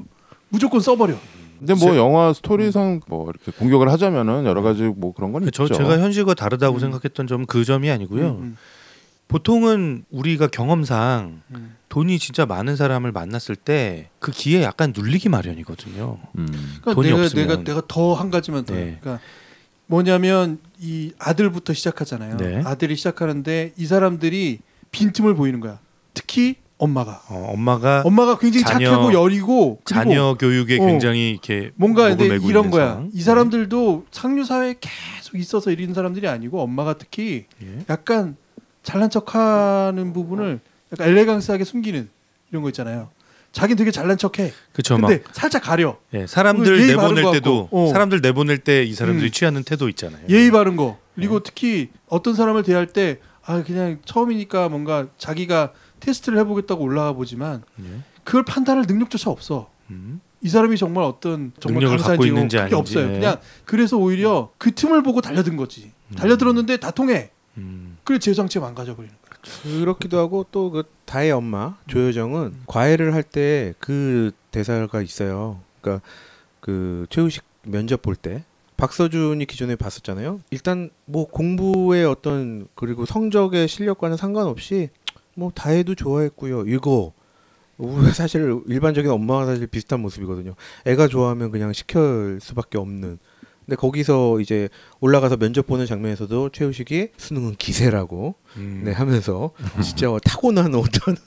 무조건 써버려. 근데 뭐 영화 스토리상 뭐 이렇게 공격을 하자면은 여러 가지 뭐 그런 건 있죠. 제가 현실과 다르다고 생각했던 점은 그 점이 아니고요. 보통은 우리가 경험상 돈이 진짜 많은 사람을 만났을 때 그 기에 약간 눌리기 마련이거든요. 그러니까 돈이 없으면. 내가 더 한 가지만 더. 네. 그러니까 뭐냐면 이 아들부터 시작하잖아요. 네. 아들이 시작하는데 이 사람들이 빈틈을 보이는 거야. 특히 엄마가 굉장히 착하고 여리고 자녀 교육에 굉장히 이렇게 뭔가 근데 목을 메고 이런 있는 거야. 상황. 이 사람들도 상류 사회에 계속 있어서 이런 사람들이 아니고 엄마가 특히 약간 잘난 척하는 부분을 약간 엘레강스하게 숨기는 이런 거 있잖아요. 자기는 되게 잘난 척해. 그쵸, 근데 살짝 가려. 사람들 예의 내보낼 바른 때도 거 같고. 사람들 내보낼 때 이 사람들이 취하는 태도 있잖아요. 예의 바른 거. 그리고 특히 어떤 사람을 대할 때 그냥 처음이니까 뭔가 자기가 테스트를 해보겠다고 올라와 보지만 그걸 판단할 능력조차 없어. 이 사람이 정말 어떤 정말 능력을 갖고 강사인지 있는지 그게 아닌지. 없어요. 그냥 그래서 오히려 그 틈을 보고 달려든 거지. 달려들었는데 다 통해. 그래 제정체 망가져 버리는 거야. 그렇기도 하고 또 그 다의 엄마 조여정은 과외를 할 때 그 대사가 있어요. 그러니까 그 최우식 면접 볼 때 박서준이 기존에 봤었잖아요. 일단 뭐 공부의 어떤 그리고 성적의 실력과는 상관없이 뭐 다혜도 좋아했고요. 이거 우리 사실 일반적인 엄마와 사실 비슷한 모습이거든요. 애가 좋아하면 그냥 시킬 수밖에 없는. 근데 거기서 이제 올라가서 면접 보는 장면에서도 최우식이 수능은 기세라고 네, 하면서 진짜 타고난 어떤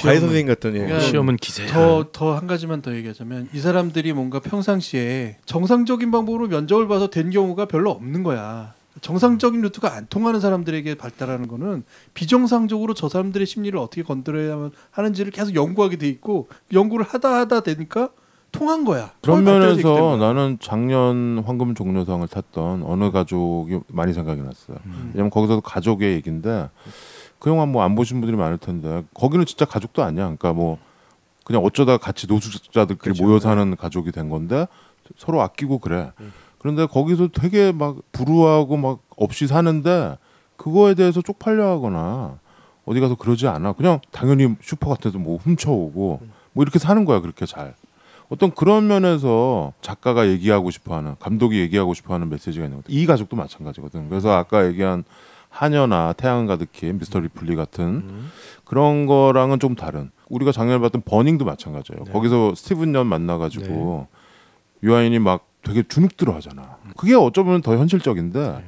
과외 선생님 같은 시험은 기세야. 더 한 가지만 더 얘기하자면 이 사람들이 뭔가 평상시에 정상적인 방법으로 면접을 봐서 된 경우가 별로 없는 거야. 정상적인 루트가 안 통하는 사람들에게 발달하는 거는 비정상적으로 저 사람들의 심리를 어떻게 건드려야 하는지를 계속 연구하게 돼 있고 연구를 하다 되니까 통한 거야. 그런 면에서 나는 작년 황금 종려상을 탔던 어느 가족이 많이 생각이 났어요. 왜냐면 거기서도 가족의 얘기인데 그 영화 뭐 안 보신 분들이 많을 텐데 거기는 진짜 가족도 아니야. 그러니까 뭐 그냥 어쩌다 같이 노숙자들끼리 그렇죠. 모여 사는 가족이 된 건데 서로 아끼고 그래. 그런데 거기서 되게 막 불우하고 막 없이 사는데 그거에 대해서 쪽팔려 하거나 어디 가서 그러지 않아. 그냥 당연히 슈퍼 같아서 뭐 훔쳐오고 뭐 이렇게 사는 거야. 그렇게 잘. 어떤 그런 면에서 작가가 얘기하고 싶어하는 감독이 얘기하고 싶어하는 메시지가 있는 것 같아요. 이 가족도 마찬가지거든. 그래서 아까 얘기한 하녀나 태양은 가득히 미스터 리플리 같은 그런 거랑은 좀 다른. 우리가 작년에 봤던 버닝도 마찬가지예요. 네. 거기서 스티븐 연 만나가지고 유아인이 막 되게 주눅들어 하잖아. 그게 어쩌면 더 현실적인데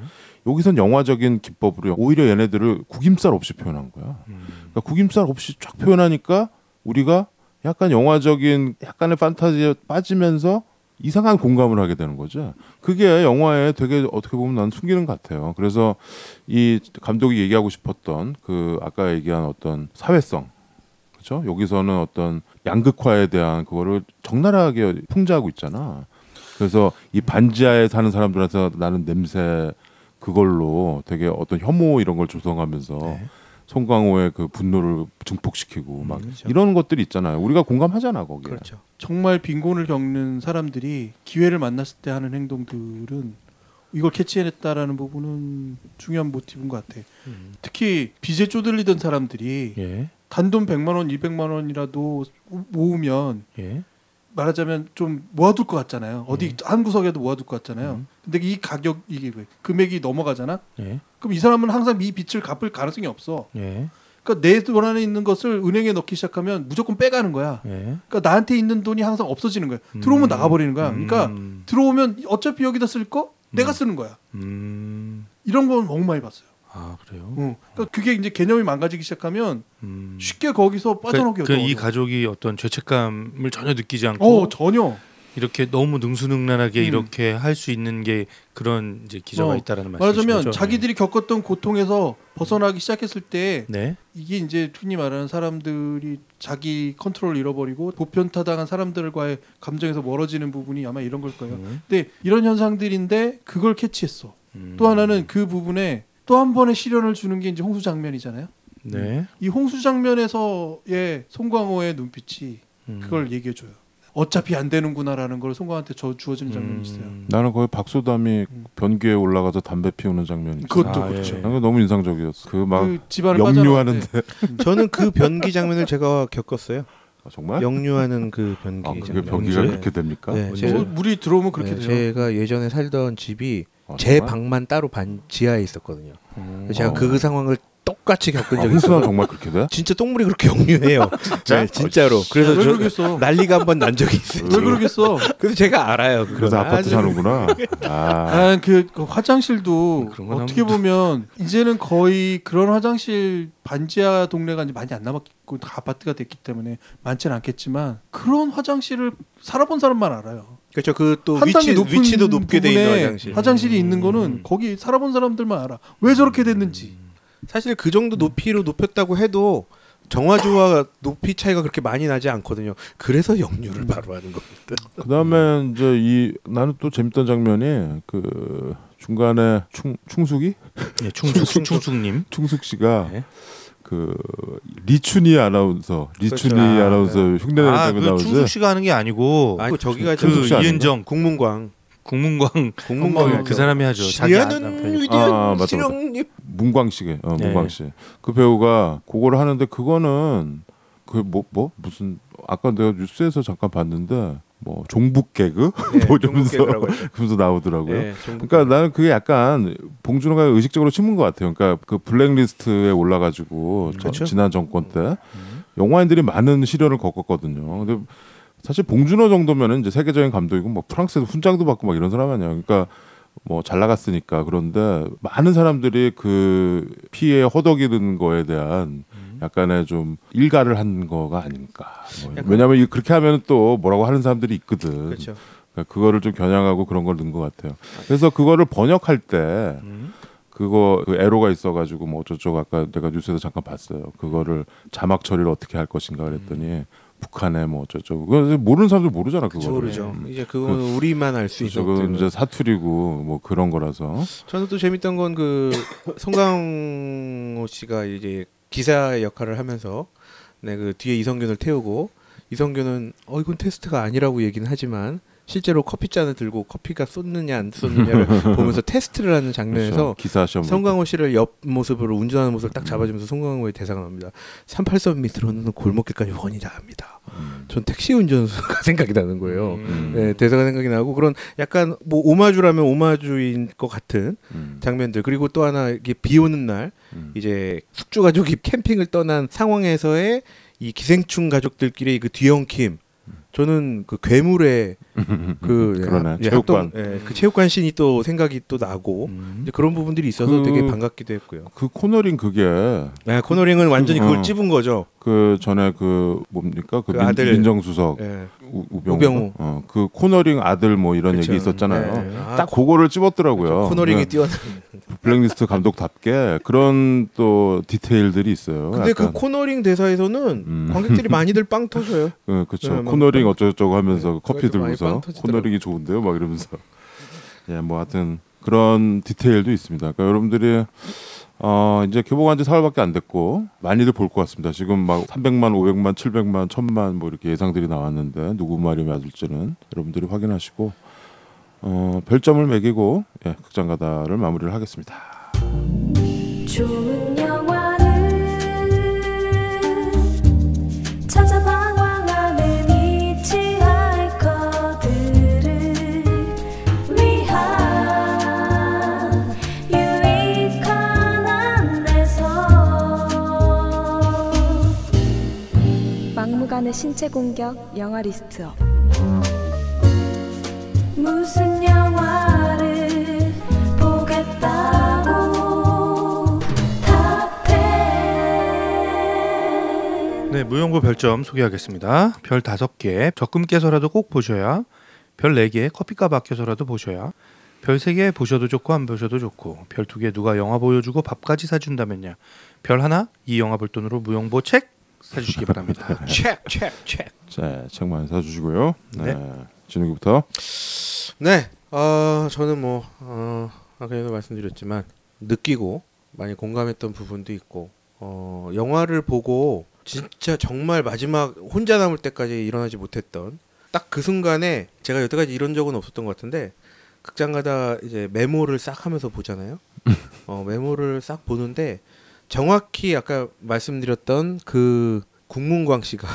여기선 영화적인 기법으로 오히려 얘네들을 구김살 없이 표현한 거야. 그러니까 구김살 없이 쫙 표현하니까 우리가 약간 영화적인 약간의 판타지에 빠지면서 이상한 공감을 하게 되는 거죠. 그게 영화에 되게 어떻게 보면 난 숨기는 것 같아요. 그래서 이 감독이 얘기하고 싶었던 그 아까 얘기한 어떤 사회성, 그렇죠? 여기서는 어떤 양극화에 대한 그거를 적나라하게 풍자하고 있잖아. 그래서 이 반지하에 사는 사람들한테 나는 냄새 그걸로 되게 어떤 혐오 이런 걸 조성하면서 송강호의 그 분노를 증폭시키고 막 그렇죠. 이런 것들이 있잖아요. 우리가 공감하잖아 거기에. 그렇죠. 정말 빈곤을 겪는 사람들이 기회를 만났을 때 하는 행동들은 이걸 캐치해냈다라는 부분은 중요한 모티브인 것 같아. 특히 빚에 쪼들리던 사람들이 단돈 100만 원, 200만 원이라도 모으면 말하자면 좀 모아둘 것 같잖아요. 어디 한 구석에도 모아둘 것 같잖아요. 근데 이 가격 이게 금액이 넘어가잖아. 그럼 이 사람은 항상 이 빚을 갚을 가능성이 없어. 그러니까 내 돈 안에 있는 것을 은행에 넣기 시작하면 무조건 빼가는 거야. 그러니까 나한테 있는 돈이 항상 없어지는 거야. 들어오면 나가버리는 거야. 그러니까 들어오면 어차피 여기다 쓸 거 내가 쓰는 거야. 이런 건 너무 많이 봤어요. 아 그래요? 그러니까 그게 이제 개념이 망가지기 시작하면 쉽게 거기서 빠져나오기 어려워. 이 가족이 어떤 죄책감을 전혀 느끼지 않고 전혀 이렇게 너무 능수능란하게 이렇게 할 수 있는 게 그런 이제 기저가 있다라는 말씀이시죠. 말하자면 자기들이 겪었던 고통에서 벗어나기 시작했을 때 이게 이제 흔히 말하는 사람들이 자기 컨트롤을 잃어버리고 보편타당한 사람들과의 감정에서 멀어지는 부분이 아마 이런 걸 거예요. 근데 이런 현상들인데 그걸 캐치했어. 또 하나는 그 부분에 또 한 번의 시련을 주는 게 이제 홍수 장면이잖아요. 이 홍수 장면에서의 송광호의 눈빛이 그걸 얘기해줘요. 어차피 안 되는구나라는 걸 송강한테 주어지는 장면이 있어요. 나는 거의 박소담이 변기에 올라가서 담배 피우는 장면이 그것도 아, 그렇죠. 예. 너무 인상적이었어. 그 막 집안을 역류하는데 저는 그 변기 장면을 제가 겪었어요. 아, 정말? 역류하는 그 변기. 아, 그게 장면. 변기가 네. 그렇게 됩니까? 네, 물이 들어오면 그렇게 네, 돼요. 제가 예전에 살던 집이 아, 제 정말? 방만 따로 지하에 있었거든요. 그래서 제가 그 상황을 똑같이 겪은 적이 홍수는 있어요. 정말 그렇게 돼? 진짜 똥물이 그렇게 역류해요. 네, 진짜로. 그래서 왜 저 그러겠어? 난리가 한 번 난 적이 있어요. 왜 그러겠어? 그래서 제가 알아요. 그래서 아파트 아주- 사는구나. 아, 그 화장실도 그런 건 어떻게 보면 이제는 거의 그런 화장실 반지하 동네가 이제 많이 안 남았고 다 아파트가 됐기 때문에 많지는 않겠지만 그런 화장실을 살아본 사람만 알아요. 그렇죠. 그 또 한 단계 높은 위치도 높게 돼 있는 부분에 화장실. 화장실이 있는 거는 거기 살아본 사람들만 알아. 왜 저렇게 됐는지. 사실 그 정도 높이로 높였다고 해도 정화조와 높이 차이가 그렇게 많이 나지 않거든요. 그래서 역류를 바로 하는 겁니다. 그다음에 이제 나는 또 재밌던 장면이 그 중간에 충숙이 예, 충숙님. 충숙 씨가 네. 그 리춘희 아나운서 그렇죠. 아나운서 흉내내는 아, 장면 그 나오지. 충숙 씨가 하는 게 아니고 아니 저기가 그 충숙 씨 아닌가? 이은정 국문광. 국문광 국문광 그 사람이 하죠. 자기 지하는 남편이. 아, 위대한 맞다, 실형님. 문광 씨게 네. 문광 씨. 그 배우가 그거를 하는데 그거는 그 뭐 무슨 아까 내가 뉴스에서 잠깐 봤는데 뭐 종북 개그 네, 뭐 종북 이러면서 개그라고 했죠. 그러면서 나오더라고요. 네, 종북 그러니까 나는 그게 약간 봉준호가 의식적으로 심은 것 같아요. 그러니까 그 블랙리스트에 올라가지고 그렇죠. 지난 정권 때 영화인들이 많은 시련을 겪었거든요. 근데 사실 봉준호 정도면은 이제 세계적인 감독이고 뭐 프랑스에서 훈장도 받고 막 이런 사람 아니야. 그러니까 뭐 잘 나갔으니까. 그런데 많은 사람들이 그 피해 허덕이는 거에 대한 약간의 좀 일가를 한 거가 아닐까. 왜냐하면 그렇게 하면 또 뭐라고 하는 사람들이 있거든. 그렇죠. 그러니까 그거를 좀 겨냥하고 그런 걸 넣은 것 같아요. 그래서 그거를 번역할 때 그거 그 에러가 있어가지고 뭐 어쩌고 아까 내가 뉴스에서 잠깐 봤어요. 그거를 자막 처리를 어떻게 할 것인가 그랬더니 북한에 뭐 어쩌고 그거 모르는 사람들 모르잖아 그거. 모르죠. 이제 그건 우리만 알 수 있죠. 그건 이제 사투리고 뭐 그런 거라서. 저는 또 재밌던 건 그 송강호 씨가 이제 기사 역할을 하면서 네, 그 뒤에 이성균을 태우고 이성균은 이건 테스트가 아니라고 얘기는 하지만 실제로 커피잔을 들고 커피가 쏟느냐 안 쏟느냐를 보면서 테스트를 하는 장면에서 그렇죠. 기사 시험 송강호 씨를 옆 모습으로 운전하는 모습을 딱 잡아주면서 송강호의 대사가 나옵니다. 38선 밑으로는 골목길까지 훤히 닿습니다. 전 택시 운전수가 생각이 나는 거예요. 네, 대사가 생각이 나고 그런 약간 뭐 오마주라면 오마주인 것 같은 장면들 그리고 또 하나 이게 비 오는 날 이제 숙주 가족이 캠핑을 떠난 상황에서의 이 기생충 가족들끼리 그 뒤엉킴 저는 그 괴물의 그 그러네. 체육관. 그 체육관 씬이 또 생각이 또 나고 이제 그런 부분들이 있어서 되게 반갑기도 했고요. 그 코너링 그게 네, 코너링은 완전히 그걸 찝은 거죠. 그 전에 그 뭡니까 그 아들 민정수석 네. 우병우. 그 코너링 아들 뭐 이런 그쵸. 얘기 있었잖아요. 네. 딱 그거를 찝었더라고요. 코너링이 그 뛰어난. 블랙리스트 감독답게 그런 또 디테일들이 있어요. 근데 약간. 그 코너링 대사에서는 관객들이 많이들 빵 터져요. 그렇죠. 네, 코너링 어쩌고저쩌고 하면서 커피 그래도 많이 들고서 빵 터지더라고요. 코너링이 좋은데요, 막 이러면서. 예, 뭐 하여튼 그런 디테일도 있습니다. 그러니까 여러분들이 이제 개봉한 지 사흘밖에 안 됐고 많이들 볼 것 같습니다. 지금 막 300만, 500만, 700만, 1000만 뭐 이렇게 예상들이 나왔는데 누구 말이 맞을지는 여러분들이 확인하시고 별점을 매기고 극장가다를 마무리를 하겠습니다. 좋은 영화는 찾아봐 광화문 잊지 아이커들을 위한 유익한 안내서 막무가내 신체 공격 영화 리스트업 무슨 영화를 보겠다고 탑10 네, 무용부 별점 소개하겠습니다. 별 5개 적금 깨서라도 꼭 보셔야, 별 4개 커피값 아껴서라도 보셔야, 별 3개 보셔도 좋고 안 보셔도 좋고, 별 2개 누가 영화 보여주고 밥까지 사준다면야, 별 하나 이 영화 볼 돈으로 무용보 책 사주시기 바랍니다. 책. 자, 책 많이 사주시고요. 네. 진욱이부터. 네. 저는 뭐 아까도 말씀드렸지만 느끼고 많이 공감했던 부분도 있고 영화를 보고 진짜 정말 마지막 혼자 남을 때까지 일어나지 못했던 딱 그 순간에 제가 여태까지 이런 적은 없었던 것 같은데 극장 가다 이제 메모를 싹 하면서 보잖아요. 메모를 싹 보는데 정확히 아까 말씀드렸던 그 국문광 씨가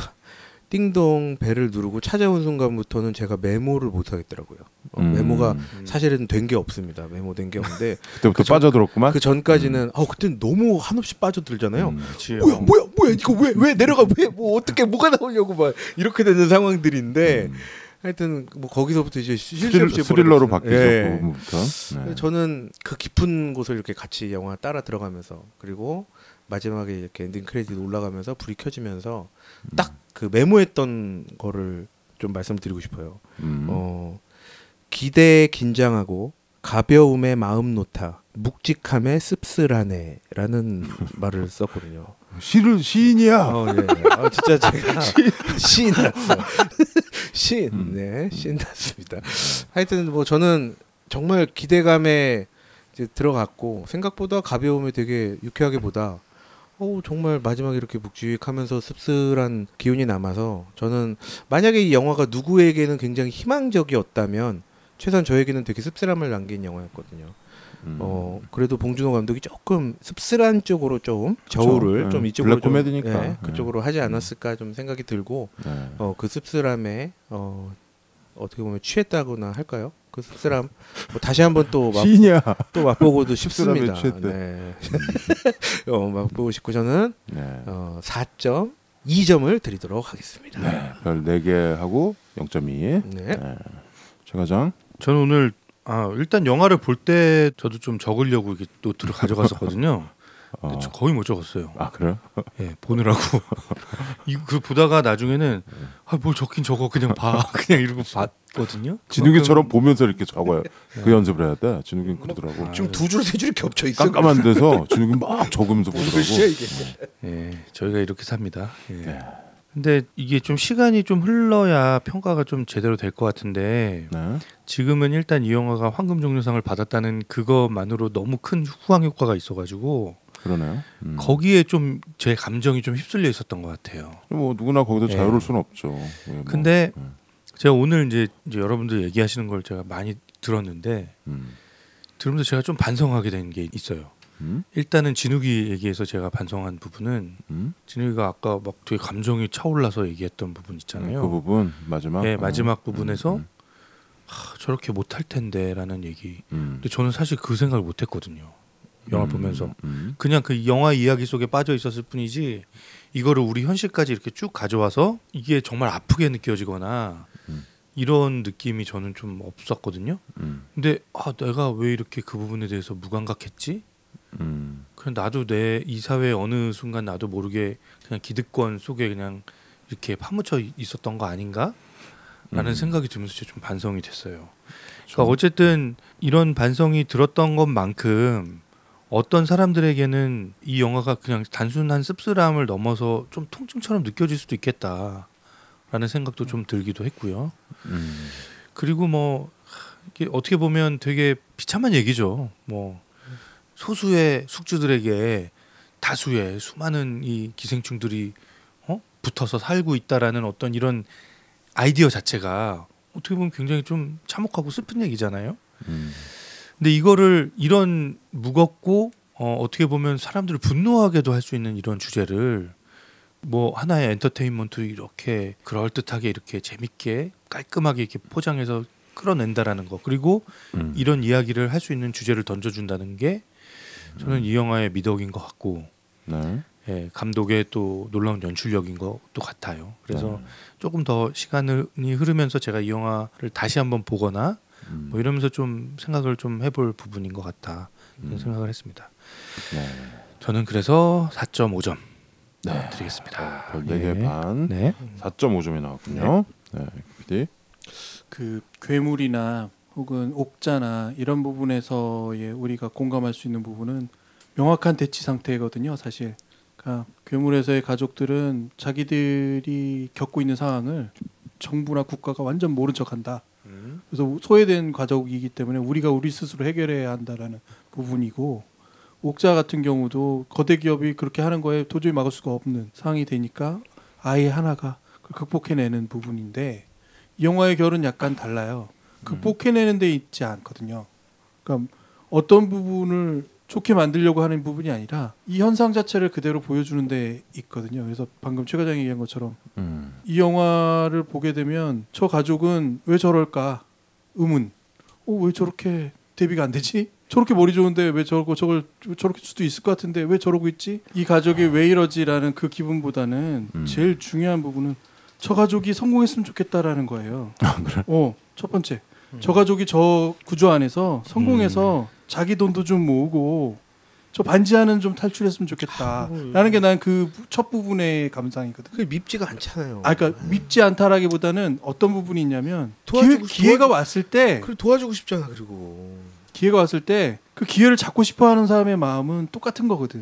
띵동 벨을 누르고 찾아온 순간부터는 제가 메모를 못 하겠더라고요. 메모가 사실은 된 게 없습니다. 메모된 게 없는데 그때부터 빠져들었구만. 그 전까지는 그때 너무 한없이 빠져들잖아요. 뭐야 이거 왜 내려가 왜 뭐 어떻게 뭐가 나오려고 막 이렇게 되는 상황들인데 하여튼 뭐 거기서부터 이제 스릴러로 바뀌죠. 예. 그부터. 네. 저는 그 깊은 곳을 이렇게 같이 영화 따라 들어가면서 그리고 마지막에 이렇게 엔딩 크레딧 올라가면서 불이 켜지면서 딱 그 메모했던 거를 좀 말씀드리고 싶어요. 기대에 긴장하고 가벼움에 마음 놓다 묵직함에 씁쓸하네라는 말을 썼거든요. 시인이야. 예. 진짜 제가 시인 났어요. 시인 났습니다. 하여튼 뭐 저는 정말 기대감에 이제 들어갔고 생각보다 가벼움에 되게 유쾌하게 보다. 정말 마지막에 이렇게 묵직하면서 씁쓸한 기운이 남아서 저는 만약에 이 영화가 누구에게는 굉장히 희망적이었다면 최소한 저에게는 되게 씁쓸함을 남긴 영화였거든요. 그래도 봉준호 감독이 조금 씁쓸한 쪽으로 좀 저울을 좀 이쪽으로 블랙 코미디니까 좀, 그쪽으로 하지 않았을까 좀 생각이 들고 그 씁쓸함에 어떻게 보면 취했다거나 할까요? 그 씁쓸함 다시 한번 또 맛보고도 싶습니다. 네. 맛보고 싶고 저는 4.2점을 드리도록 하겠습니다. 네, 별 4개 하고 0.2. 네. 최 과장. 저는 오늘 일단 영화를 볼 때 저도 좀 적으려고 이렇게 노트를 가져갔었거든요. 근데 저 거의 못 적었어요. 그래요? 예, 보느라고. 그 보다가 나중에는 뭘 적긴 적어 그냥 봐 그냥 이러고 봤거든요. 진욱이처럼 보면서 이렇게 적어요. 그 연습을 해야 돼. 진욱이는 그러더라고. 지금 2줄 3줄이 겹쳐 있어. 깜깜한 데서 진욱이 막 적으면서 보더라고. 예, 저희가 이렇게 삽니다. 예. 근데 이게 좀 시간이 좀 흘러야 평가가 좀 제대로 될 것 같은데 지금은 일단 이 영화가 황금종려상을 받았다는 그것만으로 너무 큰 후광 효과가 있어가지고 그러네요. 거기에 좀 제 감정이 좀 휩쓸려 있었던 것 같아요. 뭐 누구나 거기서 자유로울 수는 없죠. 근데 제가 오늘 이제 여러분들 얘기하시는 걸 제가 많이 들었는데 들으면서 제가 좀 반성하게 된 게 있어요. 일단은 진욱이 얘기해서 제가 반성한 부분은 진욱이가 아까 막 되게 감정이 차올라서 얘기했던 부분 있잖아요. 그 부분 마지막. 네, 마지막 부분에서 저렇게 못할 텐데라는 얘기. 근데 저는 사실 그 생각을 못했거든요. 영화 보면서 그냥 그 영화 이야기 속에 빠져 있었을 뿐이지 이거를 우리 현실까지 이렇게 쭉 가져와서 이게 정말 아프게 느껴지거나 이런 느낌이 저는 좀 없었거든요. 근데 내가 왜 이렇게 그 부분에 대해서 무감각했지? 그냥 나도 이 사회 어느 순간 나도 모르게 그냥 기득권 속에 그냥 이렇게 파묻혀 있었던 거 아닌가? 라는 생각이 들면서 좀 반성이 됐어요. 그러니까 어쨌든 이런 반성이 들었던 것만큼 어떤 사람들에게는 이 영화가 그냥 단순한 씁쓸함을 넘어서 좀 통증처럼 느껴질 수도 있겠다라는 생각도 좀 들기도 했고요. 그리고 뭐 이게 어떻게 보면 되게 비참한 얘기죠. 뭐 소수의 숙주들에게 다수의 수많은 이 기생충들이 붙어서 살고 있다라는 어떤 이런 아이디어 자체가 어떻게 보면 굉장히 좀 참혹하고 슬픈 얘기잖아요. 근데 이거를 이런 무겁고 어떻게 보면 사람들을 분노하게도 할 수 있는 이런 주제를 뭐 하나의 엔터테인먼트 이렇게 그럴듯하게 이렇게 재밌게 깔끔하게 이렇게 포장해서 끌어낸다라는 거 그리고 이런 이야기를 할 수 있는 주제를 던져준다는 게 저는 이 영화의 미덕인 것 같고 예, 감독의 또 놀라운 연출력인 것도 같아요. 그래서 조금 더 시간이 흐르면서 제가 이 영화를 다시 한번 보거나 뭐 이러면서 좀 생각을 좀 해볼 부분인 것 같다 이런 생각을 했습니다. 저는 그래서 4.5점 드리겠습니다. 별 4개 반 4.5점이 나왔군요. PD. 그 괴물이나 혹은 옥자나 이런 부분에서의 우리가 공감할 수 있는 부분은 명확한 대치 상태거든요. 사실 그러니까 괴물에서의 가족들은 자기들이 겪고 있는 상황을 정부나 국가가 완전 모른 척한다. 그래서 소외된 가족이기 때문에 우리가 우리 스스로 해결해야 한다라는 부분이고 옥자 같은 경우도 거대 기업이 그렇게 하는 거에 도저히 막을 수가 없는 상황이 되니까 아이 하나가 그걸 극복해내는 부분인데 이 영화의 결은 약간 달라요. 극복해내는 데 있지 않거든요. 그러니까 어떤 부분을 좋게 만들려고 하는 부분이 아니라 이 현상 자체를 그대로 보여주는 데 있거든요. 그래서 방금 최 과장이 얘기한 것처럼 이 영화를 보게 되면 저 가족은 왜 저럴까 의문. 왜 저렇게 대비가 안 되지? 저렇게 머리 좋은데 왜 저걸 저렇게 수도 있을 것 같은데 왜 저러고 있지? 이 가족이 왜 이러지라는 그 기분보다는 제일 중요한 부분은 저 가족이 성공했으면 좋겠다라는 거예요. 그래? 첫 번째. 저 가족이 저 구조 안에서 성공해서 자기 돈도 좀 모으고 저 반지하는 좀 탈출했으면 좋겠다라는 게 난 그 첫 부분의 감상이거든. 그게 밉지가 않잖아요. 그러니까 밉지 않다라기보다는 어떤 부분이 있냐면 기회가 왔을 때 도와주고 싶잖아. 그리고 기회가 왔을 때 그 기회를 잡고 싶어하는 사람의 마음은 똑같은 거거든.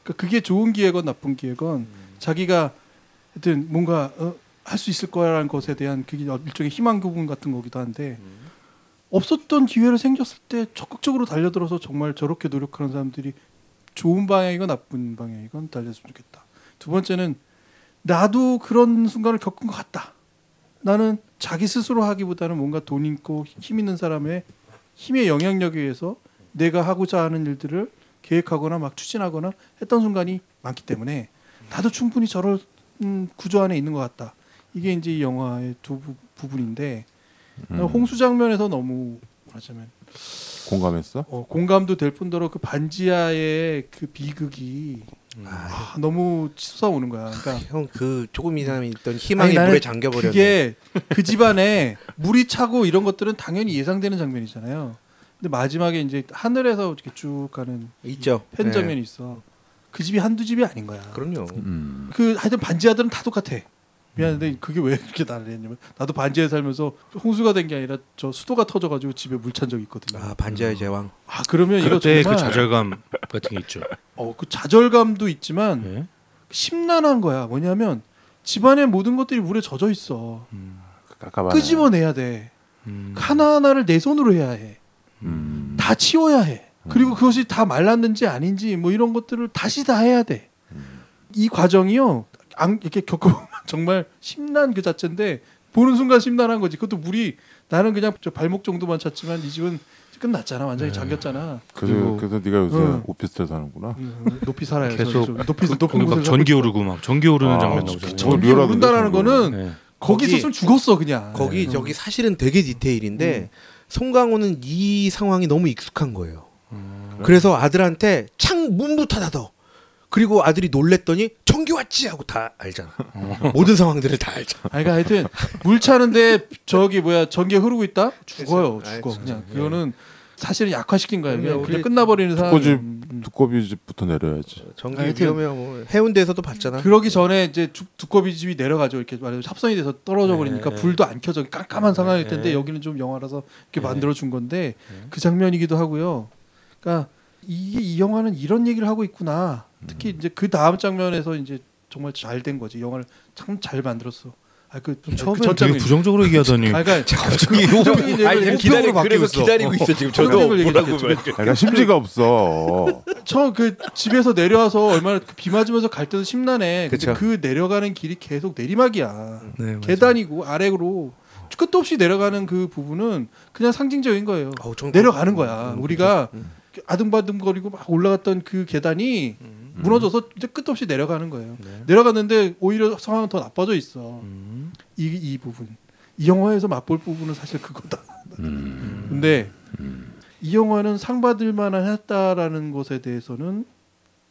그러니까 그게 좋은 기회건 나쁜 기회건 자기가 하여튼 뭔가 할 수 있을 거라는 것에 대한 그게 일종의 희망 부분 같은 거기도 한데 없었던 기회를 생겼을 때 적극적으로 달려들어서 정말 저렇게 노력하는 사람들이 좋은 방향이건 나쁜 방향이건 달렸으면 좋겠다. 두 번째는 나도 그런 순간을 겪은 것 같다. 나는 자기 스스로 하기보다는 뭔가 돈 있고 힘 있는 사람의 힘의 영향력에 의해서 내가 하고자 하는 일들을 계획하거나 막 추진하거나 했던 순간이 많기 때문에 나도 충분히 저런 구조 안에 있는 것 같다. 이게 이제 이 영화의 두 부분인데 홍수 장면에서 너무 말하자면 공감했어? 공감도 될 뿐더러 그 반지하의 그 비극이 너무 솟아오는 거야. 그러니까 형 그 조금 이상이 있던 희망이 물에 잠겨버렸네. 그게 그 집안에 물이 차고 이런 것들은 당연히 예상되는 장면이잖아요. 근데 마지막에 이제 하늘에서 이렇게 쭉 가는 있죠. 편 장면이 있어. 그 집이 한두 집이 아닌 거야. 그럼요. 그 하여튼 반지하들은 다 똑같아. 미안한데 그게 왜 그렇게 나를 했냐면 나도 반지하에 살면서 홍수가 된 게 아니라 저 수도가 터져가지고 집에 물 찬 적이 있거든요. 반지하의 제왕. 그러면 이거 그때 정말 그 좌절감 같은 게 있죠. 그 좌절감도 있지만 심란한 거야. 뭐냐면 집안의 모든 것들이 물에 젖어 있어. 끄집어내야 돼. 하나하나를 내 손으로 해야 해. 다 치워야 해. 그리고 그것이 다 말랐는지 아닌지 뭐 이런 것들을 다시 다 해야 돼. 이 과정이요. 이렇게 겪어보면 정말 심란 그 자체인데 보는 순간 심란한 거지. 그것도 물이 나는 그냥 저 발목 정도만 찼지만 이 집은 끝났잖아. 완전히 잠겼잖아. 그래서 네가 요새 오피스텔 사는구나. 높이 살아요. 계속 높은 막 전기 오르고 막 전기 오르는 장면 나오잖아요. 전기 오른다라는 거는 거기 있었으면 죽었어 그냥. 거기 저기 사실은 되게 디테일인데 송강호는 이 상황이 너무 익숙한 거예요. 그래서 아들한테 창 문부터 닫아. 그리고 아들이 놀랬더니 전기 왔지 하고 다 알잖아. 모든 상황들을 다 알잖아. 그러니까 하여튼 물 차는데 저기 전기가 흐르고 있다? 죽어요. 죽어. 그냥 그거는 사실은 약화시킨 거야. 그냥 끝나버리는 상황. 두꺼비 집부터 내려야지. 전기 위험해요. 뭐 해운대에서도 봤잖아. 그러기 전에 이제 두꺼비 집이 내려가죠. 이렇게 말해서 합선이 돼서 떨어져 버리니까 불도 안 켜져. 깜깜한 상황일 텐데 여기는 좀 영화라서 이렇게 만들어 준 건데 그 장면이기도 하고요. 그러니까 이 영화는 이런 얘기를 하고 있구나. 특히 이제 그 다음 장면에서 이제 정말 잘 된 거지. 영화를 참 잘 만들었어. 처음에 되게 부정적으로 얘기하더니 갑자기 기다리고 그래서 기다리고 있어 지금. 저도 보라고 그러니까 심지가 없어. 처음 그 집에서 내려와서 얼마나 비 맞으면서 갈 때도 심란해. 근데 그 내려가는 길이 계속 내리막이야. 계단이고 아래로 끝도 없이 내려가는 그 부분은 그냥 상징적인 거예요. 내려가는 거야. 우리가 아등바등거리고 막 올라갔던 그 계단이 무너져서 이제 끝도 없이 내려가는 거예요. 내려갔는데 오히려 상황은 더 나빠져 있어. 이 부분. 이 영화에서 맛볼 부분은 사실 그거다. 근데 이 영화는 상 받을 만한 했다라는 것에 대해서는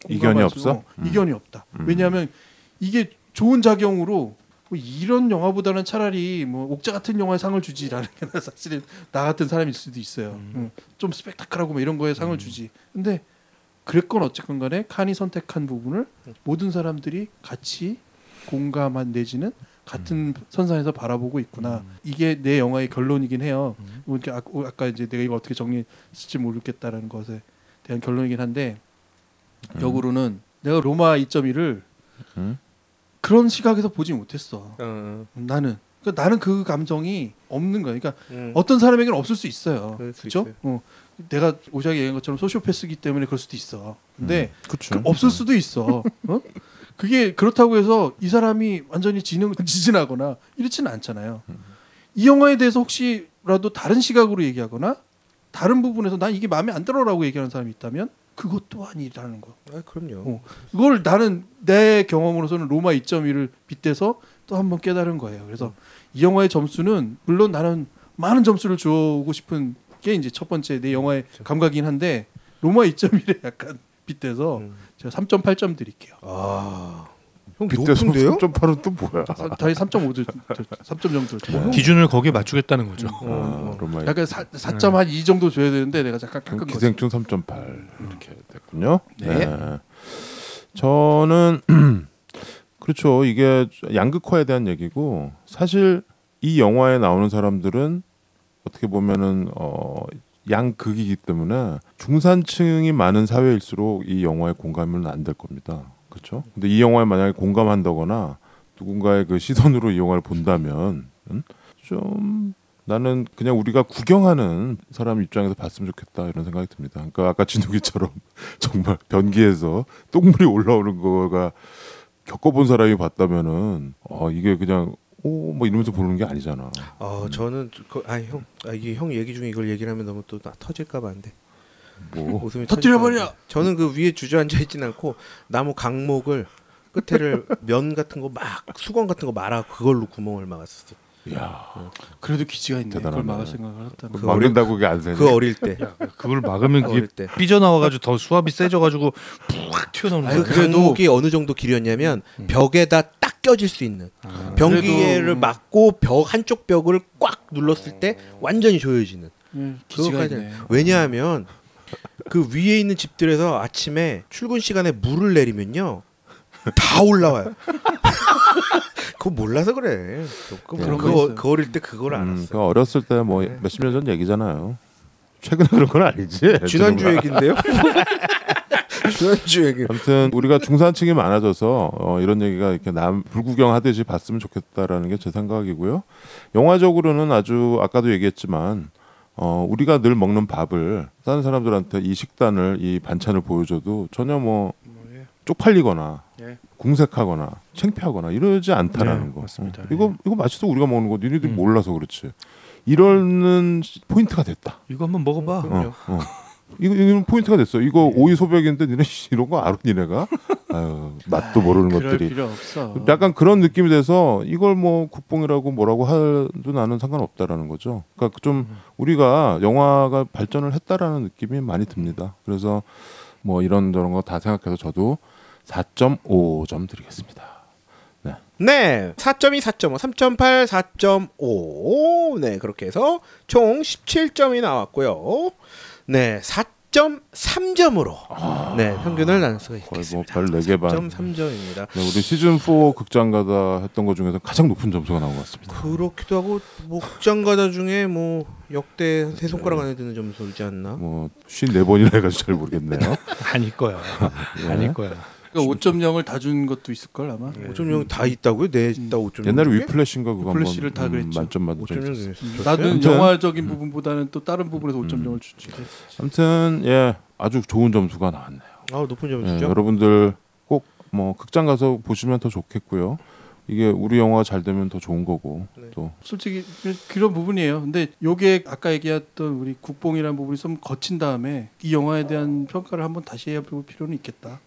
이견이 없어? 이견이 없다. 왜냐하면 이게 좋은 작용으로 뭐 이런 영화보다는 차라리 뭐 옥자 같은 영화에 상을 주지라는 게 사실은 나 같은 사람일 수도 있어요. 좀 스펙타클하고 뭐 이런 거에 상을 주지. 근데 그랬건 어쨌건 간에 칸이 선택한 부분을 모든 사람들이 같이 공감한 내지는 같은 선상에서 바라보고 있구나. 이게 내 영화의 결론이긴 해요. 아까 이제 내가 이거 어떻게 정리했을지 모르겠다라는 것에 대한 결론이긴 한데 역으로는 내가 로마 2.1을 그런 시각에서 보지 못했어. 나는 그 감정이 없는 거야. 그러니까 어떤 사람에게는 없을 수 있어요. 그렇죠? 내가 오작이 얘기한 것처럼 소시오패스기 때문에 그럴 수도 있어. 근데 없을 수도 있어. 그게 그렇다고 해서 이 사람이 완전히 지진하거나 이렇지는 않잖아요. 이 영화에 대해서 혹시라도 다른 시각으로 얘기하거나 다른 부분에서 난 이게 마음에 안 들어라고 얘기하는 사람이 있다면 그것도 아니라는 거. 아, 그럼요. 그걸 나는 내 경험으로서는 로마 2.1을 빗대서 또 한 번 깨달은 거예요. 그래서 이 영화의 점수는 물론 나는 많은 점수를 주고 싶은 게 이제 첫 번째 내 영화의 감각이긴 한데 로마 2.1에 약간 빗대서 제가 3.8점 드릴게요. 아, 형 빗대서 높은데요? 3.8은 또 뭐야? 저희 3.5점 3점 정도. 기준을 거기에 맞추겠다는 거죠. 로마 약간 4.2 정도 줘야 되는데 내가 잠깐 깎은 거죠. 기생충 3.8 이렇게 됐군요. 네. 저는 그렇죠. 이게 양극화에 대한 얘기고 사실 이 영화에 나오는 사람들은 어떻게 보면은 양극이기 때문에 중산층이 많은 사회일수록 이 영화에 공감은 안 될 겁니다. 그렇죠? 근데 이 영화에 만약에 공감한다거나 누군가의 그 시선으로 이 영화를 본다면 좀 나는 그냥 우리가 구경하는 사람 입장에서 봤으면 좋겠다 이런 생각이 듭니다. 그러니까 아까 진욱이처럼 정말 변기에서 똥물이 올라오는 거가 겪어본 사람이 봤다면은 이게 그냥 뭐 이러면서 보는 게 아니잖아. 저는 이게 형 얘기 중에 이걸 얘기를 하면 너무 또 터질까봐 안 돼. 뭐 웃음이 터뜨려버려. 저는 그 위에 주저앉아 있진 않고 나무 강목을 끝에를 면 같은 거 막 수건 같은 거 말아 그걸로 구멍을 막았었어. 야, 그래도 기지가 있네. 대단하네. 그걸 막을 생각을 했다는. 막는다고 그게 안 되네. 그 어릴 때. 그걸 막으면 그게 어릴 때. 삐져나와가지고 더 수압이 세져가지고 푹 튀어나오는 그 거예요. 강목이 어느 정도 길이었냐면 벽에다 딱 껴질 수 있는 변기를 막고 벽 한쪽 벽을 꽉 눌렀을 때 완전히 조여지는. 기지가 그거까지. 있네. 왜냐하면 그 위에 있는 집들에서 아침에 출근 시간에 물을 내리면요 다 올라와요. 그거 몰라서 그래. 그 어릴 때 그걸 알았어. 그 어렸을 때 뭐 몇십 년 전 얘기잖아요. 최근에 그런 건 아니지. 지난주 얘기인데요. 지난주 얘기. 아무튼 우리가 중산층이 많아져서 이런 얘기가 이렇게 남 불구경하듯이 봤으면 좋겠다라는 게 제 생각이고요. 영화적으로는 아주 아까도 얘기했지만 우리가 늘 먹는 밥을 다른 사람들한테 이 식단을 이 반찬을 보여줘도 전혀 뭐 쪽팔리거나 궁색하거나 창피하거나 이러지 않다라는 거. 맞습니다. 이거 맛있어 우리가 먹는 거 니네들이 몰라서 그렇지. 이러는 포인트가 됐다. 이거 한번 먹어봐. 이건 포인트가 됐어. 이거 오이 소백인데 니네 이런 거 알아 니네가? 아유 맛도 모르는 그럴 것들이. 필요 없어. 약간 그런 느낌이 돼서 이걸 뭐 국뽕이라고 뭐라고 해도 나는 상관없다라는 거죠. 그러니까 좀 우리가 영화가 발전을 했다라는 느낌이 많이 듭니다. 그래서 뭐 이런저런 거 다 생각해서 저도 4.5점 드리겠습니다. 네, 4.2, 4.5, 3.8, 4.5. 네, 그렇게 해서 총 17점이 나왔고요. 네, 4.3점으로 네, 평균을 나눌 수가 있겠습니다. 거의 뭐 별 4개 반. 4.3점입니다. 네, 우리 시즌 4 극장 가다 했던 것 중에서 가장 높은 점수가 나온 것 같습니다. 그렇기도 하고 뭐 극장 가다 중에 뭐 역대 세 손가락 안에 드는 점수이지 않나? 뭐 54번이나 해가지고 잘 모르겠네요. 아닐 거야. 아닐 거야. 그러니까 5.0을 다 준 것도 있을 걸 아마. 5.0 다 있다고요? 네, 있다 5.0. 옛날에 위플래시인가 그거 위플래시를 다 그랬죠. 만점 받은 적 있었어요. 나는 아무튼 영화적인 부분보다는 또 다른 부분에서 5.0을 주지. 아무튼 아주 좋은 점수가 나왔네요. 높은 점수죠. 여러분들 꼭 뭐 극장 가서 보시면 더 좋겠고요. 이게 우리 영화가 잘 되면 더 좋은 거고 또 솔직히 그런 부분이에요. 근데 요게 아까 얘기했던 우리 국뽕이라는 부분이 좀 거친 다음에 이 영화에 대한 평가를 한번 다시 해볼 필요는 있겠다.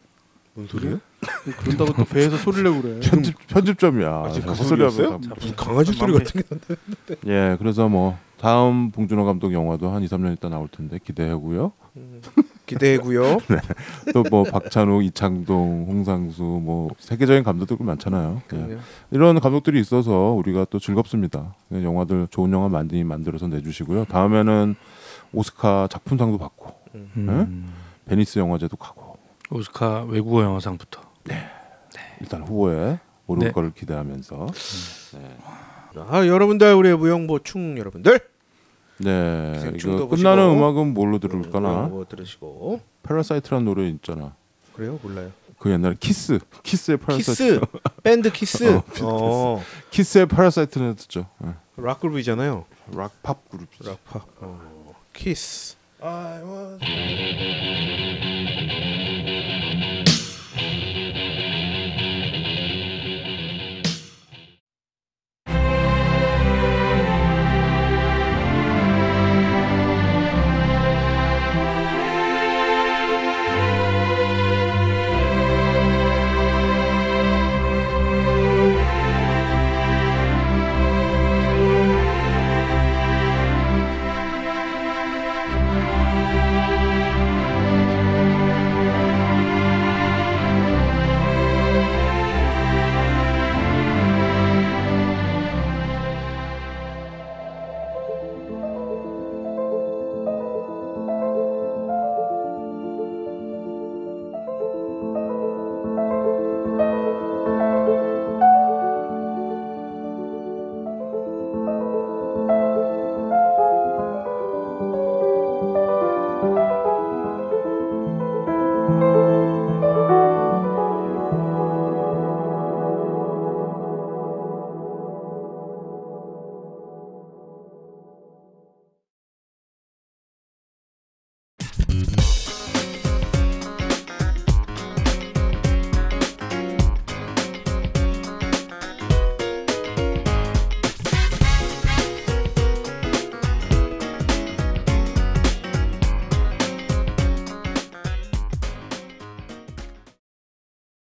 뭔 소리예요? 그런다고 또 배에서 소리를 내고 그래. 편집점이야. 헛소리였어요? 무슨 강아지 소리 같은 게 나는데. 예, 그래서 뭐 다음 봉준호 감독 영화도 한 2, 3년 있다 나올 텐데 기대하고요. 기대고요. 네. 또 뭐 박찬욱, 이창동, 홍상수 뭐 세계적인 감독들 많잖아요. 예. 이런 감독들이 있어서 우리가 또 즐겁습니다. 영화들 좋은 영화 많이 만들어서 내주시고요. 다음에는 오스카 작품상도 받고 베니스 영화제도 가고 오스카 외국어 영화상부터. 일단 후보에 오를 걸 기대하면서. 여러분들 우리 무용보충 여러분들. 네. 이거 끝나는 음악은 뭘로 들을까나? 뭐 들으시고. 패러사이트라는 노래 있잖아. 그래요? 몰라요. 그 옛날에 키스의 패러사이트. 키스. 밴드 키스. 키스의 패러사이트는 듣죠. 락 그룹이잖아요. 락팝 그룹이죠. 락팝. 키스. I was